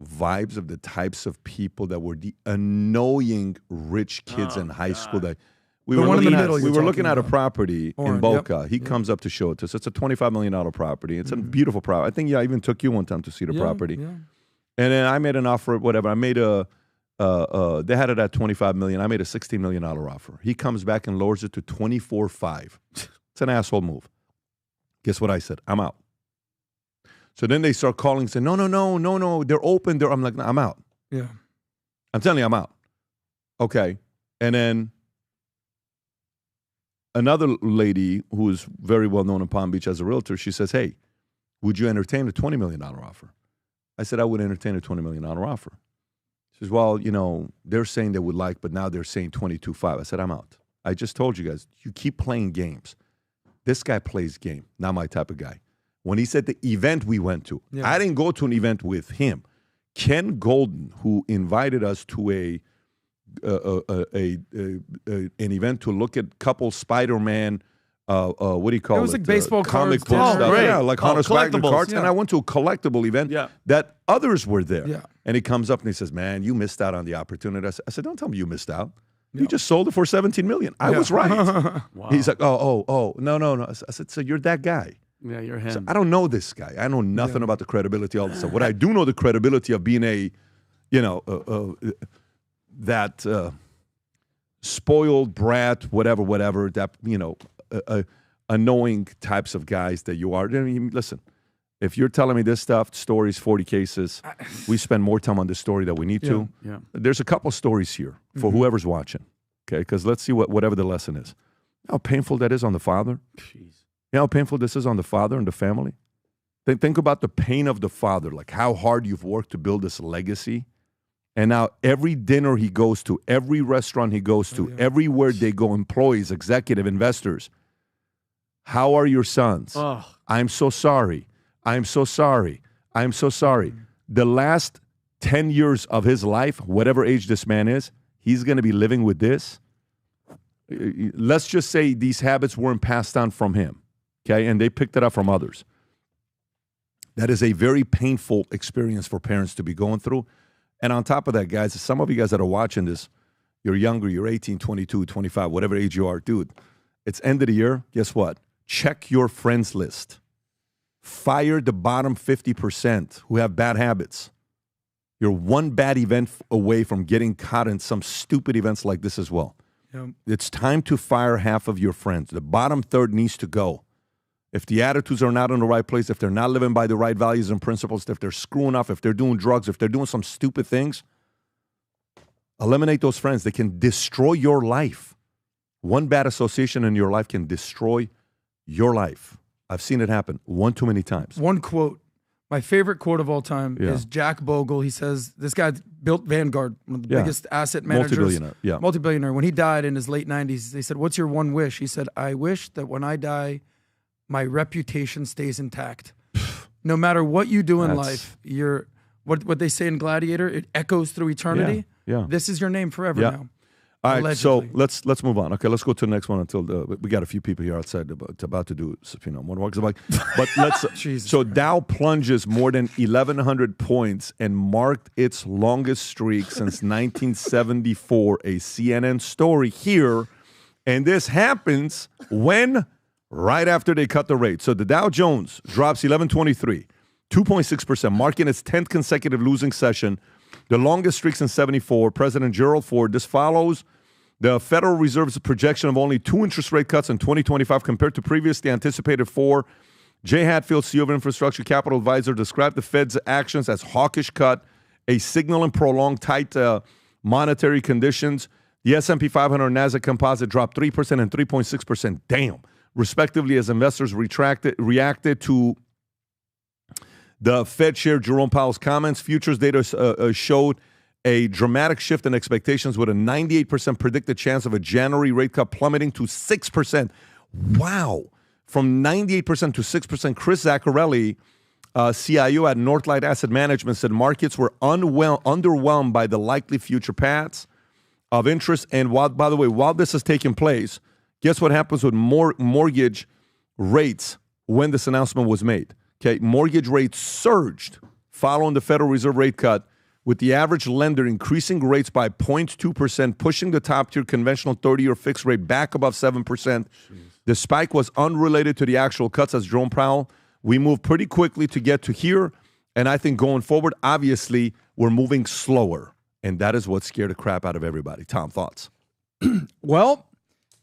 vibes of the types of people that were the annoying rich kids in high school that we were looking at a property in Boca. He comes up to show it to us. It's a $25 million property. It's a beautiful property. I think I even took you one time to see the property. Yeah. And then I made an offer, whatever. I made they had it at $25 million. I made a $16 million offer. He comes back and lowers it to $24.5. It's an asshole move. Guess what I said? I'm out. So then they start calling and saying, no, they're open. I'm like, I'm out. Yeah. I'm telling you, I'm out. Okay. And then another lady who is very well known in Palm Beach as a realtor, she says, hey, would you entertain a $20 million offer? I said, I would entertain a $20 million offer. She says, well, they're saying they would like, but now they're saying 22.5. I said, I'm out. I just told you guys, you keep playing games. This guy plays game, not my type of guy. When he said the event we went to, I didn't go to an event with him. Ken Golden, who invited us to an event to look at couple Spider-Man, what do you call it? It was like baseball comic cards. book stuff. Right. Yeah, like Hunter's Wagner cards. Yeah. And I went to a collectible event that others were there. Yeah. And he comes up and he says, man, you missed out on the opportunity. I said, don't tell me you missed out. You just sold it for $17 million. I was right. Wow. He's like, no. I said, so you're that guy. Yeah, you're him. So I don't know this guy. I know nothing about the credibility, all this stuff. What I do know the credibility of being that spoiled brat, whatever, that, annoying types of guys that you are. I mean, listen, if you're telling me this stuff, stories, 40 cases, we spend more time on this story than we need to. Yeah. There's a couple stories here for whoever's watching, okay? Because let's see whatever the lesson is. How painful that is on the father. Jeez. You know how painful this is on the father and the family? Think about the pain of the father, like how hard you've worked to build this legacy. And now every dinner he goes to, every restaurant he goes to, everywhere they go, employees, executive, investors. How are your sons? Oh. I'm so sorry. I'm so sorry. I'm so sorry. The last 10 years of his life, whatever age this man is, he's going to be living with this. Let's just say these habits weren't passed on from him. Okay, and they picked it up from others. That is a very painful experience for parents to be going through. And on top of that, guys, some of you guys that are watching this, you're younger, you're 18, 22, 25, whatever age you are. Dude, it's end of the year. Guess what? Check your friends list. Fire the bottom 50% who have bad habits. You're one bad event away from getting caught in some stupid events like this as well. Yep. It's time to fire half of your friends. The bottom third needs to go. If the attitudes are not in the right place, if they're not living by the right values and principles, if they're screwing up, if they're doing drugs, if they're doing some stupid things, eliminate those friends. They can destroy your life. One bad association in your life can destroy your life. I've seen it happen one too many times. One quote. My favorite quote of all time is Jack Bogle. He says, this guy built Vanguard, one of the biggest asset managers. Multi-billionaire. When he died in his late 90s, they said, what's your one wish? He said, I wish that when I die, my reputation stays intact. No matter what you do in life, what they say in Gladiator, it echoes through eternity. Yeah. This is your name forever now. All right, Allegedly. so let's move on. Okay, let's go to the next one until we got a few people here outside about to do one walks bike. But let's. So Dow plunges more than 1,100 points and marked its longest streak since 1974. A CNN story here, and this happens when right after they cut the rate. So the Dow Jones drops 1123, 2.6%, marking its 10th consecutive losing session. The longest streak since 74. President Gerald Ford. This follows the Federal Reserve's projection of only 2 interest rate cuts in 2025 compared to previously anticipated 4. Jay Hatfield, CEO of Infrastructure Capital Advisor, described the Fed's actions as hawkish cut, a signal and prolonged tight monetary conditions. The S&P 500 and NASDAQ composite dropped 3% and 3.6%, respectively, as investors reacted to the Fed Chair Jerome Powell's comments. Futures data showed a dramatic shift in expectations with a 98% predicted chance of a January rate cut plummeting to 6%. Wow. From 98% to 6%. Chris Zaccarelli, CIO at Northlight Asset Management, said markets were underwhelmed by the likely future paths of interest. And by the way, while this is taking place, guess what happens with mortgage rates when this announcement was made? Okay, mortgage rates surged following the Federal Reserve rate cut, with the average lender increasing rates by 0.2%, pushing the top-tier conventional 30-year fixed rate back above 7%. Jeez. The spike was unrelated to the actual cuts, as Jerome Powell. We moved pretty quickly to get to here, and I think going forward, obviously, we're moving slower, and that is what scared the crap out of everybody. Tom, thoughts? Well,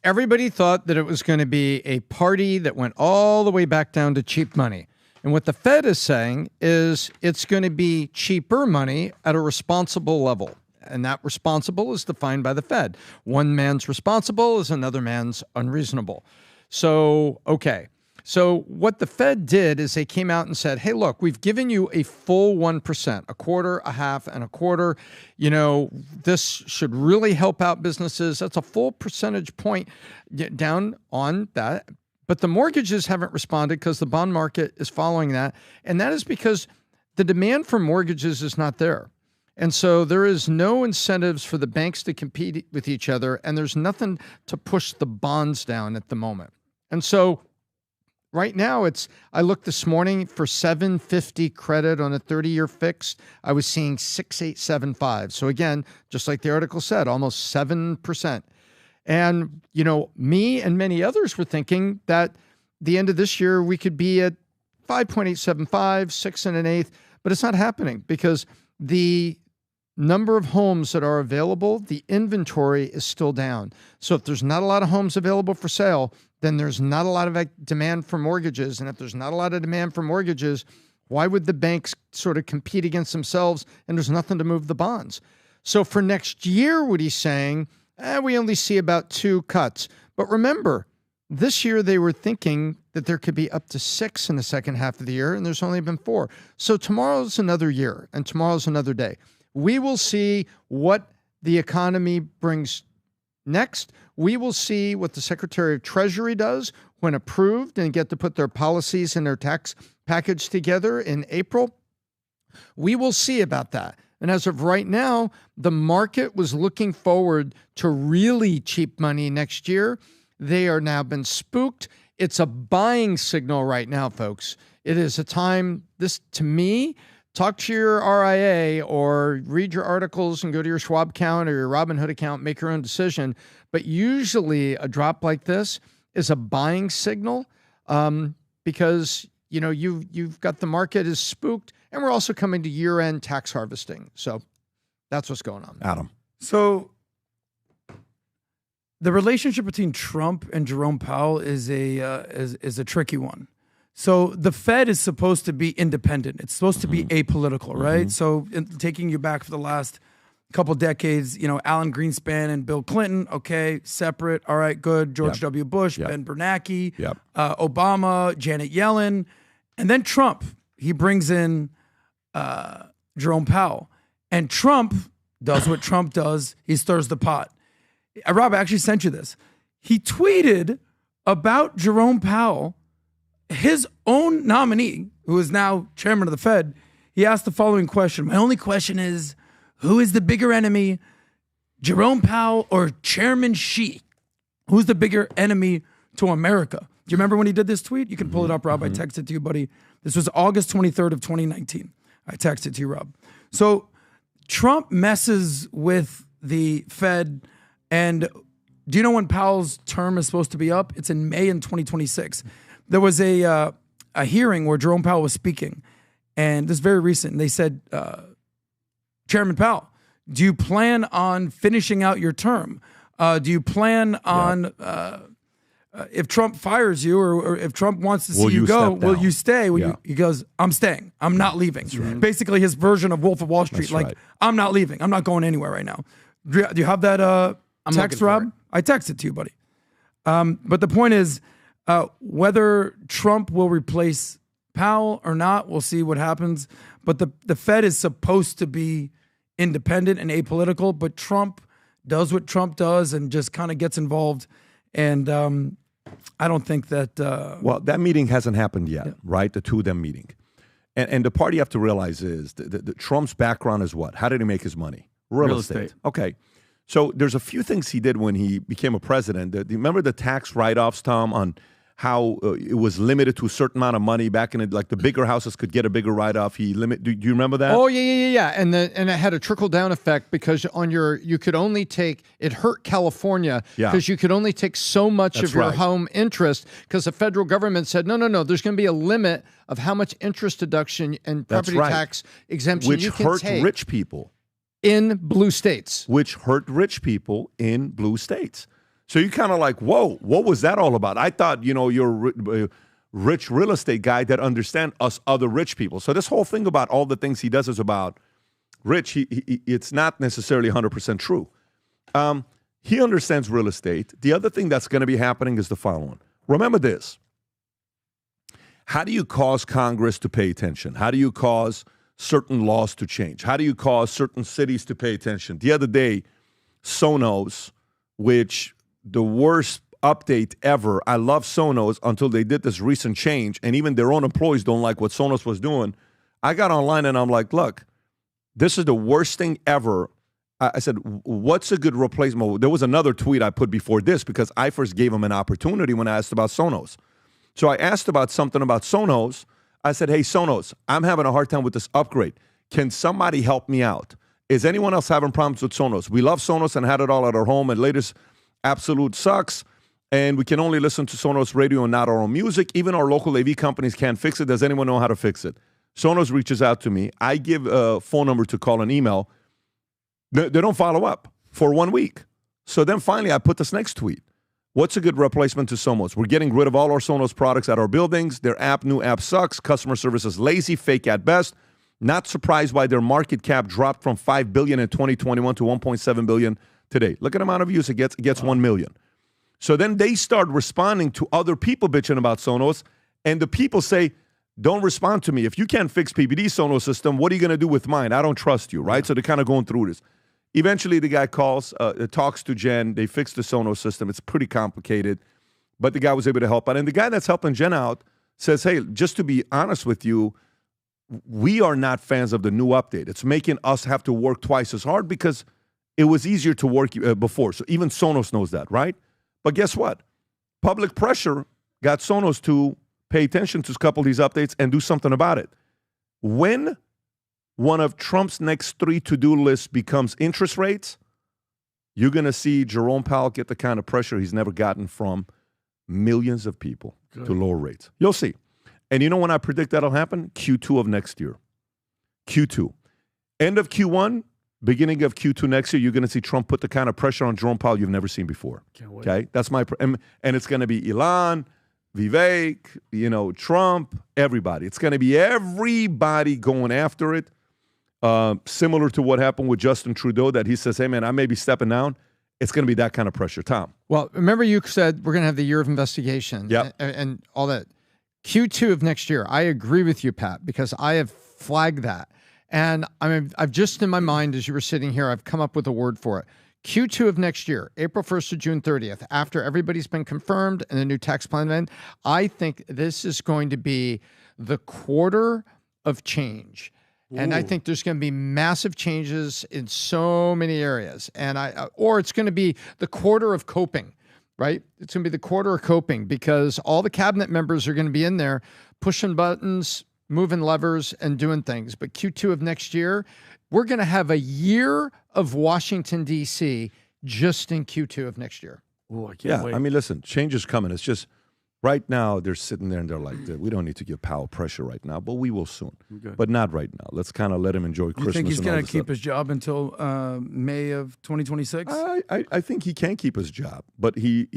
everybody thought that it was going to be a party that went all the way back down to cheap money. And what the Fed is saying is it's going to be cheaper money at a responsible level. And that responsible is defined by the Fed. One man's responsible is another man's unreasonable. So, okay. So what the Fed did is they came out and said, hey, look, we've given you a full 1%, a quarter, a half, and a quarter. You know, this should really help out businesses. That's a full percentage point down on that. But the mortgages haven't responded because the bond market is following that. And that is because the demand for mortgages is not there. And so there is no incentives for the banks to compete with each other. And there's nothing to push the bonds down at the moment. And so right now I looked this morning for 750 credit on a 30-year fix. I was seeing 6875. So again, just like the article said, almost 7%. And, you know, me and many others were thinking that the end of this year we could be at 5.875, 6 1/8, but it's not happening because the number of homes that are available, the inventory is still down. So if there's not a lot of homes available for sale, then there's not a lot of demand for mortgages. And if there's not a lot of demand for mortgages, why would the banks sort of compete against themselves and there's nothing to move the bonds? So for next year, what he's saying, we only see about 2 cuts. But remember, this year they were thinking that there could be up to 6 in the second half of the year, and there's only been 4. So tomorrow's another year, and tomorrow's another day. We will see what the economy brings next. We will see what the Secretary of Treasury does when approved and get to put their policies and their tax package together in April. We will see about that. And as of right now, the market was looking forward to really cheap money next year. They are now been spooked. It's a buying signal right now, folks. It is a time, this to me, talk to your RIA or read your articles and go to your Schwab account or your Robinhood account, make your own decision. But usually a drop like this is a buying signal because, you know, you've got the market is spooked. And we're also coming to year-end tax harvesting. So that's what's going on. Adam. So the relationship between Trump and Jerome Powell is a tricky one. So the Fed is supposed to be independent. It's supposed to be apolitical, right? So taking you back for the last couple decades, you know, Alan Greenspan and Bill Clinton, okay, separate. All right, good. George W. Bush, Ben Bernanke, Obama, Janet Yellen, and then Trump. he brings in Jerome Powell. And Trump does what Trump does. He stirs the pot. Rob, I actually sent you this. He tweeted about Jerome Powell, his own nominee, who is now chairman of the Fed. He asked the following question. My only question is, who is the bigger enemy, Jerome Powell or Chairman Xi? Who's the bigger enemy to America? Do you remember when he did this tweet? You can pull it up, Rob. I texted to you, buddy. This was August 23rd of 2019. I texted to you, Rob. So Trump messes with the Fed, and do you know when Powell's term is supposed to be up? It's in May in 2026. There was a hearing where Jerome Powell was speaking, and this is very recent. And they said, Chairman Powell, do you plan on finishing out your term? Do you plan on, if Trump fires you or if Trump wants to see you go, will you stay? He goes, I'm staying. I'm not leaving. Right. Basically his version of Wolf of Wall Street. I'm not leaving. I'm not going anywhere right now. Do you have that text, Rob? I texted to you, buddy. But the point is, whether Trump will replace Powell or not, we'll see what happens. But the Fed is supposed to be independent and apolitical, but Trump does what Trump does and just kind of gets involved. And I don't think that... well, that meeting hasn't happened yet, right? The two of them meeting. And the part you have to realize is the Trump's background is what? How did he make his money? Real estate. Okay. So there's a few things he did when he became a president. Remember the tax write-offs, Tom, on how it was limited to a certain amount of money back in it, like the bigger houses could get a bigger write-off. Do you remember that? Oh, yeah. And it had a trickle-down effect because you could only take, it hurt California because you could only take so much of your home interest because the federal government said, no, there's going to be a limit of how much interest deduction and property tax exemption you can take. Which hurt rich people. In blue states. Which hurt rich people in blue states. So you kind of like, whoa, what was that all about? I thought, you're a rich real estate guy that understand us other rich people. So this whole thing about all the things he does is about rich. It's not necessarily 100% true. He understands real estate. The other thing that's going to be happening is the following. Remember this. How do you cause Congress to pay attention? How do you cause certain laws to change? How do you cause certain cities to pay attention? The other day, Sonos, which... the worst update ever. I love Sonos until they did this recent change, and even their own employees don't like what Sonos was doing. I got online and I'm like, look, this is the worst thing ever. I said, what's a good replacement? There was another tweet I put before this because I first gave him an opportunity when I asked about Sonos. So I asked about something about Sonos. I said, hey, Sonos, I'm having a hard time with this upgrade. Can somebody help me out? Is anyone else having problems with Sonos? We love Sonos and had it all at our home, and latest absolute sucks, and we can only listen to Sonos radio and not our own music. Even our local AV companies can't fix it. Does anyone know how to fix it? Sonos reaches out to me. I give a phone number to call an email. They don't follow up for 1 week. So then finally I put this next tweet. What's a good replacement to Sonos? We're getting rid of all our Sonos products at our buildings. Their new app sucks. Customer service is lazy, fake at best. Not surprised why their market cap dropped from $5 billion in 2021 to $1.7 billion today. Look at the amount of views it gets 1 million. So then they start responding to other people bitching about Sonos, and the people say, don't respond to me. If you can't fix PBD Sonos system, what are you going to do with mine? I don't trust you, right? So they're kind of going through this. Eventually, the guy calls, talks to Jen. They fix the Sonos system. It's pretty complicated, but the guy was able to help out. And the guy that's helping Jen out says, hey, just to be honest with you, we are not fans of the new update. It's making us have to work twice as hard because it was easier to work before. So even Sonos knows that, right? But guess what? Public pressure got Sonos to pay attention to a couple of these updates and do something about it. When one of Trump's next 3 to-do lists becomes interest rates, you're going to see Jerome Powell get the kind of pressure he's never gotten from millions of people to lower rates. You'll see. And you know when I predict that'll happen? Q2 of next year. Q2. End of Q1, beginning of Q2 next year, you're going to see Trump put the kind of pressure on Jerome Powell you've never seen before. Can't wait. Okay? That's my and it's going to be Elon, Vivek, Trump, everybody. It's going to be everybody going after it. Similar to what happened with Justin Trudeau, that he says, hey, man, I may be stepping down. It's going to be that kind of pressure. Tom. Well, remember you said we're going to have the year of investigation and all that. Q2 of next year. I agree with you, Pat, because I have flagged that. And I've just in my mind, as you were sitting here, I've come up with a word for it. Q2 of next year, April 1st to June 30th, after everybody's been confirmed and the new tax plan ends, I think this is going to be the quarter of change. And I think there's going to be massive changes in so many areas. And or it's going to be the quarter of coping, right? It's going to be the quarter of coping because all the cabinet members are going to be in there pushing buttons, moving levers, and doing things. But Q2 of next year, we're going to have a year of Washington, D.C. just in Q2 of next year. Oh, I can't wait. I mean, listen, change is coming. It's just right now they're sitting there and they're like, we don't need to give Powell pressure right now, but we will soon. Okay. But not right now. Let's kind of let him enjoy Christmas. You think he's going to keep his job until May of 2026? I think he can keep his job, but he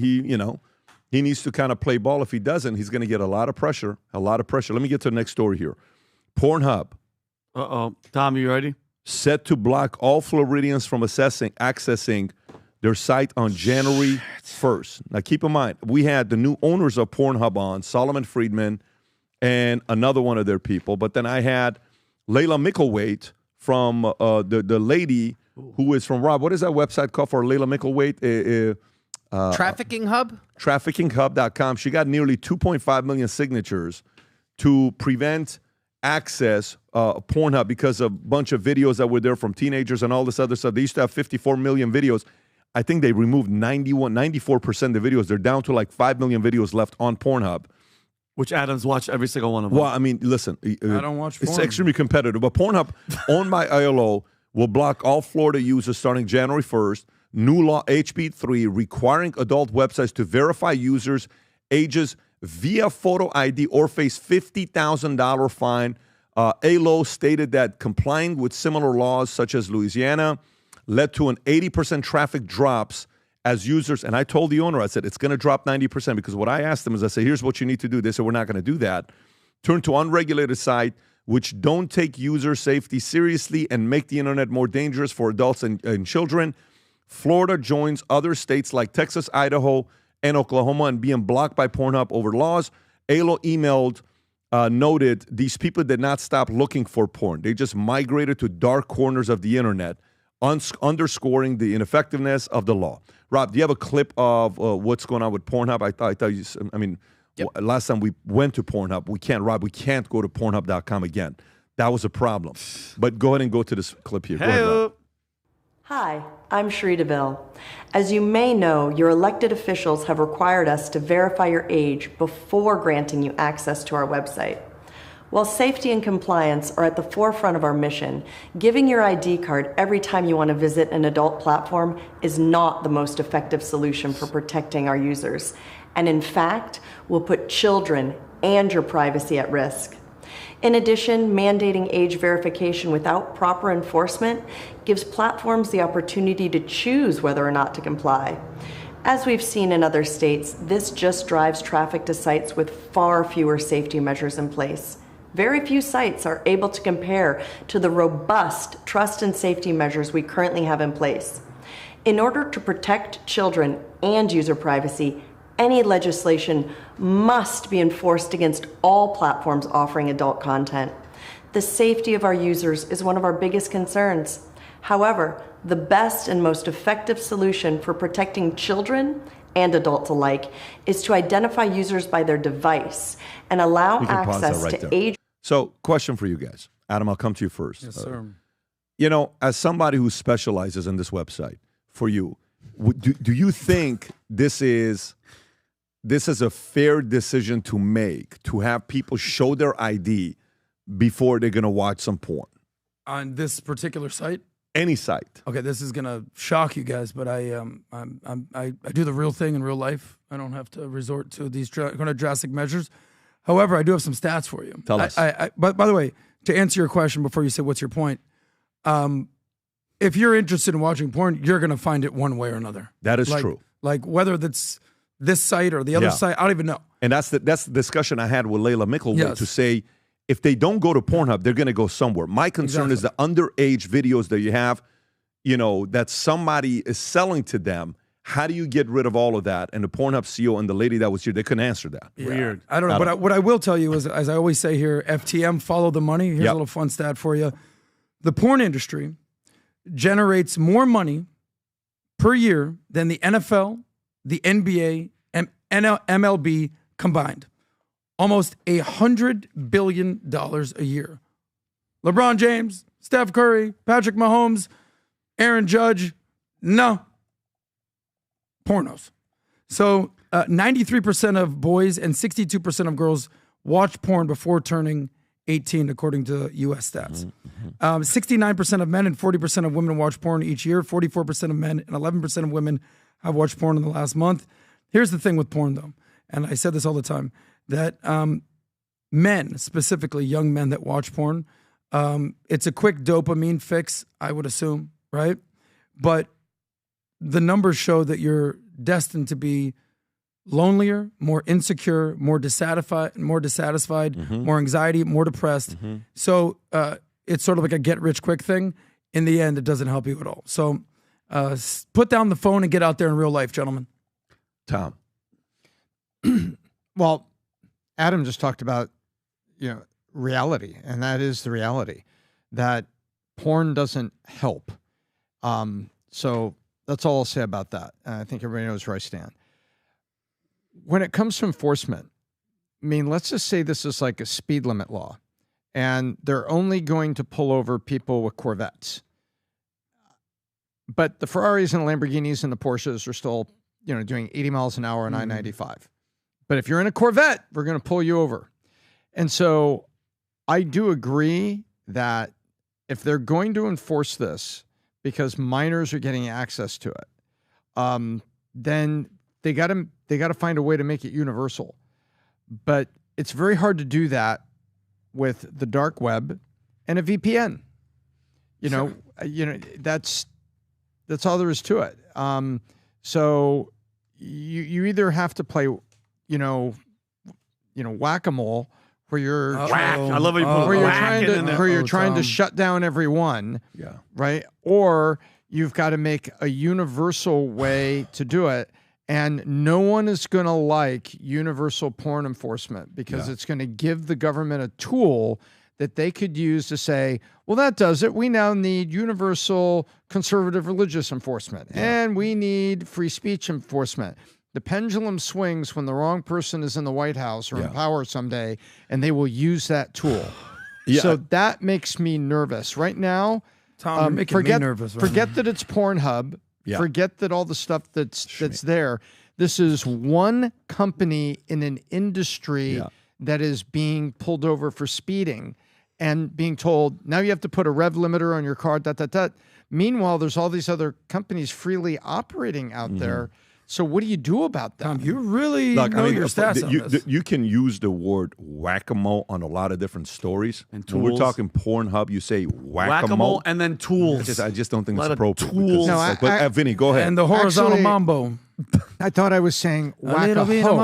needs to kind of play ball. If he doesn't, he's going to get a lot of pressure. Let me get to the next story here. PornHub. Tom, you ready? Set to block all Floridians from accessing their site on January 1st. Now, keep in mind, we had the new owners of PornHub on, Solomon Friedman, and another one of their people. But then I had Layla Mickelwaite from the lady who is from Rob. What is that website called for Layla Mickelwaite? Trafficking Hub? Traffickinghub.com. She got nearly 2.5 million signatures to prevent access PornHub because of a bunch of videos that were there from teenagers and all this other stuff. They used to have 54 million videos. I think they removed 94% of the videos. They're down to like 5 million videos left on PornHub. Which Adam's watched every single one of them. Well, I mean, listen. I don't watch porn. It's extremely competitive. But PornHub, owned by ILO, will block all Florida users starting January 1st. New law HB 3 requiring adult websites to verify users' ages via photo ID or face $50,000 fine. ALO stated that complying with similar laws such as Louisiana led to an 80% traffic drops as users, and I told the owner, I said, it's going to drop 90% because what I asked them is I said, here's what you need to do. They said, we're not going to do that. Turn to unregulated site which don't take user safety seriously and make the internet more dangerous for adults and children. Florida joins other states like Texas, Idaho, and Oklahoma and being blocked by PornHub over laws. ALO emailed, noted these people did not stop looking for porn. They just migrated to dark corners of the internet, underscoring the ineffectiveness of the law. Rob, do you have a clip of what's going on with PornHub? Last time we went to PornHub, we can't go to PornHub.com again. That was a problem. But go ahead and go to this clip here. Go ahead, Rob. Hi, I'm Sheree DeVille. As you may know, your elected officials have required us to verify your age before granting you access to our website. While safety and compliance are at the forefront of our mission, giving your ID card every time you want to visit an adult platform is not the most effective solution for protecting our users, and in fact, will put children and your privacy at risk. In addition, mandating age verification without proper enforcement gives platforms the opportunity to choose whether or not to comply. As we've seen in other states, this just drives traffic to sites with far fewer safety measures in place. Very few sites are able to compare to the robust trust and safety measures we currently have in place. In order to protect children and user privacy, any legislation must be enforced against all platforms offering adult content. The safety of our users is one of our biggest concerns. However, the best and most effective solution for protecting children and adults alike is to identify users by their device and allow access to age. So, question for you guys. Adam, I'll come to you first. Yes, sir. As somebody who specializes in this website, for you, do you think this is a fair decision to make, to have people show their ID before they're going to watch some porn? On this particular site? Any site. Okay, this is going to shock you guys, but I do the real thing in real life. I don't have to resort to these kind of drastic measures. However, I do have some stats for you. Tell us. But by the way, to answer your question before you say what's your point, if you're interested in watching porn, you're going to find it one way or another. That is true. Like whether that's this site or the other site, I don't even know. And that's the discussion I had with Layla Mickelwaite to say, if they don't go to PornHub, they're going to go somewhere. My concern is the underage videos that you have, that somebody is selling to them. How do you get rid of all of that? And the Pornhub CEO and the lady that was here, they couldn't answer that. Yeah. Weird. I don't know. But what I will tell you is, as I always say here, FTM, follow the money. Here's a little fun stat for you. The porn industry generates more money per year than the NFL, the NBA, and MLB combined. Almost $100 billion a year. LeBron James, Steph Curry, Patrick Mahomes, Aaron Judge, no. Pornos. So 93% of boys and 62% of girls watch porn before turning 18, according to U.S. stats. 69% of men and 40% of women watch porn each year. 44% of men and 11% of women have watched porn in the last month. Here's the thing with porn, though, and I said this all the time, that men, specifically young men that watch porn, it's a quick dopamine fix, I would assume, right? But the numbers show that you're destined to be lonelier, more insecure, more dissatisfied, more anxiety, more depressed. So it's sort of like a get-rich-quick thing. In the end, it doesn't help you at all. So put down the phone and get out there in real life, gentlemen. Tom. Well, Adam just talked about, reality, and that is the reality, that porn doesn't help. So that's all I'll say about that. I think everybody knows where I stand. When it comes to enforcement, I mean, let's just say this is like a speed limit law, and they're only going to pull over people with Corvettes. But the Ferraris and Lamborghinis and the Porsches are still, doing 80 miles an hour on I-95. But if you're in a Corvette, we're going to pull you over. And so I do agree that if they're going to enforce this because minors are getting access to it, then they got to find a way to make it universal. But it's very hard to do that with the dark web and a VPN. That's all there is to it. So you either have to play, whack-a-mole, where you're I love it. Where you're trying to shut down everyone. Yeah. Right. Or you've got to make a universal way to do it. And no one is going to like universal porn enforcement because it's going to give the government a tool that they could use to say, well, that does it. We now need universal conservative religious enforcement, and we need free speech enforcement. The pendulum swings when the wrong person is in the White House or in power someday, and they will use that tool. So that makes me nervous. Right now, Tom, you're making me nervous. Forget that it's PornHub. Forget that all the stuff that's there. This is one company in an industry that is being pulled over for speeding and being told, now you have to put a rev limiter on your car, Meanwhile, there's all these other companies freely operating out there. So what do you do about that? Tom, you really know your stats on this. You can use the word whack-a-mole on a lot of different stories. And when we're talking Pornhub, you say whack-a-mole and then tools. I just don't think it's appropriate. Tools. No, Vinny, go ahead. And the horizontal mambo. I thought I was saying whack-a-hoe.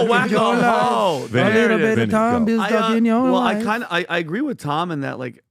Whack-a-hoe. A little bit of Tom be stuck in your life. I agree with Tom in that, like,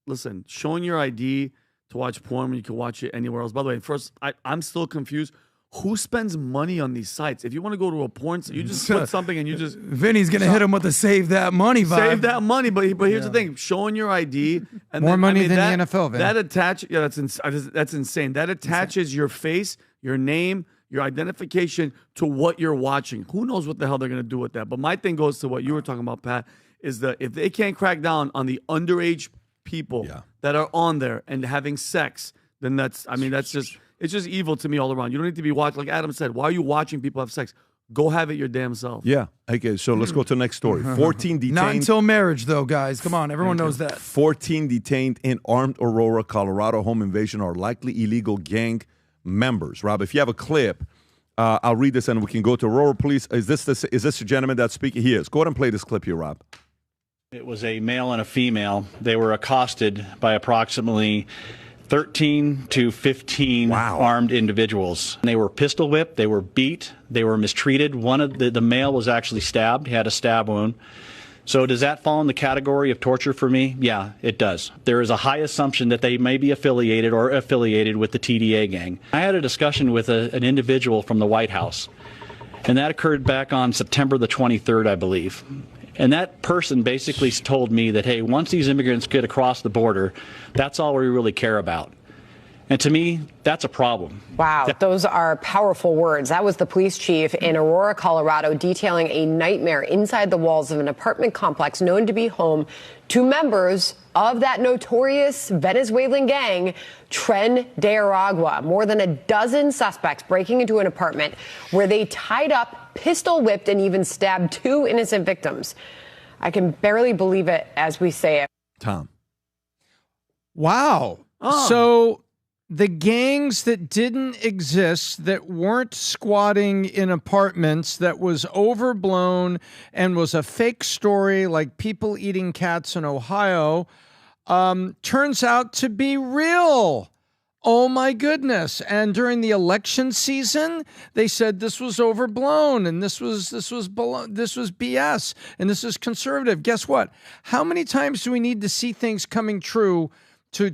listen, showing your ID to watch porn when you can watch it anywhere else. By the way, first, I'm still confused. Who spends money on these sites? If you want to go to a porn site, you just put something and you just... Vinny's going to hit him with the save that money vibe. Save that money. But here's the thing. Showing your ID... and more money than the NFL, Vin. That's insane. That attaches your face, your name, your identification to what you're watching. Who knows what the hell they're going to do with that? But my thing goes to what you were talking about, Pat, is that if they can't crack down on the underage people that are on there and having sex, then that's just... It's just evil to me all around. You don't need to be watching. Like Adam said, why are you watching people have sex? Go have it your damn self. Yeah. Okay, so let's go to the next story. 14 detained. Not until marriage, though, guys. Come on. Everyone knows that. 14 detained in armed Aurora, Colorado home invasion are likely illegal gang members. Rob, if you have a clip, I'll read this and we can go to Aurora Police. Is this the gentleman that's speaking? He is. Go ahead and play this clip here, Rob. It was a male and a female. They were accosted by approximately 13 to 15 armed individuals. They were pistol whipped, they were beat, they were mistreated. One of the male was actually stabbed, he had a stab wound. So does that fall in the category of torture for me? Yeah, it does. There is a high assumption that they may be affiliated with the TDA gang. I had a discussion with an individual from the White House, and that occurred back on September the 23rd, I believe. And that person basically told me that, hey, once these immigrants get across the border, that's all we really care about. And to me, that's a problem. Wow, those are powerful words. That was the police chief in Aurora, Colorado, detailing a nightmare inside the walls of an apartment complex known to be home to members of that notorious Venezuelan gang, Tren de Aragua. More than a dozen suspects breaking into an apartment where they tied up, pistol whipped, and even stabbed 2 innocent victims. I can barely believe it as we say it. Tom. Wow. So the gangs that didn't exist, that weren't squatting in apartments, that was overblown and was a fake story like people eating cats in Ohio, turns out to be real. Oh my goodness. And during the election season, they said this was overblown and this was BS and this is conservative. Guess what? How many times do we need to see things coming true to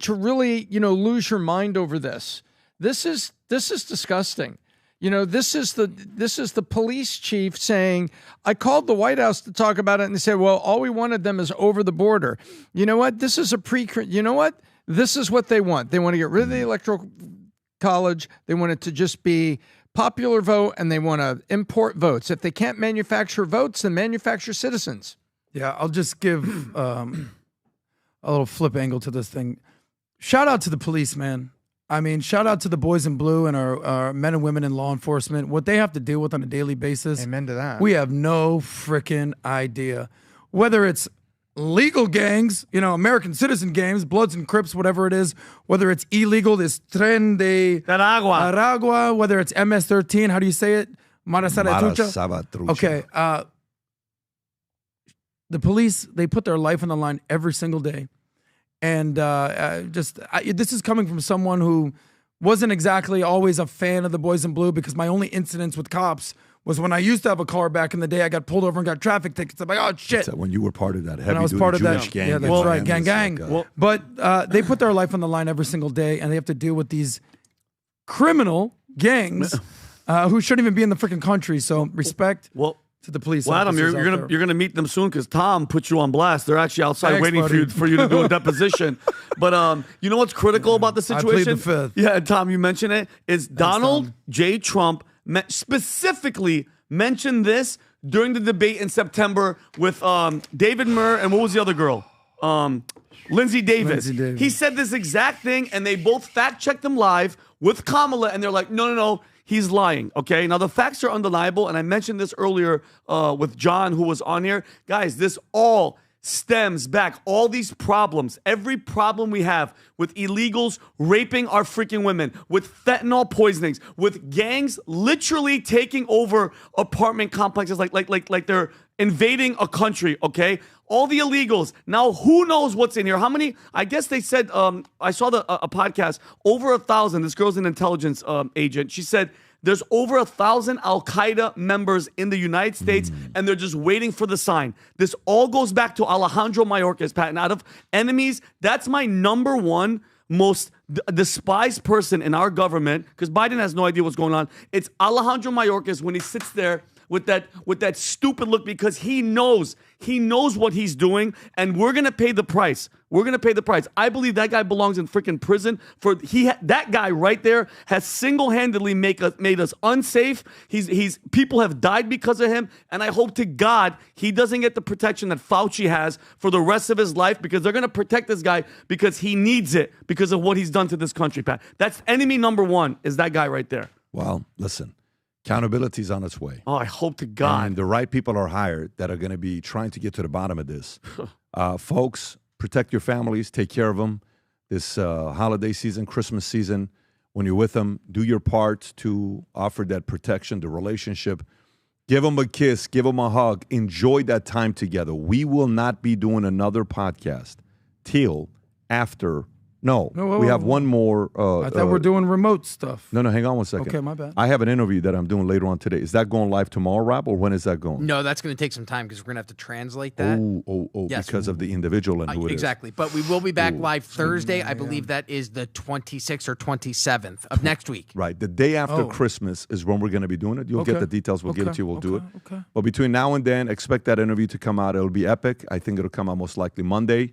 really, lose your mind over this? This is disgusting. This is the police chief saying, I called the White House to talk about it, and they said, well, all we wanted them is over the border. You know what? This is This is what they want. They want to get rid of the Electoral College. They want it to just be popular vote, and they want to import votes. If they can't manufacture votes, then manufacture citizens. Yeah, I'll just give a little flip angle to this thing. Shout out to the police, man. I mean, shout out to the boys in blue and our men and women in law enforcement. What they have to deal with on a daily basis. Amen to that. We have no freaking idea. Whether it's legal gangs, American citizen gangs, Bloods and Crips, whatever it is, whether it's illegal, this Tren de Aragua, whether it's MS-13, how do you say it? Marasabatrucha. Okay. The police, they put their life on the line every single day. And this is coming from someone who wasn't exactly always a fan of the boys in blue, because my only incidents with cops was when I used to have a car back in the day. I got pulled over and got traffic tickets. I'm like, oh, shit. So when you were part of that heavy Jewish gang. Yeah, that's right, gang. But they put their life on the line every single day, and they have to deal with these criminal gangs who shouldn't even be in the freaking country. So respect. To the police. Well, Adam, you're gonna meet them soon, because Tom put you on blast. They're actually outside waiting for you to do a deposition. But you know what's critical about the situation? I plead the fifth. Yeah, Tom, you mentioned it. Is Donald J. Trump specifically mentioned this during the debate in September with David Murr and what was the other girl? Lindsay Davis. He said this exact thing, and they both fact checked him live with Kamala, and they're like, no. He's lying, okay? Now, the facts are undeniable, and I mentioned this earlier with John, who was on here. Guys, this all stems back. All these problems, every problem we have with illegals raping our freaking women, with fentanyl poisonings, with gangs literally taking over apartment complexes like they're invading a country, okay? All the illegals. Now, who knows what's in here? How many? I guess they said, I saw a podcast, over 1,000. This girl's an intelligence agent. She said there's over 1,000 Al-Qaeda members in the United States, and they're just waiting for the sign. This all goes back to Alejandro Mayorkas, Pat. And out of enemies, that's my number one most despised person in our government, because Biden has no idea what's going on. It's Alejandro Mayorkas when he sits there with that stupid look, because he knows what he's doing, and we're gonna pay the price. We're gonna pay the price. I believe that guy belongs in freaking prison. That guy right there has single-handedly made us unsafe. People have died because of him, and I hope to God he doesn't get the protection that Fauci has for the rest of his life, because they're gonna protect this guy because he needs it because of what he's done to this country, Pat. That's enemy number one, is that guy right there. Well, listen. Accountability is on its way. Oh, I hope to God. And the right people are hired that are going to be trying to get to the bottom of this. Folks, protect your families. Take care of them this holiday season, Christmas season. When you're with them, do your part to offer that protection, the relationship. Give them a kiss. Give them a hug. Enjoy that time together. We will not be doing another podcast till after No, we have one more. I thought we're doing remote stuff. No, hang on one second. Okay, my bad. I have an interview that I'm doing later on today. Is that going live tomorrow, Rob, or when is that going? No, that's going to take some time because we're going to have to translate that. Yes. Because of the individual and who it is. Exactly. But we will be back live Thursday. I believe that is the 26th or 27th of next week. Right. The day after Christmas is when we're going to be doing it. You'll get the details. We'll give it to you. We'll do it. Okay. But between now and then, expect that interview to come out. It'll be epic. I think it'll come out most likely Monday.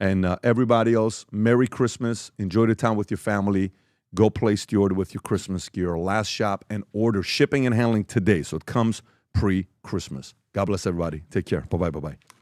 And everybody else, Merry Christmas. Enjoy the time with your family. Go place the order with your Christmas gear. Last shop and order shipping and handling today. So it comes pre-Christmas. God bless everybody. Take care. Bye-bye. Bye-bye.